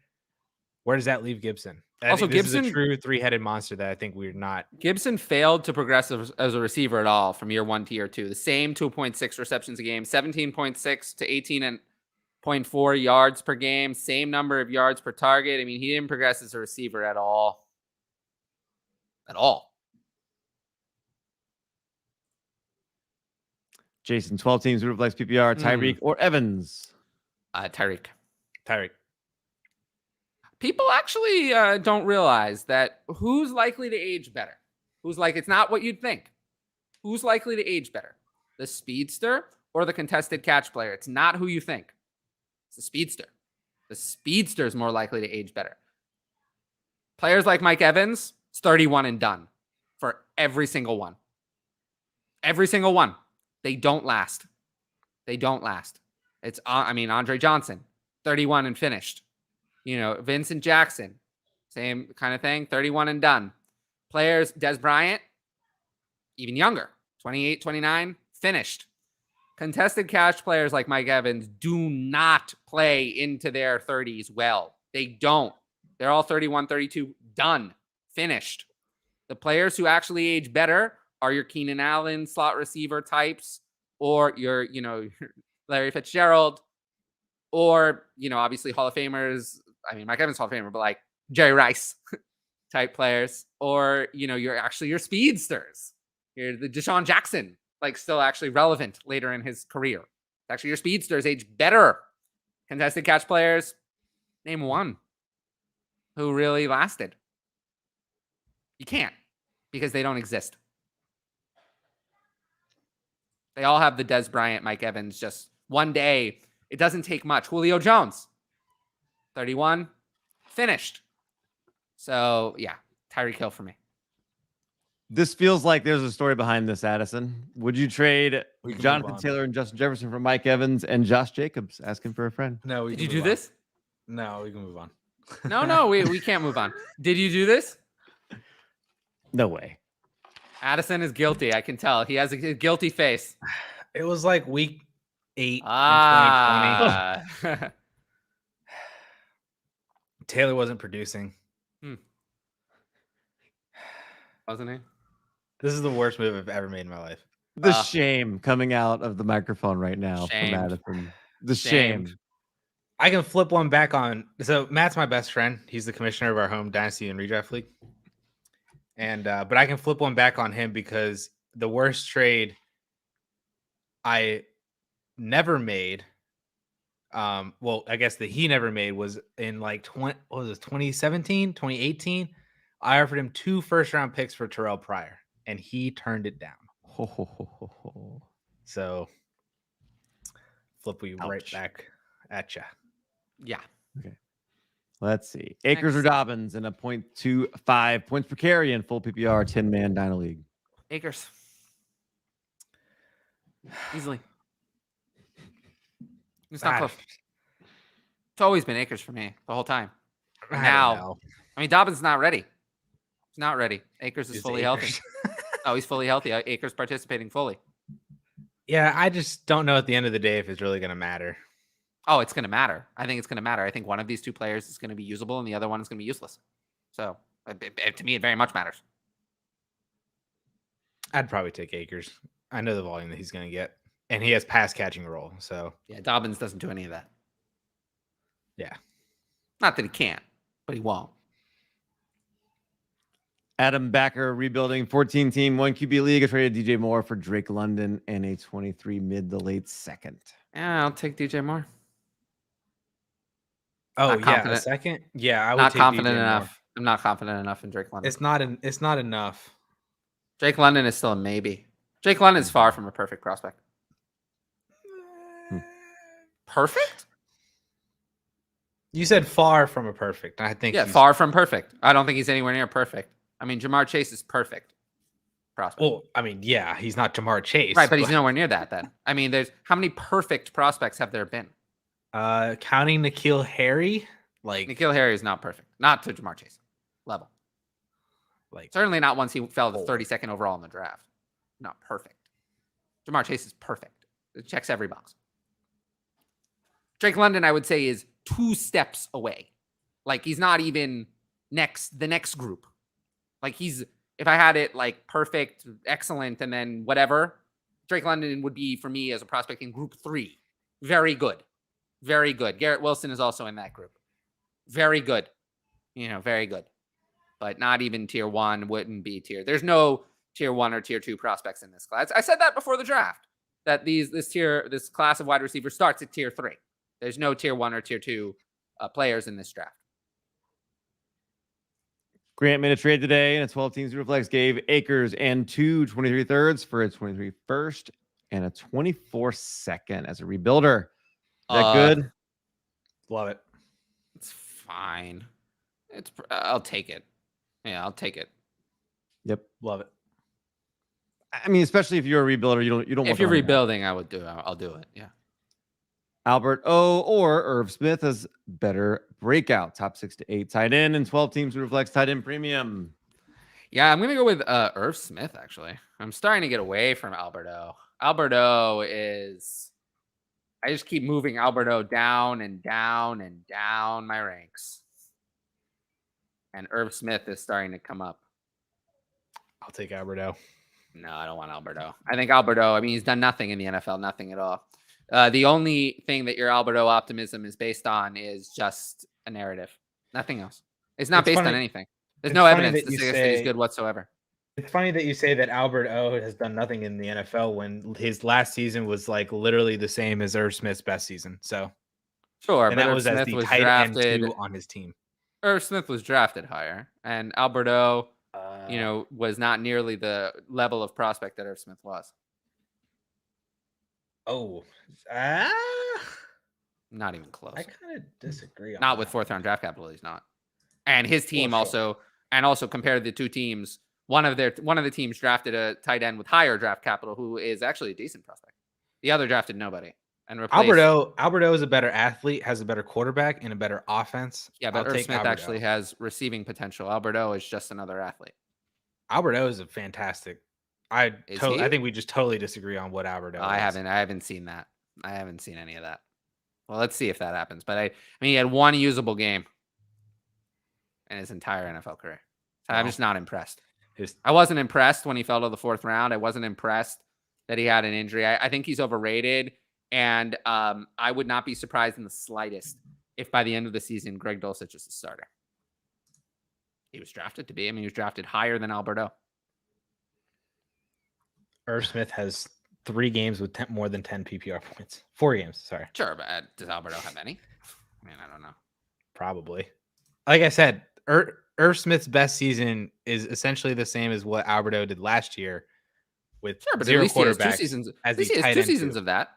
Where does that leave Gibson? Also, Gibson is a true 3-headed monster that I think we're not. Gibson failed to progress as a receiver at all from year 1 to year 2. The same 2.6 receptions a game, 17.6 to 18.4 yards per game, same number of yards per target. I mean, he didn't progress as a receiver at all. At all. Jason, 12 teams, Superflex PPR, Tyreek or Evans? Tyreek. People actually don't realize that who's likely to age better. It's not what you'd think. Who's likely to age better? The speedster or the contested catch player? It's not who you think. It's the speedster. The speedster is more likely to age better. Players like Mike Evans, it's 31 and done for every single one. Every single one. They don't last. They don't last. It's, Andre Johnson, 31 and finished. Vincent Jackson, same kind of thing, 31 and done. Players, Des Bryant, even younger, 28, 29, finished. Contested catch players like Mike Evans do not play into their 30s well. They don't. They're all 31, 32, done, finished. The players who actually age better are your Keenan Allen slot receiver types, or your, Larry Fitzgerald, or, obviously Hall of Famers. Mike Evans Hall of Famer, but like Jerry Rice type players, or, your speedsters. You're the Deshaun Jackson, like still actually relevant later in his career. Actually, your speedsters age better. Contested catch players, name one who really lasted. You can't, because they don't exist. They all have the Des Bryant, Mike Evans, just one day. It doesn't take much. Julio Jones, 31, finished. So, yeah, Tyreek Hill for me. This feels like there's a story behind this, Addison. Would you trade We can Jonathan move on. Taylor and Justin Jefferson for Mike Evans and Josh Jacobs? Asking for a friend. No, Did you do this? No, we can move on. No, we can't move on. Did you do this? No way. Addison is guilty. I can tell. He has a guilty face. It was like week 8 in 2020. Ah. Taylor wasn't producing. Wasn't he? This is the worst move I've ever made in my life. The shame coming out of the microphone right now from Addison. The shame. I can flip one back on. So Matt's my best friend. He's the commissioner of our home Dynasty and Redraft League. And but I can flip one back on him because the worst trade I never made, well, I guess that he never made was in like 2017, 2018. I offered him 2 first-round picks for Terrell Pryor, and he turned it down. So flip you right back at you. Yeah. Okay. Let's see. Akers or Dobbins in a 0.25 points per carry in full PPR 10-man Dyna League. Akers. Easily. It's not close. It's always been Akers for me the whole time. Now, Dobbins is not ready. He's not ready. Akers is fully healthy. Oh, he's fully healthy. Akers participating fully. Yeah, I just don't know at the end of the day if it's really going to matter. Oh, it's going to matter. I think it's going to matter. I think one of these two players is going to be usable and the other one is going to be useless. So, to me, it very much matters. I'd probably take Akers. I know the volume that he's going to get. And he has pass catching role. So, yeah, Dobbins doesn't do any of that. Yeah. Not that he can't, but he won't. Adam Backer rebuilding 14-team 1 QB league. I traded DJ Moore for Drake London and a 23 mid to late second. Yeah, I'll take DJ Moore. Oh, yeah, a second? Yeah, I would not take confident DJ enough. Moore. I'm not confident enough in Drake London. It's not enough. Drake London is still a maybe. Drake London is far from a perfect prospect. Perfect? You said far from a perfect. I think far from perfect. I don't think he's anywhere near perfect. Jamar Chase is perfect prospect. Well, yeah, he's not Jamar Chase. Right, but he's nowhere near that then. There's how many perfect prospects have there been? Counting N'Keal Harry, N'Keal Harry is not perfect. Not to Jamar Chase level. Certainly not once he fell to 32nd overall in the draft. Not perfect. Jamar Chase is perfect. It checks every box. Drake London, I would say, is 2 steps away. He's not even the next group. If I had it perfect, excellent, and then whatever, Drake London would be for me as a prospect in group 3. Very good. Very good. Garrett Wilson is also in that group. Very good. Very good. But not even tier 1, wouldn't be tier. There's no tier 1 or tier 2 prospects in this class. I said that before the draft, that this class of wide receivers starts at tier 3. There's no tier 1 or tier 2 players in this draft. Grant made a trade today in a 12-team Superflex, gave Akers and 2 23 thirds for a 23 first and a 24 second as a rebuilder. Is that good? Love it. fine. I'll take it. Yeah, I'll take it. Yep. Love it. I mean, especially if you're a rebuilder, you don't want If you're rebuilding, I'll do it. Yeah. Albert O or Irv Smith has better breakout. Top 6 to 8 tight end and 12 teams who reflects tight end premium. Yeah, I'm gonna go with Irv Smith. Actually, I'm starting to get away from Alberto. Alberto is. I just keep moving Alberto down and down and down my ranks, and Irv Smith is starting to come up. I'll take Alberto. No, I don't want Alberto. I think Alberto. I mean, he's done nothing in the NFL, nothing at all. The only thing that your Alberto optimism is based on is just a narrative, nothing else. It's not based on anything. There's no evidence to suggest that he's good whatsoever. It's funny that you say that Albert O has done nothing in the NFL when his last season was like literally the same as Irv Smith's best season. So sure, and but that Irv was Smith as the was tight drafted end 2 on his team. Irv Smith was drafted higher, and Alberto, was not nearly the level of prospect that Irv Smith was. Not even close. I kind of disagree. Not with 4th round draft capital, he's not. And his team also compared the two teams. One of the teams drafted a tight end with higher draft capital, who is actually a decent prospect. The other drafted nobody. And Alberto is a better athlete, has a better quarterback, and a better offense. Yeah, but Irv Smith actually has receiving potential. Alberto is just another athlete. Alberto is a fantastic. I think we just totally disagree on what Alberto is. I haven't seen that. I haven't seen any of that. Well, let's see if that happens. But I mean, he had one usable game in his entire NFL career. So I'm just not impressed. I wasn't impressed when he fell to the 4th round. I wasn't impressed that he had an injury. I think he's overrated. And I would not be surprised in the slightest if by the end of the season, Greg Dulcich is the starter. He was drafted to be. I mean, he was drafted higher than Alberto. Irv Smith has 3 games with more than 10 PPR points. 4 games, sorry. Sure, but does Alberto have any? I mean, I don't know. Probably. Like I said, Irv Smith's best season is essentially the same as what Alberto did last year with but 0 at least quarterbacks. He has 2 seasons. At least he has 2 seasons of that.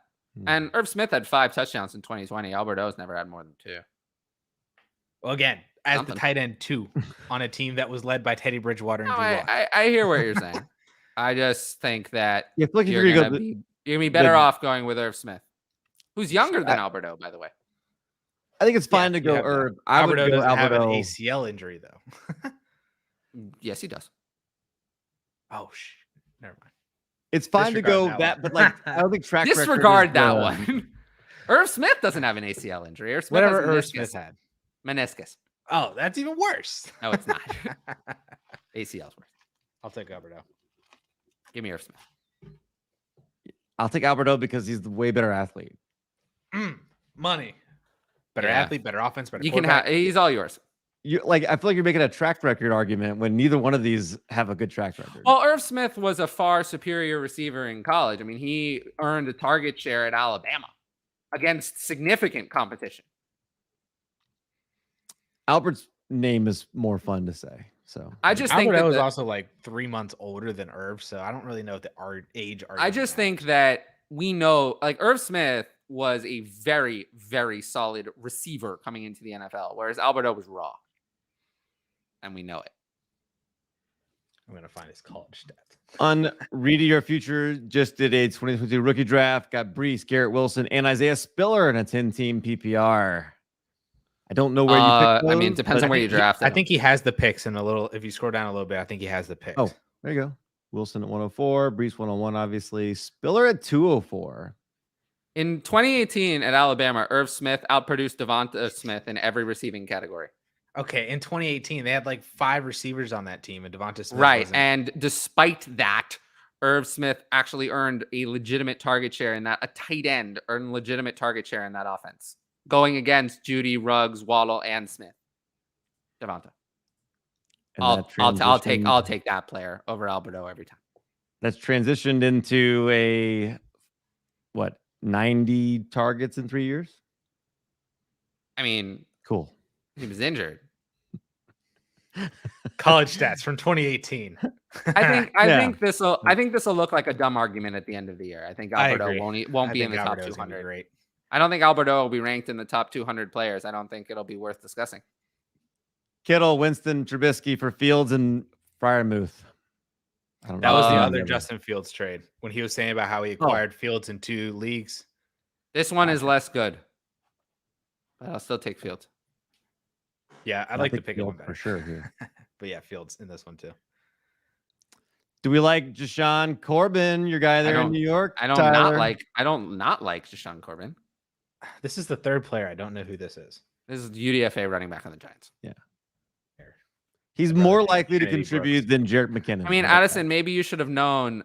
And Irv Smith had 5 touchdowns in 2020. Alberto's never had more than 2. Well, again, as the tight end 2 on a team that was led by Teddy Bridgewater and Drew Lock. I hear what you're saying. I just think that you're going to be better off going with Irv Smith, who's younger than Alberto, by the way. I think it's fine to go Irv. Alberto doesn't have an ACL injury, though. Yes, he does. Oh, never mind. It's fine to go that, but like I don't think track disregard that one. Irv Smith doesn't have an ACL injury. Irv Smith Whatever Irv Smith had. Meniscus. Oh, that's even worse. No, it's not. ACL's worse. I'll take Alberto. Give me Irv Smith. I'll take Alberto because he's the way better athlete. Money. Better athlete, better offense, better. You can have. He's all yours. I feel like you're making a track record argument when neither one of these have a good track record. Well, Irv Smith was a far superior receiver in college. I mean, he earned a target share at Alabama against significant competition. Albert's name is more fun to say. So I just think Alberto is also like 3 months older than Irv, so I don't really know the age. I just think that we know, like Irv Smith was a very, very solid receiver coming into the NFL, whereas Alberto was raw. And we know it. I'm going to find his college stats. On Reading Your Future, just did a 2022 rookie draft. Got Brees, Garrett Wilson, and Isaiah Spiller in a 10-team PPR. I don't know where you picked those, I mean, it depends on where you drafted. I think he has the picks in a little. If you scroll down a little bit, I think he has the picks. Oh, there you go. Wilson at 104, Brees 101, obviously. Spiller at 204. In 2018 at Alabama, Irv Smith outproduced Devonta Smith in every receiving category. Okay, in 2018, they had like 5 receivers on that team, and Devonta Smith wasn't. And despite that, Irv Smith actually earned a legitimate target share in that. A tight end earned legitimate target share in that offense, going against Judy, Ruggs, Waddle, and Smith. Devonta. I'll take that player over Alberto every time. That's transitioned into a 90 targets in 3 years. I mean, cool. He was injured. College stats from 2018. I think this will look like a dumb argument at the end of the year. I think Alberto won't be in the top 200. Great. I don't think Alberto will be ranked in the top 200 players. I don't think it'll be worth discussing. Kittle, Winston, Trubisky for Fields and Freiermuth. I don't know. That was the other Justin Fields trade when he was saying about how he acquired Fields in 2 leagues. This one is less good, but I'll still take Fields. Yeah, I'd like to pick one better for sure here. But yeah, Fields in this one too. Do we like Jashawn Corbin, your guy there in New York? I don't not like Jashawn Corbin. This is the 3rd player. I don't know who this is. This is UDFA running back on the Giants. Yeah. He's more likely to contribute than Jerick McKinnon. I mean, Addison, maybe you should have known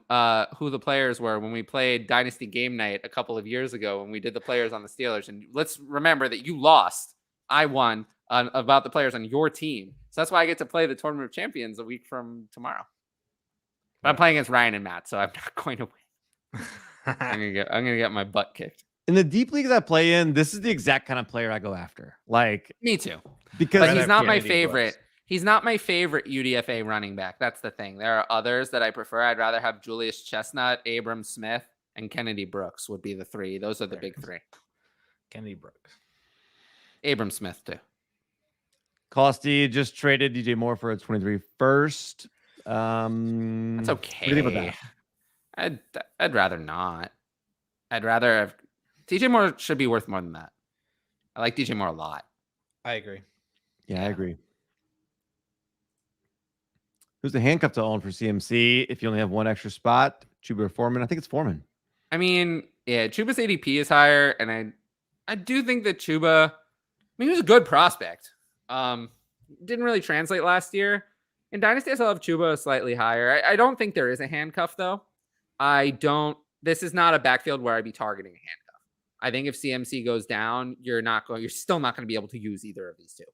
who the players were when we played Dynasty Game Night a couple of years ago when we did the players on the Steelers. And let's remember that you lost. I won about the players on your team. So that's why I get to play the Tournament of Champions a week from tomorrow. But I'm playing against Ryan and Matt, so I'm not going to win. I'm gonna get my butt kicked. In the deep leagues I play in, this is the exact kind of player I go after. Like me too. Because he's not my favorite. He's not my favorite UDFA running back. That's the thing. There are others that I prefer. I'd rather have Julius Chestnut, Abram Smith, and Kennedy Brooks would be the 3. Those are the big 3. Kennedy Brooks. Abram Smith too. Costy just traded DJ Moore for a 23 first. That's okay. What do you think about that? I'd rather not. I'd rather have DJ Moore should be worth more than that. I like DJ Moore a lot. I agree. Yeah, I agree. Who's the handcuff to own for CMC if you only have one extra spot? Chuba or Foreman? I think it's Foreman. I mean, yeah, Chuba's ADP is higher, and I do think that Chuba, I mean, he was a good prospect. Didn't really translate last year. In Dynasty, I still have Chuba slightly higher. I don't think there is a handcuff, though. This is not a backfield where I'd be targeting a handcuff. I think if CMC goes down, you're still not going to be able to use either of these two.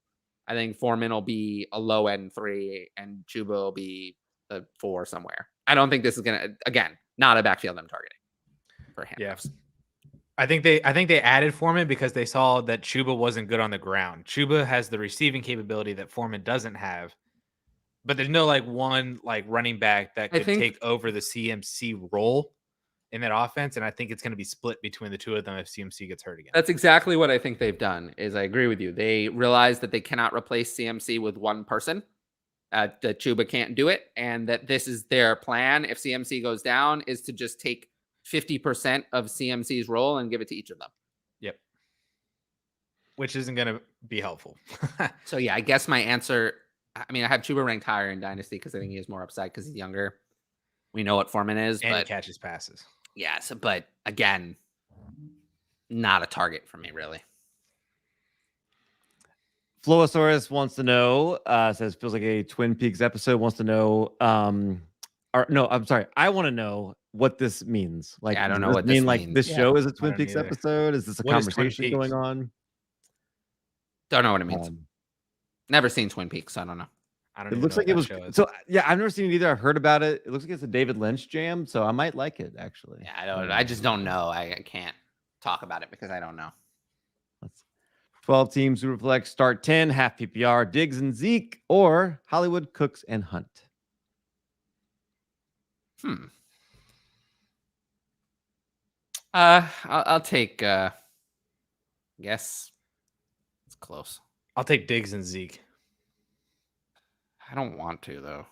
I think Foreman will be a low end 3 and Chuba will be a 4 somewhere. I don't think this is going to, again, not a backfield I'm targeting for handcuffs. Yeah. I think they added Foreman because they saw that Chuba wasn't good on the ground. Chuba has the receiving capability that Foreman doesn't have, but there's no one running back that could take over the CMC role in that offense. And I think it's going to be split between the 2 of them if CMC gets hurt again. That's exactly what I think they've done. I agree with you. They realize that they cannot replace CMC with one person. That Chuba can't do it, and that this is their plan. If CMC goes down, is to just take 50% of CMC's role and give it to each of them. Yep. Which isn't going to be helpful. So yeah, I guess my answer. I mean, I have Chuba ranked higher in Dynasty because I think he has more upside because he's younger. We know what Foreman is, and but catches passes. Yeah, but again, not a target for me, really. Flowosaurus wants to know, says feels like a Twin Peaks episode, wants to know, I'm sorry. I want to know what this means. Like, I don't know what this means. Like this show is a Twin Peaks episode? Is this a conversation going on? Don't know what it means. Never seen Twin Peaks, so I don't know. It looks like it was. So yeah, I've never seen it either. I've heard about it. It looks like it's a David Lynch jam, so I might like it actually. Yeah, I just don't know. I can't talk about it because I don't know. 12 teams who reflect start 10, half PPR, Diggs and Zeke, or Hollywood, Cooks, and Hunt. I'll take. Guess it's close. I'll take Diggs and Zeke. I don't want to though.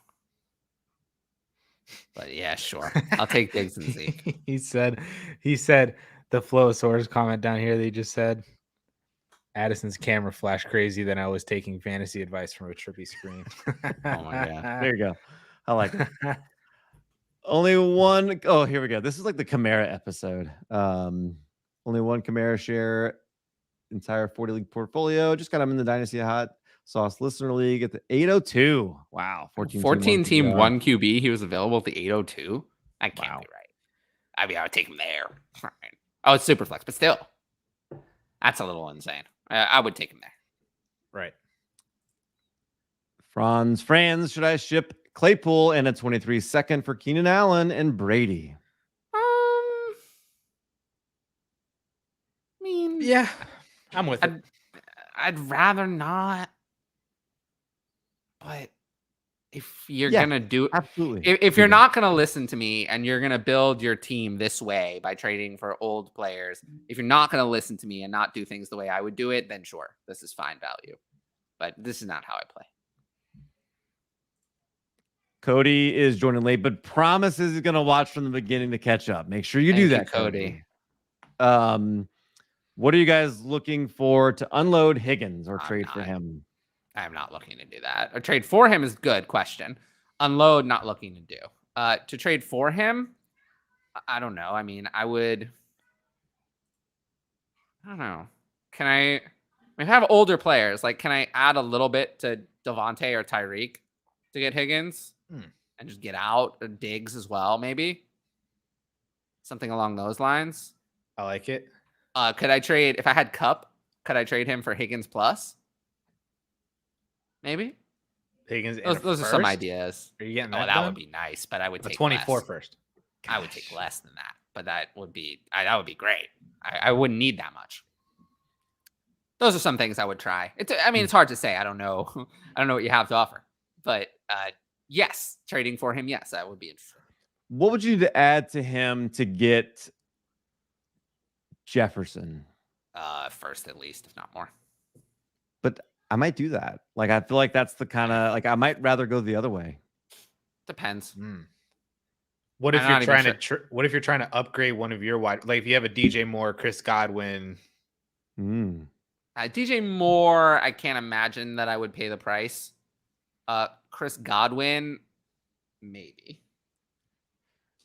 But yeah, sure. I'll take Diggs and Zeke. he said the Flowosaurus comment down here that he just said. Addison's camera flashed crazy. Then I was taking fantasy advice from a trippy screen. Oh my god! There you go. I like it. Only one. Oh, here we go. This is like the Kamara episode. Only one Kamara share entire 40 league portfolio. Just got him in the Dynasty Hot Sauce Listener League at the 802. Wow, 14 team 1 QB. He was available at the 802. That can't be right. I mean, I would take him there. Oh, it's super flex, but still, that's a little insane. I would take him there. Right. Franz, should I ship Claypool and a 23 second for Keenan Allen and Brady? I mean, yeah, I'm with it. I'd rather not. But if you're gonna do absolutely, if you're not gonna listen to me and you're gonna build your team this way by trading for old players, if you're not gonna listen to me and not do things the way I would do it, then sure, this is fine value. But this is not how I play. Cody is joining late, but promises he's going to watch from the beginning to catch up. Make sure you do that, Cody. What are you guys looking for to unload Higgins or trade for him? I'm not looking to do that. Or trade for him is good question. Unload, not looking to do. To trade for him, I don't know. I mean, I don't know. Can I have older players? Like, can I add a little bit to Devontae or Tyreek to get Higgins? And just get out Diggs as well, maybe? Something along those lines. I like it. Could I trade, if I had Cup, could I trade him for Higgins plus? Maybe. Higgins. Those are some ideas. Are you getting that? That would be nice, but I would take 24 less. first. I would take less than that, but that would be great. I wouldn't need that much. Those are some things I would try. It's hard to say. I don't know. I don't know what you have to offer, but yes, trading for him. Yes, that would be interesting. What would you add to him to get Jefferson? First at least, if not more. But I might do that. Like, I feel like that's the kind of, like, I might rather go the other way. Depends. What if you're trying to what if you're trying to upgrade one of your wide, like if you have a DJ Moore, Chris Godwin? DJ Moore, I can't imagine that I would pay the price. Chris Godwin, maybe.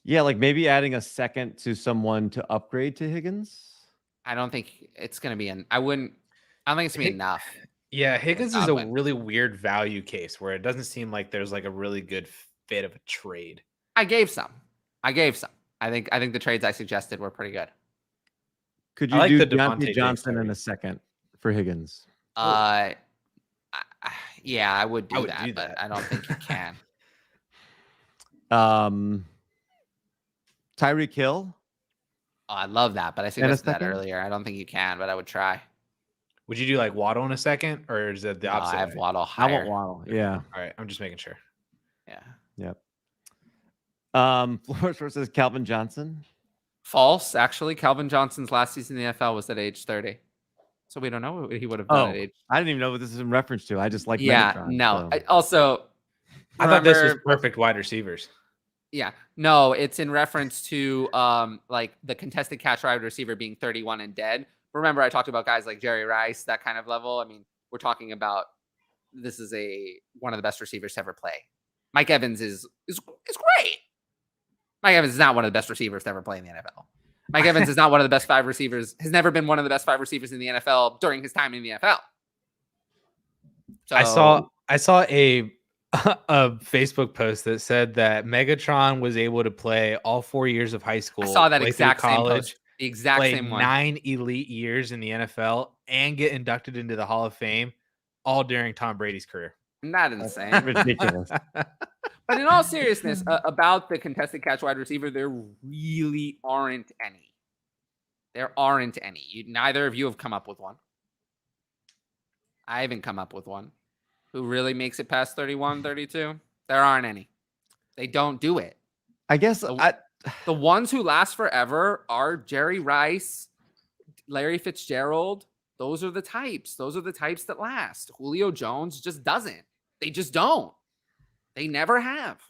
Yeah, like maybe adding a second to someone to upgrade to Higgins. I don't think it's going to be I don't think it's going to be enough. Yeah, Higgins is a really weird value case where it doesn't seem like there's like a really good fit of a trade. I gave some. I think the trades I suggested were pretty good. Could you do Deontay Johnson in a second for Higgins? Yeah, I would do that, but I don't think you can. Tyreek Hill. Oh, I love that, but I suggested that earlier. I don't think you can, but I would try. Would you do like Waddle in a second, or is it the opposite? I have Waddle higher. I want Waddle. Yeah. All right, I'm just making sure. Yeah. Yep. Flores versus Calvin Johnson. False. Actually, Calvin Johnson's last season in the NFL was at age 30. So we don't know what he would have done at age. I didn't even know what this is in reference to. I just like Megatron, no. So. I thought this was perfect wide receivers. Yeah. No, it's in reference to like the contested catch wide receiver being 31 and dead. Remember, I talked about guys like Jerry Rice, that kind of level. I mean, we're talking about this is one of the best receivers to ever play. Mike Evans is great. Mike Evans is not one of the best receivers to ever play in the NFL. Mike Evans is not one of the best 5 receivers, has never been one of the best 5 receivers in the NFL during his time in the NFL. So, I saw a Facebook post that said that Megatron was able to play all 4 years of high school. I saw that exact college, same post. The exact same one. 9 elite years in the NFL and get inducted into the Hall of Fame all during Tom Brady's career. Not insane. Ridiculous. But in all seriousness, about the contested catch wide receiver, there really aren't any. There aren't any. Neither of you have come up with one. I haven't come up with one. Who really makes it past 31, 32? There aren't any. They don't do it. I guess the ones who last forever are Jerry Rice, Larry Fitzgerald. Those are the types. Those are the types that last. Julio Jones just doesn't. They just don't. They never have.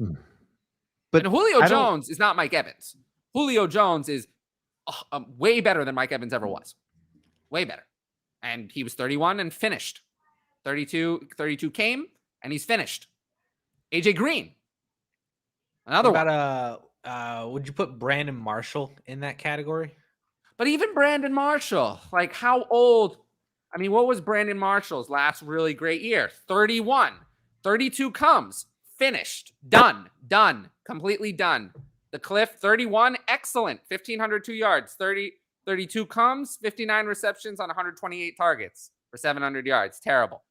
But Julio Jones is not Mike Evans. Julio Jones is way better than Mike Evans ever was. Way better. And he was 31 and finished. 32 came and he's finished. AJ Green. Another one. Would you put Brandon Marshall in that category? But even Brandon Marshall, like how old? I mean, what was Brandon Marshall's last really great year? 31. 32 comes. Finished. Done. Completely done. The Cliff, 31. Excellent. 1,502 yards. 32 comes. 59 receptions on 128 targets for 700 yards. Terrible.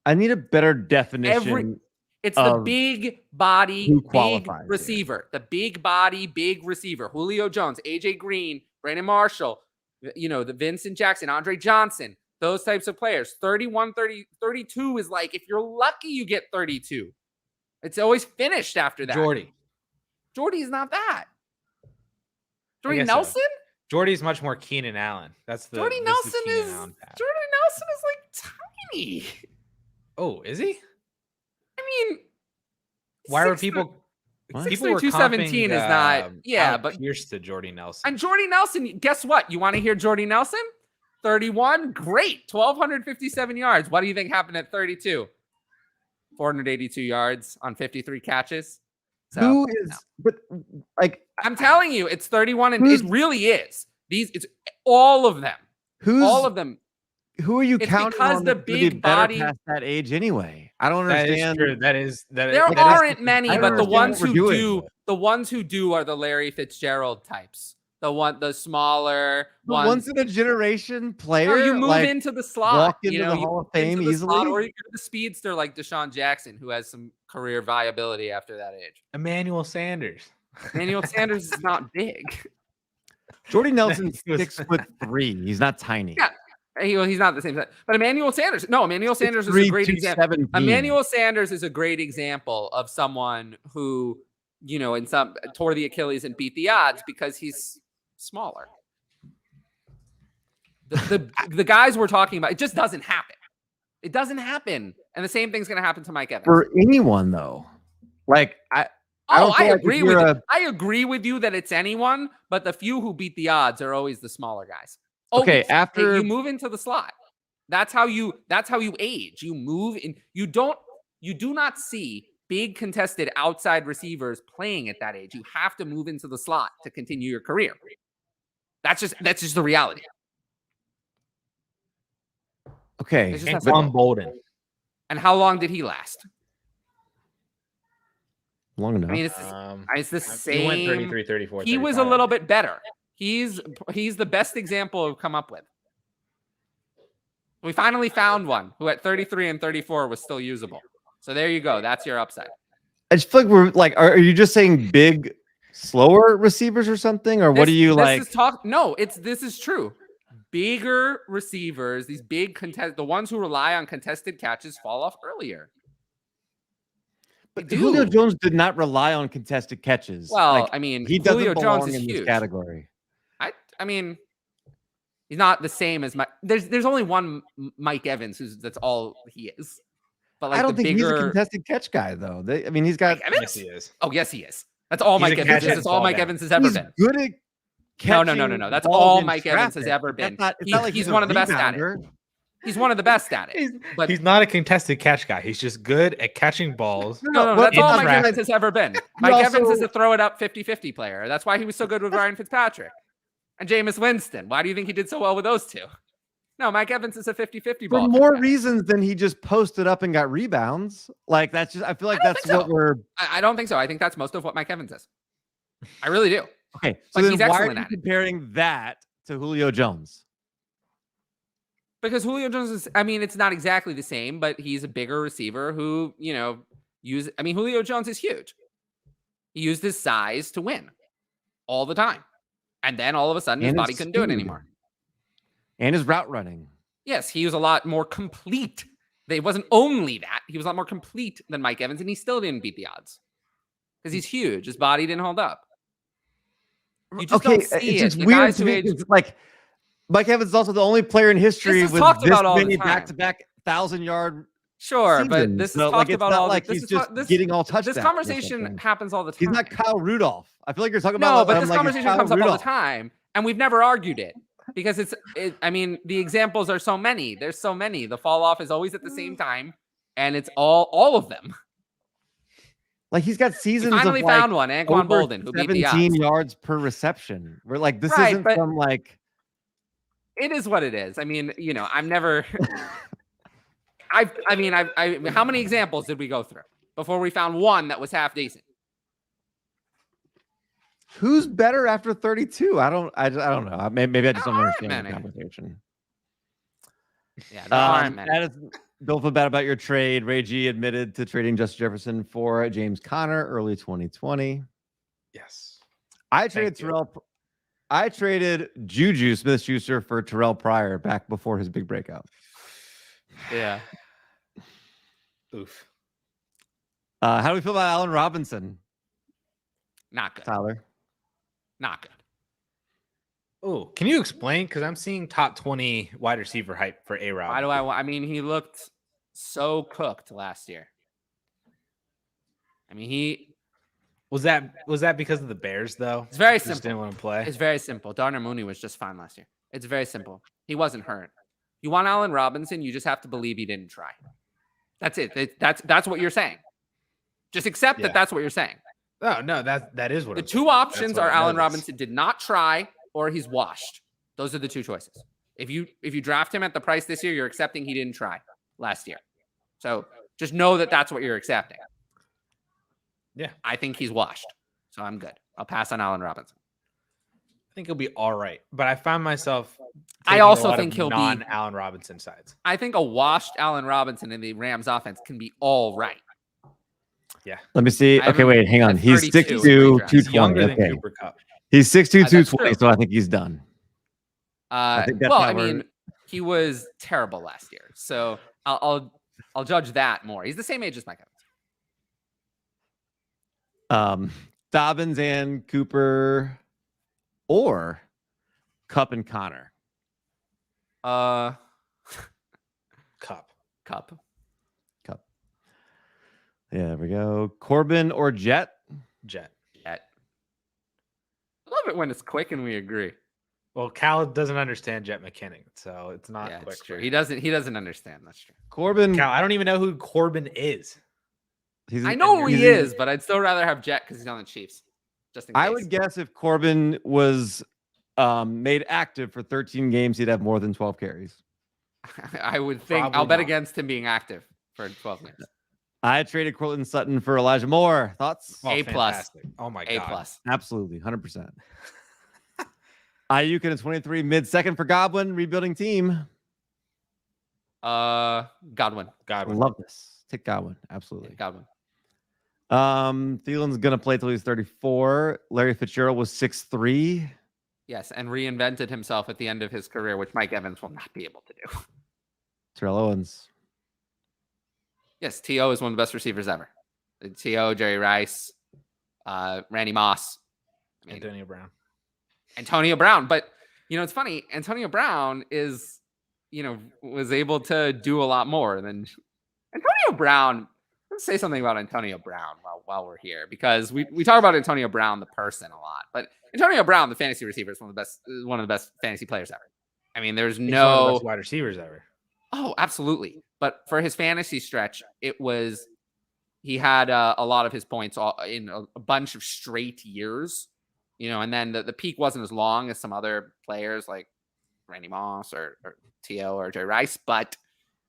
I need a better definition. It's the big body, big receiver. The big body, big receiver. Julio Jones, AJ Green, Brandon Marshall, the Vincent Jackson, Andre Johnson, those types of players. 31, 32 is like, if you're lucky, you get 32. It's always finished after that. Jordy is not that. Jordy Nelson? So. Jordy's much more Keenan Allen. Jordy Nelson is like tiny. Oh, is he? I mean, Why were people? What? People were 217 is not. Yeah, but Pierce to Jordy Nelson. And Jordy Nelson, guess what? You want to hear Jordy Nelson? 31, great, 1,257 yards. What do you think happened at 32? 482 yards on 53 catches. So, Who is? no. But like, I'm telling you, it's 31, and it really is. It's all of them. All of them. Who are you It's counting because on the that's gonna be big better body- past that age anyway? I don't That understand. is true. That There is- aren't many, I don't but the understand ones what who we're do, doing. the ones who do are the Larry Fitzgerald types. The smaller The ones. once in a generation player. No, you move like, into the slot. walk into the you Hall of move into Fame the slot, easily? or you're the speedster like Deshaun Jackson, who has some career viability after that age. Emmanuel Sanders. Emmanuel Sanders is not big. Jordy Nelson's 6'3". He's not tiny. Yeah. He's not the same size. But Emmanuel Sanders is a great example. Emmanuel Sanders is a great example of someone who, in some tore the Achilles and beat the odds because he's smaller. The guys we're talking about, it just doesn't happen. It doesn't happen. And the same thing's going to happen to Mike Evans. For anyone, though. Like, I agree with you. I agree with you that it's anyone, but the few who beat the odds are always the smaller guys. Okay, Always. after you move into the slot. That's how you age. You move in. You do not see big contested outside receivers playing at that age. You have to move into the slot to continue your career. That's just the reality. Okay. Anquan Bolden. And how long did he last? Long enough. I mean, it's the same. He went 33, 34. He was a little bit better. He's the best example we've come up with. We finally found one who at 33 and 34 was still usable. So there you go. That's your upside. I just feel like we're like, are you just saying big, slower receivers or something? Or what do you like? This is true. Bigger receivers, these big the ones who rely on contested catches fall off earlier. But Julio Jones did not rely on contested catches. Well, he doesn't Julio belong Jones is in huge. this category. I mean, he's not the same as there's only one Mike Evans that's all he is. But like I don't think he's a contested catch guy though. He's got. Yes, he is. Oh, yes, he is. That's all Mike Evans is. That's all Mike Evans has ever been. Good at catching. No. That's all Mike Evans has ever been. It's not like he's one of the best at it. He's one of the best at it. But he's not a contested catch guy. He's just good at catching balls. No, that's all Mike Evans has ever been. Mike Evans is a throw it up 50-50 player. That's why he was so good with Ryan Fitzpatrick and Jameis Winston. Why do you think he did so well with those two? No, Mike Evans is a 50-50 ball. For more reasons than he just posted up and got rebounds. Like that's just. I feel like that's what we're. I don't think so. I think that's most of what Mike Evans is. I really do. Okay, so Like, then he's why are excellent you at it. comparing that to Julio Jones? Because Julio Jones is, it's not exactly the same, but he's a bigger receiver who, Julio Jones is huge. He used his size to win all the time. And then all of a sudden his body couldn't do it anymore. And his route running. Yes, he was a lot more complete. It wasn't only that. He was a lot more complete than Mike Evans, and he still didn't beat the odds. Because he's huge. His body didn't hold up. You just don't see it's it. just weird to me. It's like Mike Evans is also the only player in history with this many back-to-back 1,000-yard. Sure, seasons. but this is talked about all like he's just getting all touchdowns. This conversation happens all the time. He's not Kyle Rudolph. I feel like you're talking about. No, but this conversation comes up all the time, and we've never argued it because the examples are so many. There's so many. The fall off is always at the same time, and it's all of them. Like he's got seasons. We finally found one, Anquan Bolden, who beat the odds. 17 yards per reception. We're like, this isn't from like. It is what it is. I'm never. How many examples did we go through before we found one that was half decent? Who's better after 32? I don't know. Maybe I just don't understand the conversation. Yeah, Addison, don't feel bad about your trade. Ray G admitted to trading Justin Jefferson for James Conner early 2020. Yes. I traded JuJu Smith-Schuster for Terrell Pryor back before his big breakout. Yeah. Oof. How do we feel about Allen Robinson? Not good. Tyler? Not good. Oh, can you explain? Because I'm seeing top 20 wide receiver hype for A-Rob. Why do he looked so cooked last year. I mean, he Was that because of the Bears though? it's very Just didn't simple. want to play. It's very simple. Darnell Mooney was just fine last year. It's very simple. He wasn't hurt. You want Allen Robinson, you just have to believe he didn't try. That's it. That's what you're saying. Just accept that that's what you're saying. Oh no, that is what The I'm two saying. options That's what are I Allen noticed. Robinson did not try or he's washed. Those are the two choices. If you draft him at the price this year, you're accepting he didn't try last year. So just know that that's what you're accepting. Yeah, I think he's washed. So I'm good. I'll pass on Allen Robinson. I think he'll be all right. But I found myself. I taking a also lot think of he'll be non-Allen Robinson sides. I think a washed Allen Robinson in the Rams offense can be all right. Yeah. Let me see. I Okay, have wait, hang on. at He's 32 6'2", in redraft. He's 220. younger than Okay. Cooper Kupp. He's 6'2", That's 220, true. so I think he's done. I think that's Well, how I we're- mean, he was terrible last year, so I'll judge that more. He's the same age as Mike Evans. Dobbins and Cooper, or Kupp and Connor. Kupp. Cup. Yeah, there we go. Corbin or Jet. Jet. I love it when it's quick and we agree. Well, Cal doesn't understand Jet McKinnon, so it's not Yeah, quick. it's for true. him. He doesn't understand. That's true. Corbin. Cal, I don't even know who Corbin is. I know who he's he in- is, but I'd still rather have Jet because he's on the Chiefs. Just in case. I would guess if Corbin was made active for 13 games, he'd have more than 12 carries. I would think. Probably I'll bet not. against him being active for 12 games. I traded Cortland Sutton for Elijah Moore. Thoughts? Oh, A+. fantastic. Oh my A god. plus. Absolutely, 100%. Ayuk at 23, mid-second for Godwin, rebuilding team. Godwin. Godwin. Love this. Take Godwin, absolutely. Godwin. Thielen's gonna play till he's 34. Larry Fitzgerald was 6'3". Yes, and reinvented himself at the end of his career, which Mike Evans will not be able to do. Terrell Owens. Yes, T.O. is one of the best receivers ever. T.O., Jerry Rice, Randy Moss, Antonio Brown. But, it's funny. Antonio Brown is, was able to do a lot more than Antonio Brown. Let's say something about Antonio Brown while we're here, because we talk about Antonio Brown, the person, a lot. But Antonio Brown, the fantasy receiver, is one of the best fantasy players ever. I mean, there's He's one of the no best wide receivers ever. Oh, absolutely. But for his fantasy stretch, he had a lot of his points in a bunch of straight years, and then the peak wasn't as long as some other players like Randy Moss or T.O. or Jerry Rice. But,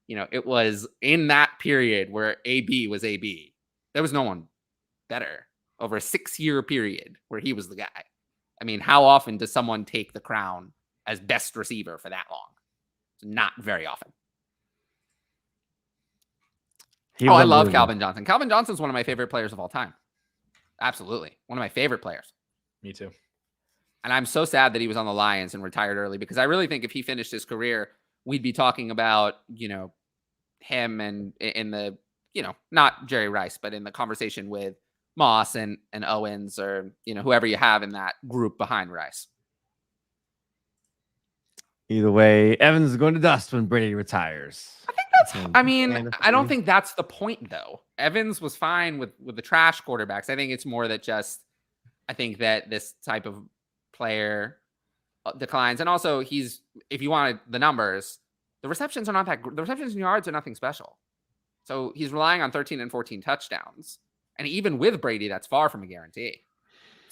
it was in that period where AB was AB. There was no one better over a 6-year period where he was the guy. I mean, how often does someone take the crown as best receiver for that long? Not very often. I love Calvin Johnson. Calvin Johnson's one of my favorite players of all time. Absolutely. One of my favorite players. Me too. And I'm so sad that he was on the Lions and retired early, because I really think if he finished his career, we'd be talking about, him and in the, not Jerry Rice, but in the conversation with Moss and Owens, or, whoever you have in that group behind Rice. Either way, Evans is going to dust when Brady retires. I don't think that's the point, though. Evans was fine with the trash quarterbacks. I think it's more that I think that this type of player declines. And also, if you wanted the numbers, the receptions are not that, the receptions and yards are nothing special. So he's relying on 13 and 14 touchdowns. And even with Brady, that's far from a guarantee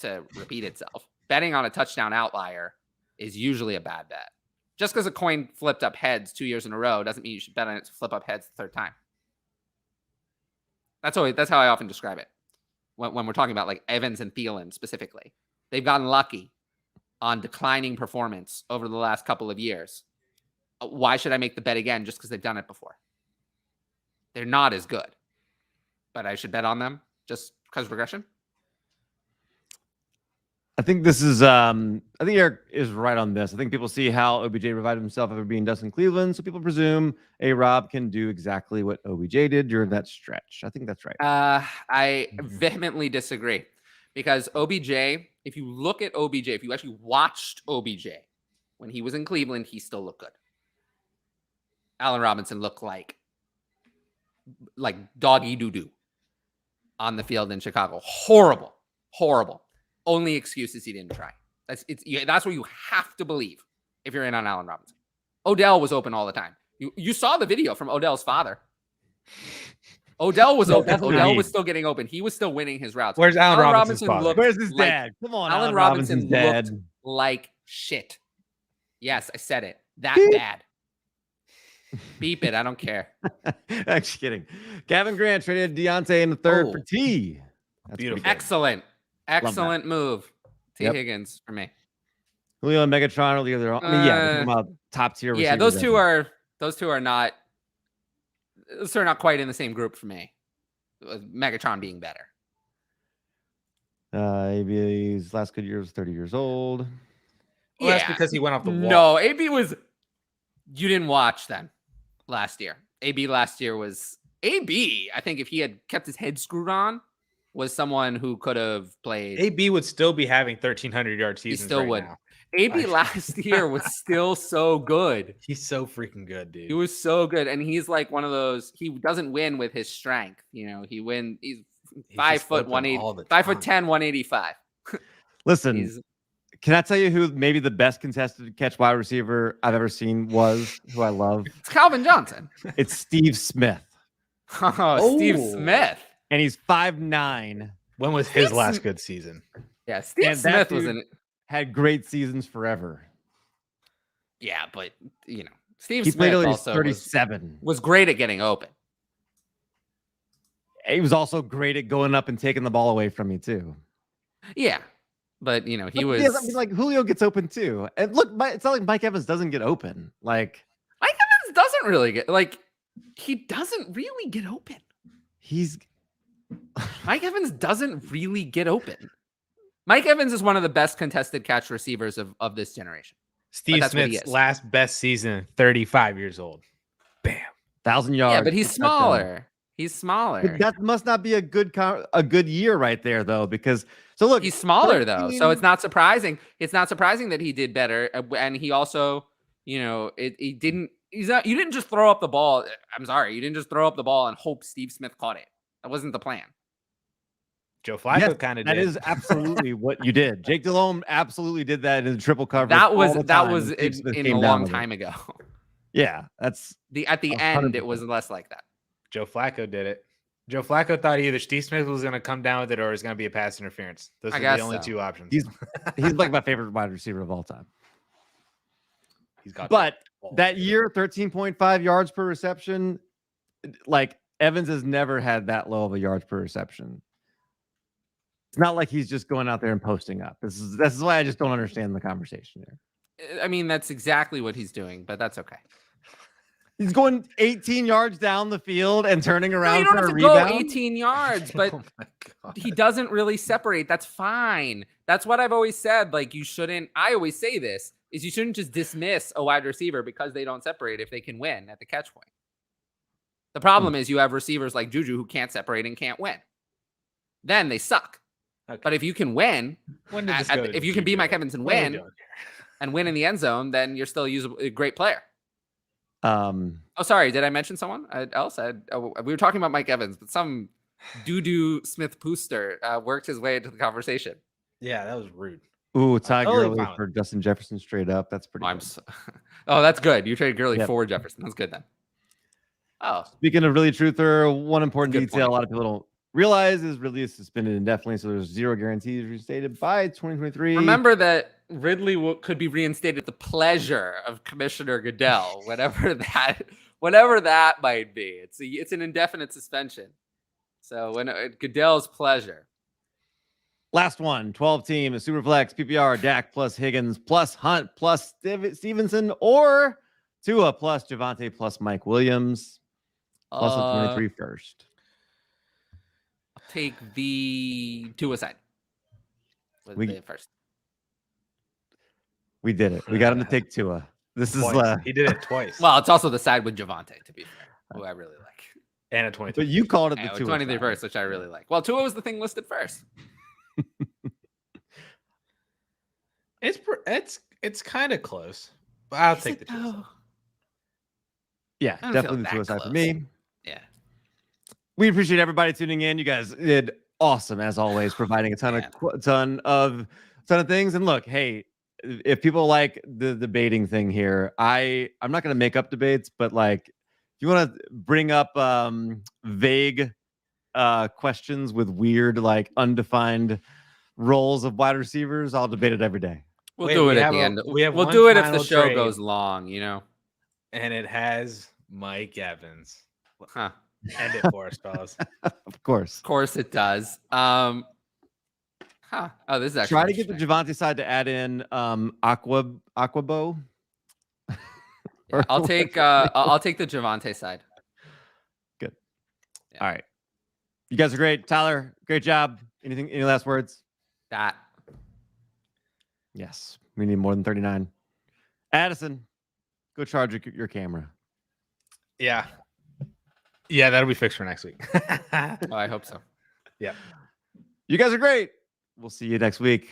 to repeat itself. Betting on a touchdown outlier is usually a bad bet. Just because a coin flipped up heads 2 years in a row doesn't mean you should bet on it to flip up heads the third time. That's how I often describe it when we're talking about like Evans and Thielen specifically. They've gotten lucky on declining performance over the last couple of years. Why should I make the bet again just because they've done it before? They're not as good, but I should bet on them just because of regression. I think this is, I think Eric is right on this. I think people see how OBJ revived himself after being dust in Cleveland. So people presume A-Rob can do exactly what OBJ did during that stretch. I think that's right. I vehemently disagree, because OBJ, if you look at OBJ, if you actually watched OBJ when he was in Cleveland, he still looked good. Allen Robinson looked like doggy doo-doo. on the field in Chicago. Horrible. Only excuse is he didn't try. That's what you have to believe if you're in on Allen Robinson. Odell was open all the time. You saw the video from Odell's father. Odell was open. Odell was still getting open. He was still winning his routes. Where's Allen Robinson's father? Where's his dad? Come on, Allen Robinson looked like shit. Yes, I said it. That bad. Beep it. I don't care. I'm just kidding. Gavin Grant traded Deontay in the third for T. That's beautiful. Excellent move. T. Higgins for me. Julio and Megatron are the other. I mean, yeah, talking about top tier. Yeah, those two are not. Those are not quite in the same group for me. With Megatron being better. AB's last good year was 30 years old. Well, that's because he went off the wall. No, AB was. You didn't watch then. Last year, AB last year was AB. I think if he had kept his head screwed on, was someone who could have played. AB would still be having 1,300-yard seasons. He still would. Now. AB last year was still so good. He's so freaking good, dude. He was so good, and he's like one of those. He doesn't win with his strength. You know, he's 5 foot 180, 5'10", 185. Listen. Can I tell you who maybe the best contested catch wide receiver I've ever seen was, who I love? It's Calvin Johnson. It's Steve Smith. Steve Smith. And he's 5'9". When was his last good season? Yeah, Steve Smith had great seasons forever. Yeah, but, Steve he Smith played also 37. Was great at getting open. He was also great at going up and taking the ball away from me, too. Yeah. But he was. Yes, I mean, like Julio gets open too, and look, it's not like Mike Evans doesn't get open. Like Mike Evans doesn't really get he doesn't really get open. Mike Evans doesn't really get open. Mike Evans is one of the best contested catch receivers of this generation. Steve Smith's last best season, 35 years old. Bam, 1,000 yards. Yeah, but he's smaller. He's smaller. But that must not be a good year right there, though, because. So look, he's smaller though, so it's not surprising. It's not surprising that he did better, and he also, you didn't just throw up the ball. I'm sorry, you didn't just throw up the ball and hope Steve Smith caught it. That wasn't the plan. Joe Flacco kind of did. That is absolutely what you did. Jake Delhomme absolutely did that in the triple coverage. That was in a long time ago. Yeah, that's at the 100%. End. It was less like that. Joe Flacco did it. Joe Flacco thought either Steve Smith was going to come down with it or it's going to be a pass interference. Those are the only two options. He's like my favorite wide receiver of all time. But that year, 13.5 yards per reception, like Evans has never had that low of a yards per reception. It's not like he's just going out there and posting up. This is why I just don't understand the conversation here. I mean, that's exactly what he's doing, but that's okay. He's going 18 yards down the field and turning around for a rebound. Go 18 yards, but he doesn't really separate. That's fine. That's what I've always said. Like you shouldn't. I always say this is you shouldn't just dismiss a wide receiver because they don't separate if they can win at the catch point. The problem is you have receivers like JuJu who can't separate and can't win. Then they suck. Okay. But if you can win, if you can be Mike Evans and win in the end zone, then you're still a great player. Sorry. Did I mention someone else? We were talking about Mike Evans, but some JuJu Smith Pooster worked his way into the conversation. Yeah, that was rude. Ooh, Ty Gurley for Justin Jefferson straight up. That's pretty good. That's good. You traded Gurley for Jefferson. That's good then. Oh, speaking of really truther, one important detail a lot of people don't realize is Ridley is suspended indefinitely, so there's zero guarantees reinstated by 2023. Remember that Ridley could be reinstated at the pleasure of Commissioner Goodell, whatever that might be. It's an indefinite suspension. So when Goodell's pleasure. Last one, 12 team, a Superflex, PPR, Dak plus Higgins plus Hunt plus Stevenson or Tua plus Javonte plus Mike Williams plus a 23 first. I'll take the Tua side. First. We did it. We got him to take Tua. This twice. Is he did it twice. Well, it's also the side with Javonte, to be fair, who I really like. And a 23. But you called it the Tua 23 first, which I really like. Well, Tua was the thing listed first. It's kind of close. But I'll take the Tua side. Yeah, definitely the Tua side for me. Yeah. We appreciate everybody tuning in. You guys did awesome as always, providing a ton of things. And look, hey, if people like the debating thing here, I'm not going to make up debates, but like, if you want to bring up vague questions with weird, like undefined roles of wide receivers, I'll debate it every day. We'll do it at the end. We'll do it if the show goes long, you know. And it has Mike Evans. Huh. End it for us, fellas. Of course it does. Oh, this is actually try to get the Javonte side to add in Aquabo. Yeah, I'll take the Javonte side. Good. Yeah. All right. You guys are great. Tyler, great job. Any last words? That. Yes. We need more than 39. Addison, go charge your camera. Yeah. Yeah, that'll be fixed for next week. I hope so. Yeah. You guys are great. We'll see you next week.